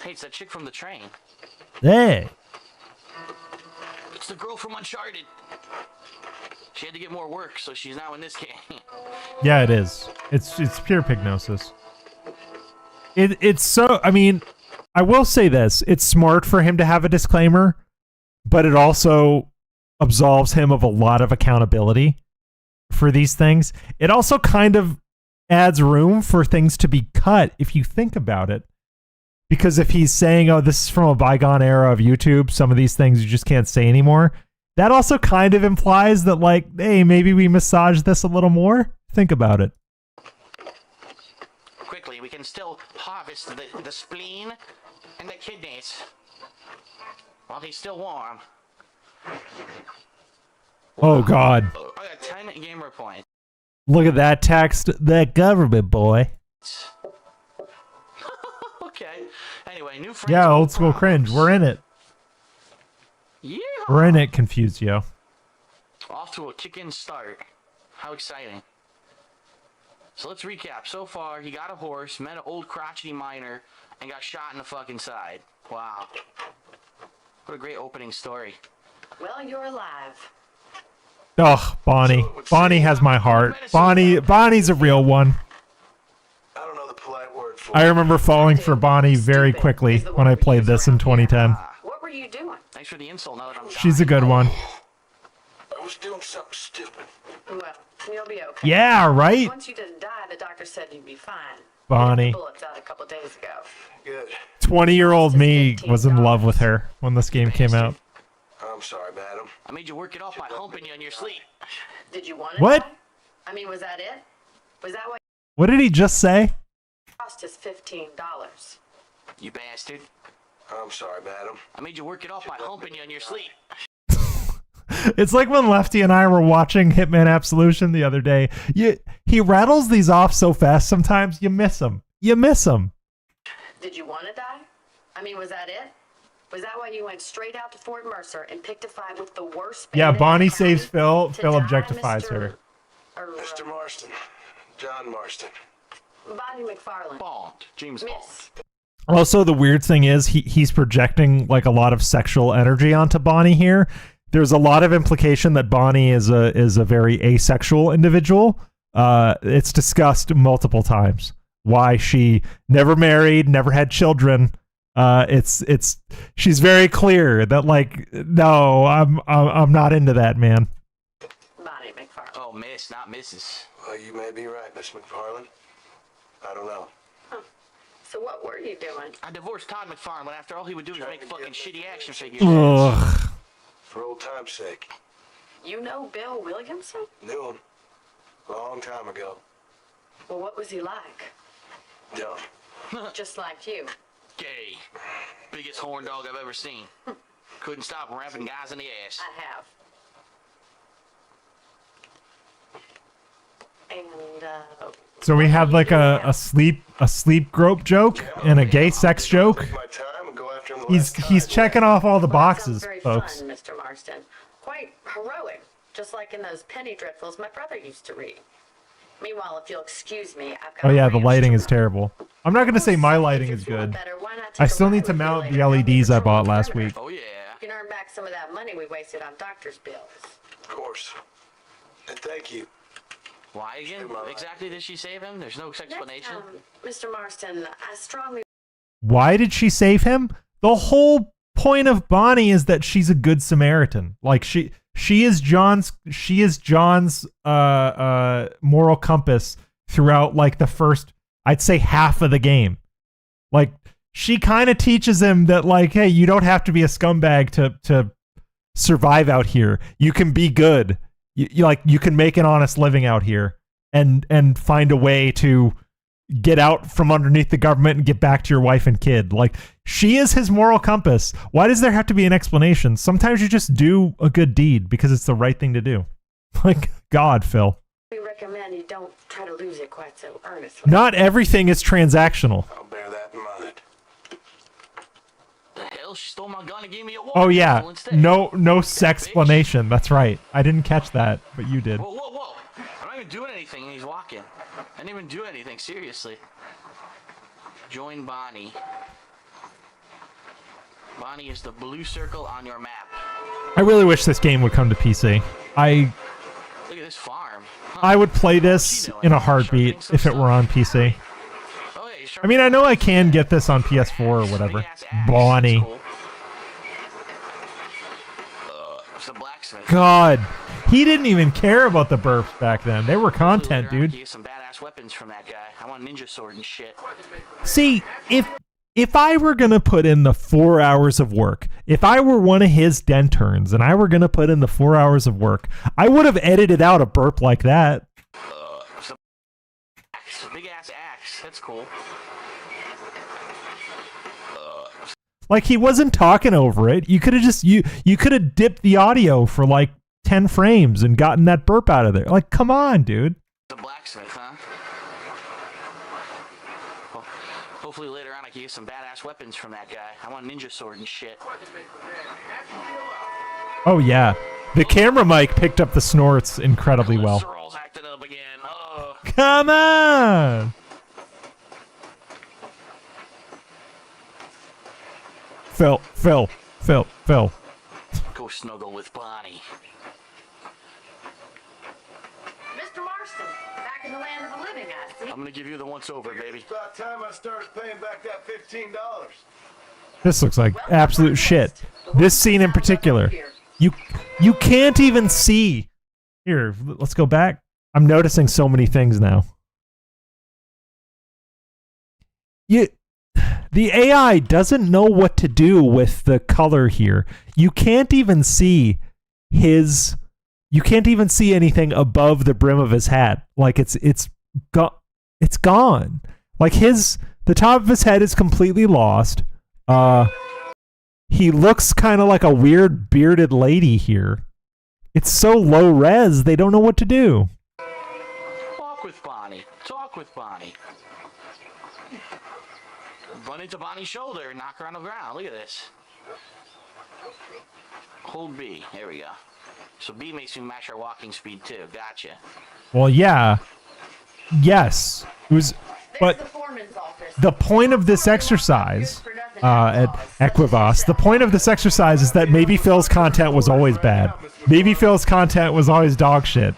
K: Hey, it's that chick from the train.
D: Hey.
K: It's the girl from Uncharted. She had to get more work, so she's now in this game.
D: Yeah, it is. It's pure pignosis. It's so, I mean, I will say this. It's smart for him to have a disclaimer, but it also absolves him of a lot of accountability for these things. It also kind of adds room for things to be cut if you think about it. Because if he's saying, oh, this is from a bygone era of YouTube, some of these things you just can't say anymore, that also kind of implies that, like, hey, maybe we massage this a little more. Think about it.
K: Quickly, we can still harvest the spleen and the kidneys while he's still warm.
D: Oh, God.
K: I got 10 gamer points.
D: Look at that text. That government boy.
K: Okay. Anyway, new friends.
D: Yeah, old school cringe. We're in it.
K: Yeah.
D: We're in it, Confusio.
K: Off to a kick-in start. How exciting. So let's recap. So far, he got a horse, met an old crotchety miner, and got shot in the fucking side. Wow. What a great opening story.
L: Well, you're alive.
D: Ugh, Bonnie. Bonnie has my heart. Bonnie's a real one.
J: I don't know the polite word for
D: I remember falling for Bonnie very quickly when I played this in 2010.
L: What were you doing?
K: Thanks for the insult now that I'm
D: She's a good one.
J: I was doing something stupid.
L: Well, you'll be okay.
D: Yeah, right?
L: Once you didn't die, the doctor said you'd be fine.
D: Bonnie.
L: Bullets out a couple days ago.
J: Good.
D: 20-year-old me was in love with her when this game came out.
J: I'm sorry, madam.
K: I made you work it off by humping you in your sleep.
L: Did you want it?
D: What?
L: I mean, was that it? Was that what
D: What did he just say?
L: cost us $15?
K: You bastard.
J: I'm sorry, madam.
K: I made you work it off by humping you in your sleep.
D: It's like when Lefty and I were watching Hitman Absolution the other day. He rattles these off so fast sometimes you miss him. You miss him.
L: Did you want to die? I mean, was that it? Was that why you went straight out to Fort Mercer and picked a fight with the worst
D: Yeah,
L: bandit
D: Bonnie
L: in the
D: saves
L: county
D: Phil.
L: to
D: Phil
L: die,
D: objectifies
L: Mr.
D: her.
J: Mr. Marston. John Marston.
L: Bonnie McFarlane.
K: Bond. James Bond.
L: Miss.
D: Also, the weird thing is he's projecting like a lot of sexual energy onto Bonnie here. There's a lot of implication that Bonnie is a very asexual individual. It's discussed multiple times why she never married, never had children, she's very clear that like, no, I'm not into that, man.
L: Bonnie McFarlane.
K: Oh, Miss, not Mrs.
J: Well, you may be right, Miss McFarlane. I don't know.
L: Huh. So what were you doing?
K: I divorced Todd McFarlane when after all he would do was make fucking shitty action figures.
D: Ugh.
J: For old time's sake.
L: You know Bill Williamson?
J: Knew him. Long time ago.
L: Well, what was he like?
J: Dumb.
L: Just like you.
K: Gay. Biggest horn dog I've ever seen. Couldn't stop ramping guys in the ass.
L: I have. And,
D: So we had like a sleep grope joke and a gay sex joke. He's checking off all the boxes,
L: very
D: folks.
L: fun, Mr. Marston. Quite heroic, just like in those penny dreadfuls my brother used to read. Meanwhile, if you'll excuse me, I've got
D: Oh yeah, the lighting is terrible. I'm not gonna say my lighting is good. I still need to mount the LEDs I bought last week.
K: Oh yeah.
L: You can earn back some of that money we wasted on doctor's bills.
J: Of course. And thank you.
K: Why again? Exactly did she save him? There's no explanation.
L: Mr. Marston, I strongly...
D: Why did she save him? The whole point of Bonnie is that she's a good Samaritan. Like she is John's moral compass throughout like the first, I'd say, half of the game. Like she kind of teaches him that like, hey, you don't have to be a scumbag to survive out here. You can be good. You can make an honest living out here and find a way to get out from underneath the government and get back to your wife and kid. Like she is his moral compass. Why does there have to be an explanation? Sometimes you just do a good deed because it's the right thing to do. Like God, Phil.
L: We recommend you don't try to lose it quite so earnestly.
D: Not everything is transactional.
J: I'll bear that in mind.
K: The hell? She stole my gun and gave me a water
D: Oh yeah,
K: bottle instead.
D: no sexplanation. That's right. I didn't catch that, but you did.
K: Whoa. I'm not even doing anything and he's walking. I didn't even do anything, seriously. Join Bonnie. Bonnie is the blue circle on your map.
D: I really wish this game would come to PC.
K: Look at this farm.
D: I would play this in a heartbeat if it were on PC. I mean, I know I can get this on PS4 or whatever. Bonnie.
K: It's the blacksmith.
D: God. He didn't even care about the burps back then. They were content, dude.
K: Get some badass weapons from that guy. I want a ninja sword and shit.
D: See, if I were going to put in the 4 hours of work, if I were one of his denturns and I were going to put in the 4 hours of work, I would have edited out a burp like that.
K: Big ass axe. That's cool.
D: Like he wasn't talking over it. You could have just you could have dipped the audio for like 10 frames and gotten that burp out of there. Like, come on, dude.
K: The blacksmith, huh? Well, hopefully later on I can get some badass weapons from that guy. I want a ninja sword and shit.
D: Oh yeah, the camera mic picked up the snorts incredibly well.
K: Acting up again.
D: Come on. Phil.
K: Go snuggle with Bonnie.
L: Mr. Marston, back in the land of the living, I see.
K: I'm gonna give you the once over, baby.
J: It's about time I started paying back that $15.
D: This looks like absolute shit. This scene in particular. You can't even see. Here, let's go back. I'm noticing so many things now. The AI doesn't know what to do with the color here. You can't even see you can't even see anything above the brim of his hat. Like it's gone. Like the top of his head is completely lost. He looks kind of like a weird bearded lady here. It's so low res, they don't know what to do.
K: Talk with Bonnie. Talk with Bonnie. Run into Bonnie's shoulder and knock her on the ground. Look at this. Hold B. There we go. So B makes me match our walking speed too. Gotcha.
D: Well, yeah. Yes. It was, but the point of this exercise at Equivos, the point of this exercise is that maybe Phil's content was always bad. Maybe Phil's content was always dog shit.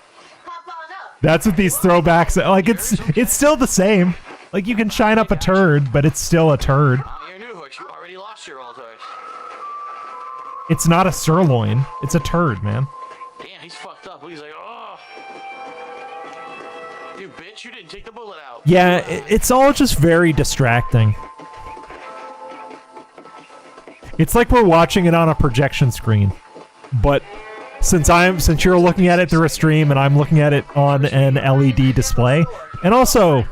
D: That's what these throwbacks, like it's still the same. Like you can shine up a turd, but it's still a turd.
K: You're new, you already
D: It's not a sirloin. It's a turd, man.
K: Damn, he's fucked up. He's like, oh. You bitch, you didn't take the bullet out.
D: Yeah, it's all just very distracting. It's like we're watching it on a projection screen. But since you're looking at it through a stream and I'm looking at it on an LED display. And also,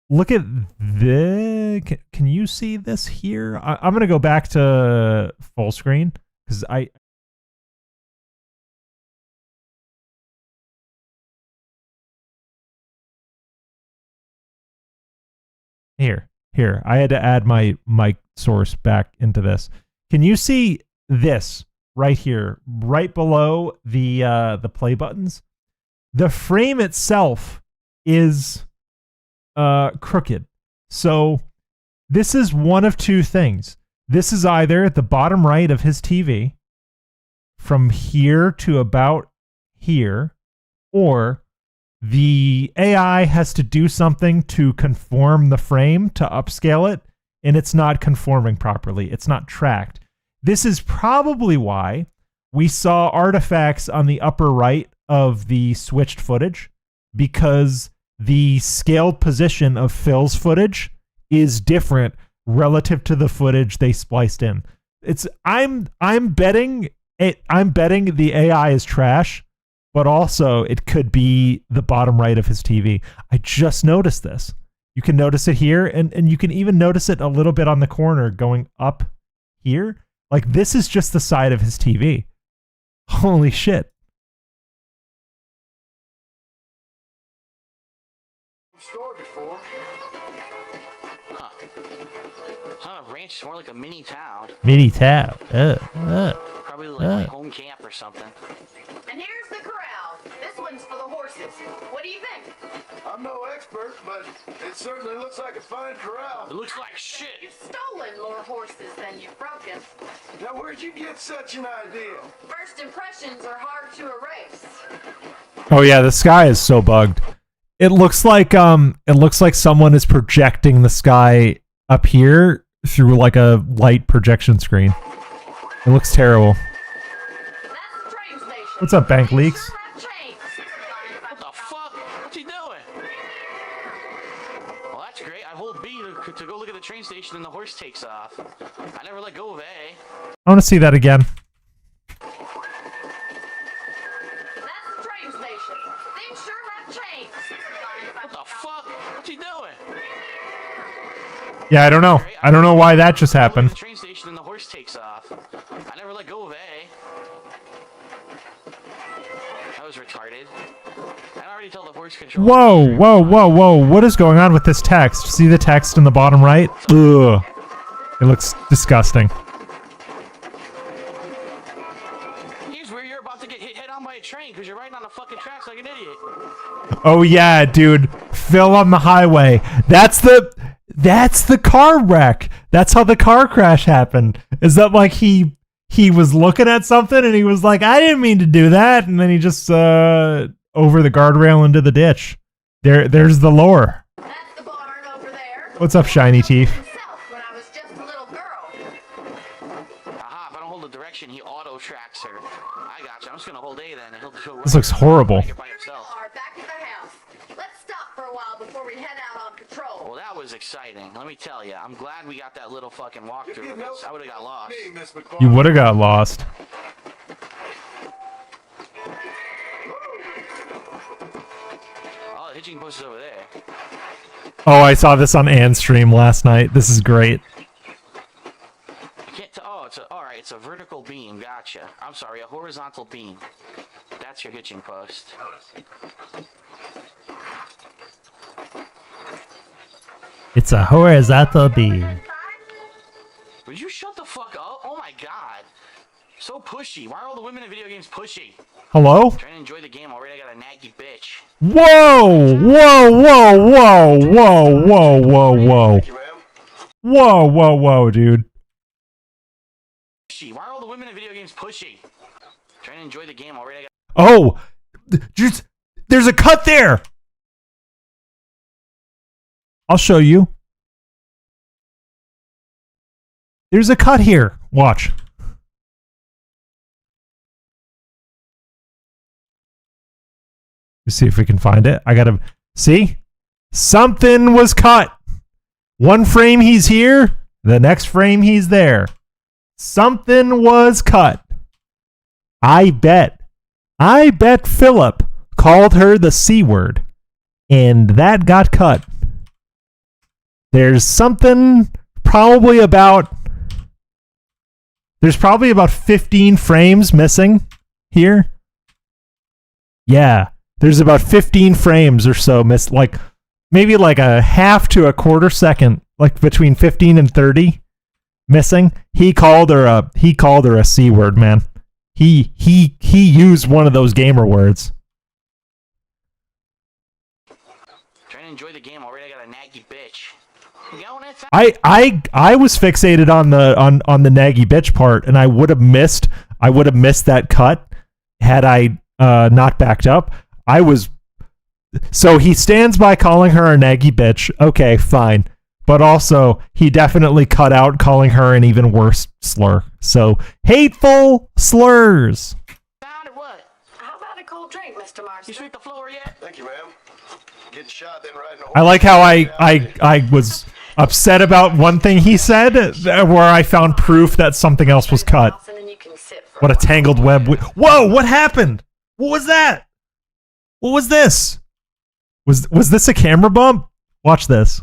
D: look at the... Can you see this here? I'm going to go back to full screen because Here. I had to add my mic source back into this. Can you see this right here, right below the play buttons? The frame itself is crooked. So this is one of two things. This is either the bottom right of his TV from here to about here, or the AI has to do something to conform the frame to upscale it, and it's not conforming properly. It's not tracked. This is probably why we saw artifacts on the upper right of the switched footage, because the scaled position of Phil's footage is different relative to the footage they spliced in. I'm betting the AI is trash, but also it could be the bottom right of his TV. I just noticed this. You can notice it here, and you can even notice it a little bit on the corner going up here. Like, this is just the side of his TV. Holy shit.
K: Store before. Huh. It's not a ranch, it's more like a mini town.
D: Mini town.
K: Probably like home camp or something.
O: And here's the corral. This one's for the horses. What do you think?
P: I'm no expert, but it certainly looks like a fine corral.
K: It looks like shit.
O: You've stolen more horses than you've broken.
P: Now, where'd you get such an idea?
O: First impressions are hard to erase.
D: Oh yeah, the sky is so bugged. It looks like someone is projecting the sky up here through like a light projection screen. It looks terrible. What's up, Bank Leaks?
K: What the fuck? What's he doing? Well, that's great. I hold B to go look at the train station and the horse takes off. I never let go of A.
D: I want to see that again.
O: That's the train station. Things sure have changed.
K: What the fuck? What's he doing?
D: Yeah, I don't know. I don't know why that just happened.
K: The train station and the horse takes off. I never let go of A. That was retarded. I already tell the horse control.
D: Whoa. What is going on with this text? See the text in the bottom right? Ugh. It looks disgusting.
K: Here's where you're about to get hit head on by a train because you're riding on the fucking tracks like an idiot.
D: Oh yeah, dude. Phil on the highway. That's the car wreck. That's how the car crash happened. Is that like he was looking at something and he was like, I didn't mean to do that, and then he just over the guardrail into the ditch. There's the lore.
O: That's the barn over there.
D: What's up, Shiny Teeth?
O: When I was just a little girl.
K: Aha, if I don't hold the direction, he auto tracks her. I got you. I'm just gonna hold A then, and he'll show.
D: This looks horrible.
O: Are back at the house. Let's stop for a while before we head out on patrol.
K: Well, that was exciting. Let me tell you, I'm glad we got that little fucking walkthrough. I would have got lost.
D: You would have got lost.
K: Oh, the hitching post is over there.
D: Oh, I saw this on Ann's stream last night. This is great.
K: I can't tell. Oh, alright, it's a vertical beam. Gotcha. I'm sorry, a horizontal beam. That's your hitching post.
D: It's a horizontal beam.
K: Would you shut the fuck up? Oh my god. So pushy. Why are all the women in video games pushy?
D: Hello?
K: Trying to enjoy the game already. I got a naggy bitch.
D: Whoa! Whoa, dude.
K: Pushy. Why are all the women in video games pushy? Trying to enjoy the game already. I got.
D: Oh! Just, there's a cut there! I'll show you. There's a cut here. Watch. Let's see if we can find it. I gotta see. Something was cut. One frame he's here. The next frame he's there. Something was cut. I bet Philip called her the C word. And that got cut. There's something probably about... There's probably about 15 frames missing here. Yeah. There's about 15 frames or so missed. Like, maybe like a half to a quarter second. Like between 15 and 30 missing. He called her a C word, man. He used one of those gamer words.
K: Trying to enjoy the game already. I got a naggy bitch.
D: I was fixated on the naggy bitch part, and I would have missed that cut had I not backed up. So he stands by calling her a naggy bitch. Okay, fine. But also, he definitely cut out calling her an even worse slur. So, hateful slurs.
L: How about a cold drink, Mr. Marston?
K: You sweep the floor yet?
P: Thank you, ma'am. Getting shot, then riding a horse.
D: I like how I was upset about one thing he said, where I found proof that something else was cut. What a tangled web. Whoa, what happened? What was that? What was this? Was this a camera bump? Watch this.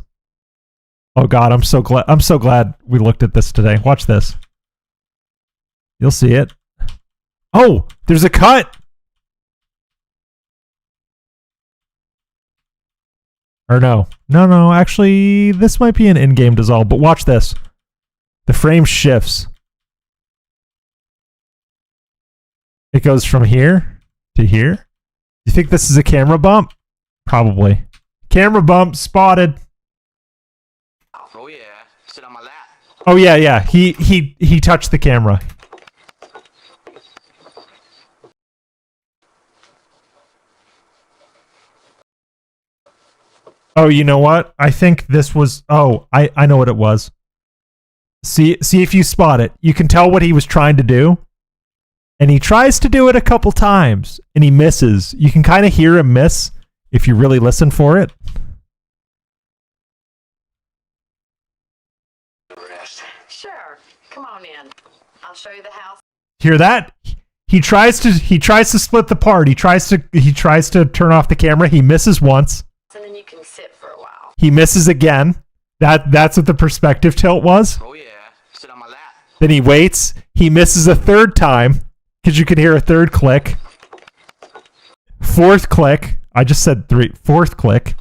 D: Oh God, I'm so glad we looked at this today. Watch this. You'll see it. Oh, there's a cut. Or no. No, actually, this might be an in-game dissolve, but watch this. The frame shifts. It goes from here to here. You think this is a camera bump? Probably. Camera bump spotted.
K: Oh yeah, sit on my lap.
D: Oh yeah. He touched the camera. Oh, you know what? I think this was... Oh, I know what it was. See if you spot it. You can tell what he was trying to do. And he tries to do it a couple times. And he misses. You can kind of hear him miss if you really listen for it.
L: Sure. Come on in. I'll show you the house.
D: Hear that? He tries to split the part. He tries to turn off the camera. He misses once.
L: And then you can sit for a while.
D: He misses again. That's what the perspective tilt was.
K: Oh yeah, sit on my lap.
D: Then he waits. He misses a third time because you can hear a third click. Fourth click. I just said three. Fourth click.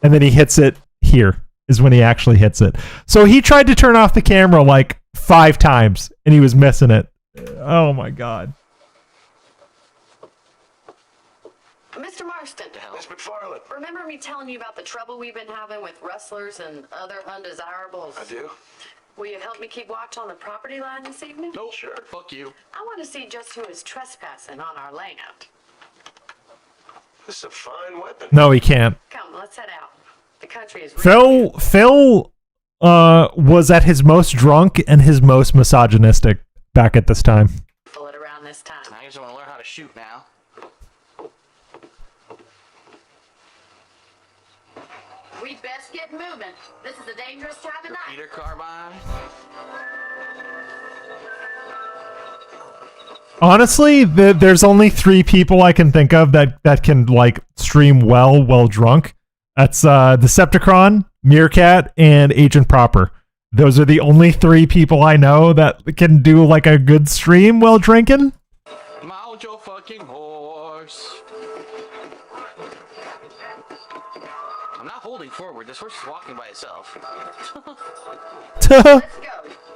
D: And then he hits it here is when he actually hits it. So he tried to turn off the camera like 5 times and he was missing it. Oh my God.
L: Mr. Marston.
P: Miss McFarland.
L: Remember me telling you about the trouble we've been having with rustlers and other undesirables?
P: I do.
L: Will you help me keep watch on the property line this evening?
K: No, sure. Fuck you.
L: I want to see just who is trespassing on our land.
P: This is a fine weapon.
D: No, he can't.
L: Come, let's head out. The country is...
D: Phil was at his most drunk and his most misogynistic back at this time.
L: Pull it around this time.
K: I just want to learn how to shoot now.
O: We best get moving. This is a dangerous time of night.
K: Repeater carbine.
D: Honestly, there's only 3 people I can think of that can like stream well drunk. That's Decepticon, Meerkat, and Agent Proper. Those are the only 3 people I know that can do like a good stream while drinking.
K: Mount your fucking horse. I'm not holding forward. This horse is walking by itself.
O: Let's go.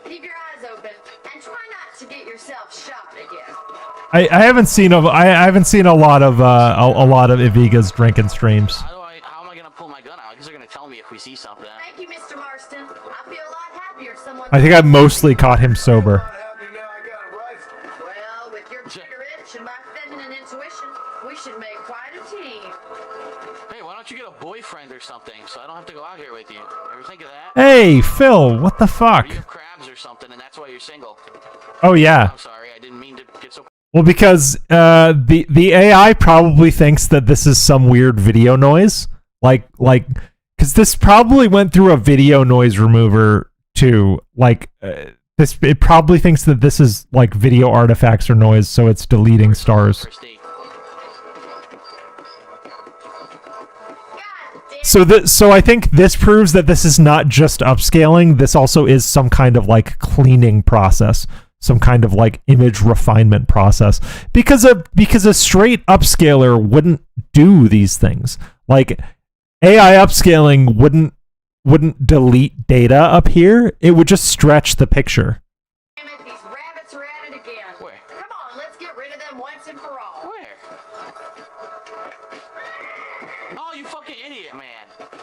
O: Keep your eyes open and try not to get yourself shot again.
D: I haven't seen a lot of Iviga's drinking streams.
K: How am I gonna pull my gun out? Because they're gonna tell me if we see something.
O: Thank you, Mr. Marston. I feel a lot happier someone...
D: I think I mostly caught him sober.
O: Well, with your trigger itch and my feminine intuition, we should make quite a team.
K: Hey, why don't you get a boyfriend or or something, so I don't have to go out here with you. Ever think of that?
D: Hey, Phil, what the fuck?
K: Or you have crabs or something, and that's why you're single.
D: Oh, yeah.
K: I'm sorry, I didn't mean to get so...
D: Well, because the AI probably thinks that this is some weird video noise. Like, because this probably went through a video noise remover too. Like, it probably thinks that this is like video artifacts or noise, so it's deleting stars. So I think this proves that this is not just upscaling. This also is some kind of like cleaning process, some kind of like image refinement process. Because a straight upscaler wouldn't do these things. Like AI upscaling wouldn't delete data up here. It would just stretch the picture.
O: Damn it, these rabbits are at it again. Where? Come on, let's get rid of them once and for all.
K: Where? Oh, you fucking idiot, man.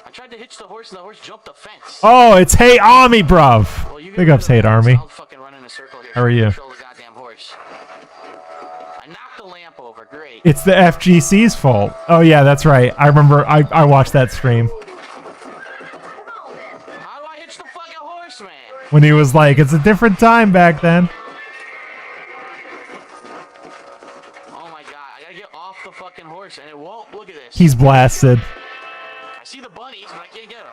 K: I tried to hitch the horse and the horse jumped the fence.
D: Oh, it's Hey Army, bruv.
K: Well,
D: Big ups, Hey Army.
K: I'll fucking run in a circle here.
D: How are you?
K: Control the goddamn horse. I knocked the lamp over. Great.
D: It's the FGC's fault. Oh yeah, that's right. I remember. I watched that stream.
K: How do I hitch the fucking horse, man?
D: When he was like, it's a different time back then.
K: Oh my god, I gotta get off the fucking horse and it won't. Look at this.
D: He's blasted.
K: I see the bunnies, but I can't get them.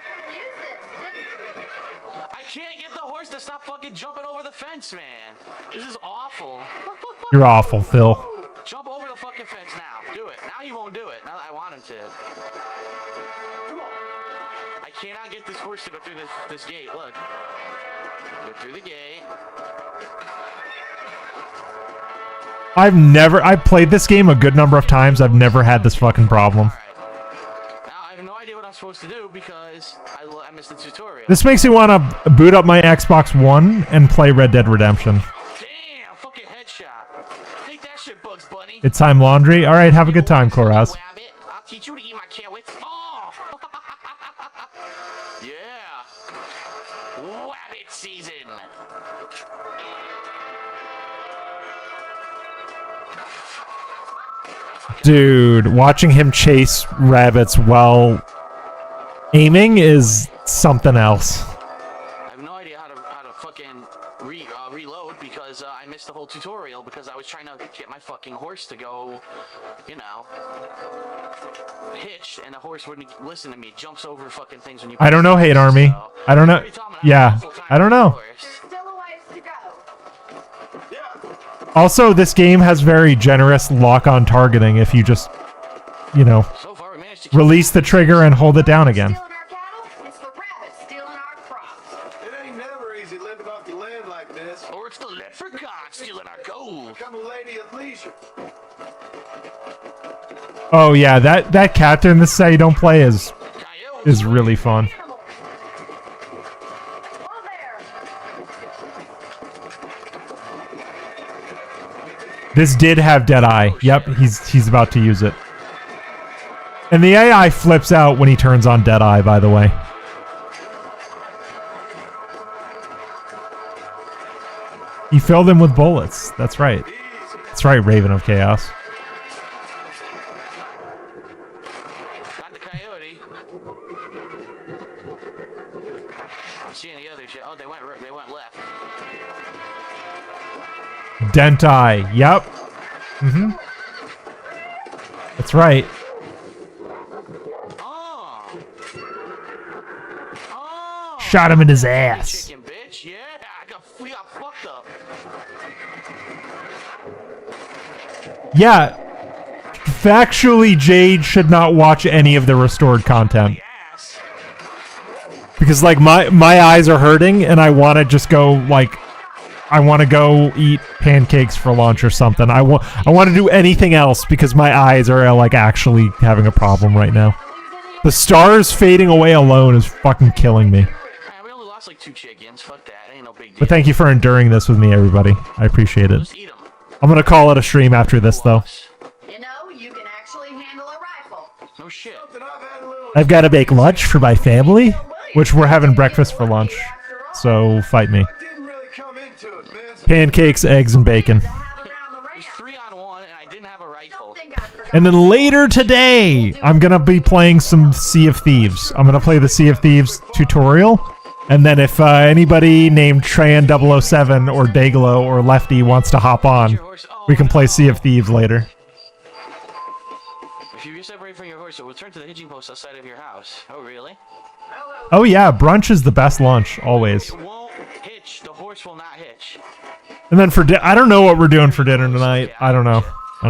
K: I can't get the horse to stop fucking jumping over the fence, man. This is awful.
D: You're awful, Phil.
K: Jump over the fucking fence now. Do it. Now he won't do it. Now that I want him to. I cannot get this horse to go through this gate. Look. Go through the gate.
D: I've played this game a good number of times. I've never had this fucking problem.
K: Now I have no idea what I'm supposed to do because I missed the tutorial.
D: This makes me want to boot up my Xbox One and play Red Dead Redemption.
K: Damn, fucking headshot. Take that shit, Bugs Bunny.
D: It's time laundry. All right, have a good time, Koraz.
K: I'll teach you to eat my carrots. Oh! Yeah. Wabbit season.
D: Dude, watching him chase rabbits while aiming is something else.
K: I have no idea how to fucking reload because I missed the whole tutorial because I was trying to get my fucking horse to go, you know, hitch, and the horse wouldn't listen to me. It jumps over fucking things when you.
D: I don't know, Hate Army.
K: So,
D: I don't know. Yeah, I don't know. Also, this game has very generous lock-on targeting if you just, you know, release the trigger and hold it down again.
P: It ain't never easy living off the land like this.
K: Or it's the leprechaun stealing our gold.
P: Become a lady of leisure.
D: Oh yeah, that cat in this say don't play is really fun. This did have Deadeye. Yep, he's about to use it. And the AI flips out when he turns on Deadeye, by the way. He filled him with bullets. That's right. That's right, Raven of Chaos.
K: Got the coyote. I'm seeing the other shit. Oh, they went left.
D: Dent-Eye. Yep. Mm-hmm. That's right. Shot him in his ass.
K: Chicken, bitch. Yeah, we got fucked up.
D: Yeah. Factually, Jade should not watch any of the restored content. Because, like, my eyes are hurting, and I want to just go, like... I want to go eat pancakes for lunch or something. I want to do anything else because my eyes are like actually having a problem right now. The stars fading away alone is fucking killing me.
K: We only lost like 2 chickens. Fuck that. Ain't no big deal.
D: But thank you for enduring this with me, everybody. I appreciate it. I'm gonna call it a stream after this, though.
O: You know, you can actually handle a rifle.
K: No shit.
D: I've got to bake lunch for my family, which we're having breakfast for lunch. So fight me. Pancakes, eggs, and bacon.
K: It was 3-on-1, and I didn't have a rifle.
D: And then later today, I'm going to be playing some Sea of Thieves. I'm going to play the Sea of Thieves tutorial. And then if anybody named Tran007 or Dayglow or Lefty wants to hop on, we can play Sea of Thieves later.
K: If you separate from your horse, it will turn to the hitching post outside of your house. Oh, really?
D: Oh yeah, brunch is the best lunch, always.
K: It won't hitch. The horse will not hitch.
D: And then for I don't know what we're doing for dinner tonight. I don't know.
K: You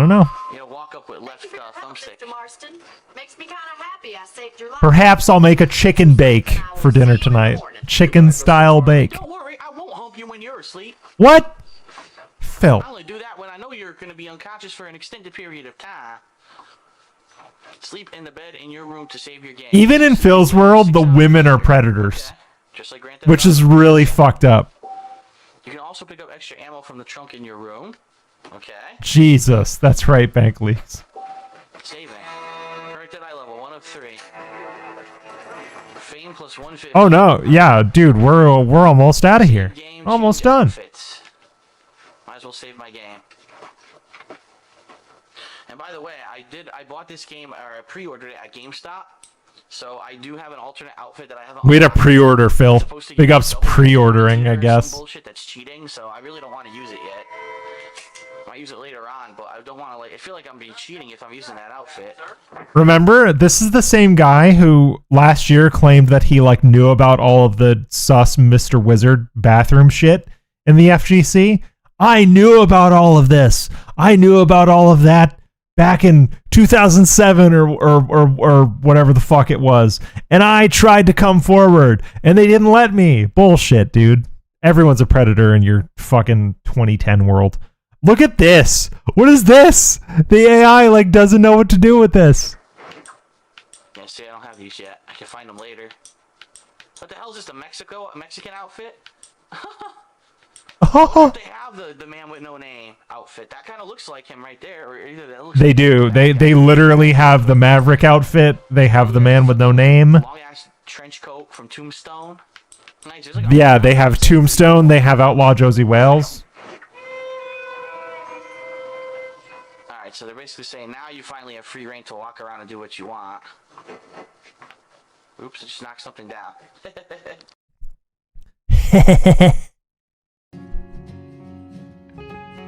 K: know, walk up with left thumbstick.
O: Mr. Marston, makes me kind of happy I saved your life.
D: Perhaps I'll make a chicken bake for dinner tonight. Chicken style bake.
K: Don't worry, I won't hump you when you're asleep.
D: What? Phil.
K: I only do that when I know you're going to be unconscious for an extended period of time. Sleep in the bed in your room to save your game.
D: Even in Phil's world, the women are predators.
K: Just like Grand Theft
D: Which is really fucked up.
K: You can also pick up extra ammo from the trunk in your room. Okay.
D: Jesus, that's right, Bank Leaks.
K: Saving. Correct at eye level, 1 of 3. Fame plus 150.
D: Oh no, yeah, dude, we're almost out of here. Almost done.
K: Might as well save my game. And by the way, I bought this game, or I pre-ordered it at GameStop. So I do have an alternate outfit that I haven't.
D: Way to pre-order, Phil. Big ups pre-ordering, I guess.
K: Bullshit that's cheating, so I really don't want to use it yet. I might use it later on, but I don't want to I feel like I'm being cheating if I'm using that outfit.
D: Remember, this is the same guy who last year claimed that he knew about all of the sus Mr. Wizard bathroom shit in the FGC. I knew about all of this. I knew about all of that back in 2007 or whatever the fuck it was. And I tried to come forward and they didn't let me. Bullshit, dude. Everyone's a predator in your fucking 2010 world. Look at this. What is this? The AI doesn't know what to do with this.
K: Yeah, see, I don't have these yet. I can find them later. What the hell is this? A Mexican outfit? They have the man with no name outfit. That kind of looks like him right there. Or either that looks
D: They do. They literally have the Maverick outfit. They have the man with no name.
K: long ass trench coat from Tombstone. Nice.
D: Yeah, they have Tombstone. They have Outlaw Josie Wales.
K: Alright, so they're basically saying now you finally have free reign to walk around and do what you want. Oops, I just knocked something down.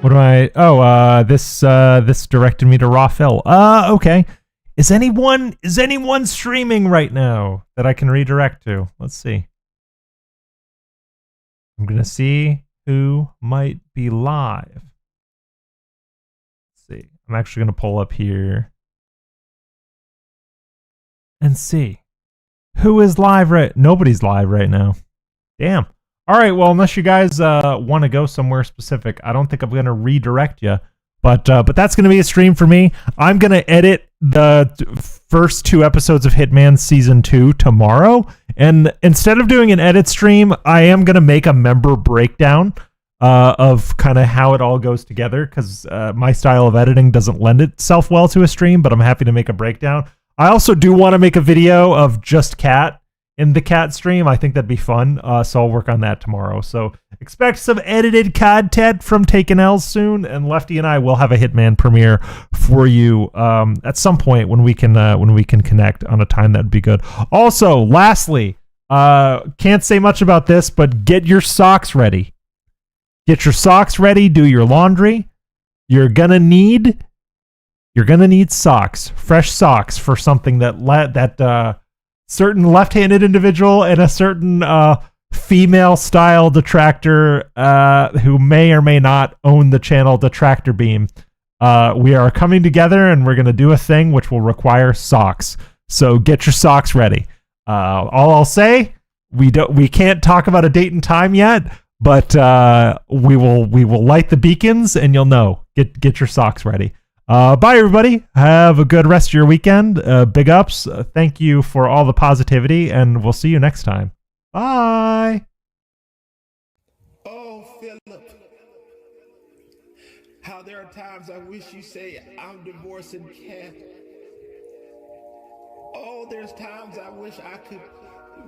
D: What am I? Oh, this directed me to Raw Phil. Okay. Is anyone streaming right now that I can redirect to? Let's see. I'm gonna see who might be live. Let's see. I'm actually gonna pull up here and see who is live right. Nobody's live right now. Damn. All right, well, unless you guys want to go somewhere specific, I don't think I'm going to redirect you. But that's going to be a stream for me. I'm going to edit the first 2 episodes of Hitman Season 2 tomorrow. And instead of doing an edit stream, I am going to make a member breakdown of kind of how it all goes together, because my style of editing doesn't lend itself well to a stream, but I'm happy to make a breakdown. I also do want to make a video of just Cat in the Cat stream. I think that'd be fun, so I'll work on that tomorrow. So expect some edited content from Taken L's soon, and Lefty and I will have a Hitman premiere for you at some point when we can connect on a time that'd be good. Also, lastly, can't say much about this, but get your socks ready. Get your socks ready. Do your laundry. You're gonna need socks, fresh socks, for something that certain left-handed individual and a certain female-style detractor who may or may not own the channel Detractor Beam. We are coming together and we're going to do a thing which will require socks. So get your socks ready. All I'll say, we can't talk about a date and time yet, but we will light the beacons and you'll know. Get your socks ready. Bye, everybody. Have a good rest of your weekend. Big ups. Thank you for all the positivity, and we'll see you next time. Bye.
A: Oh, Philip. How there are times I wish you say I'm divorcing Cat. Oh, there's times I wish I could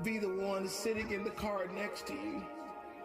A: be the one sitting in the car next to you.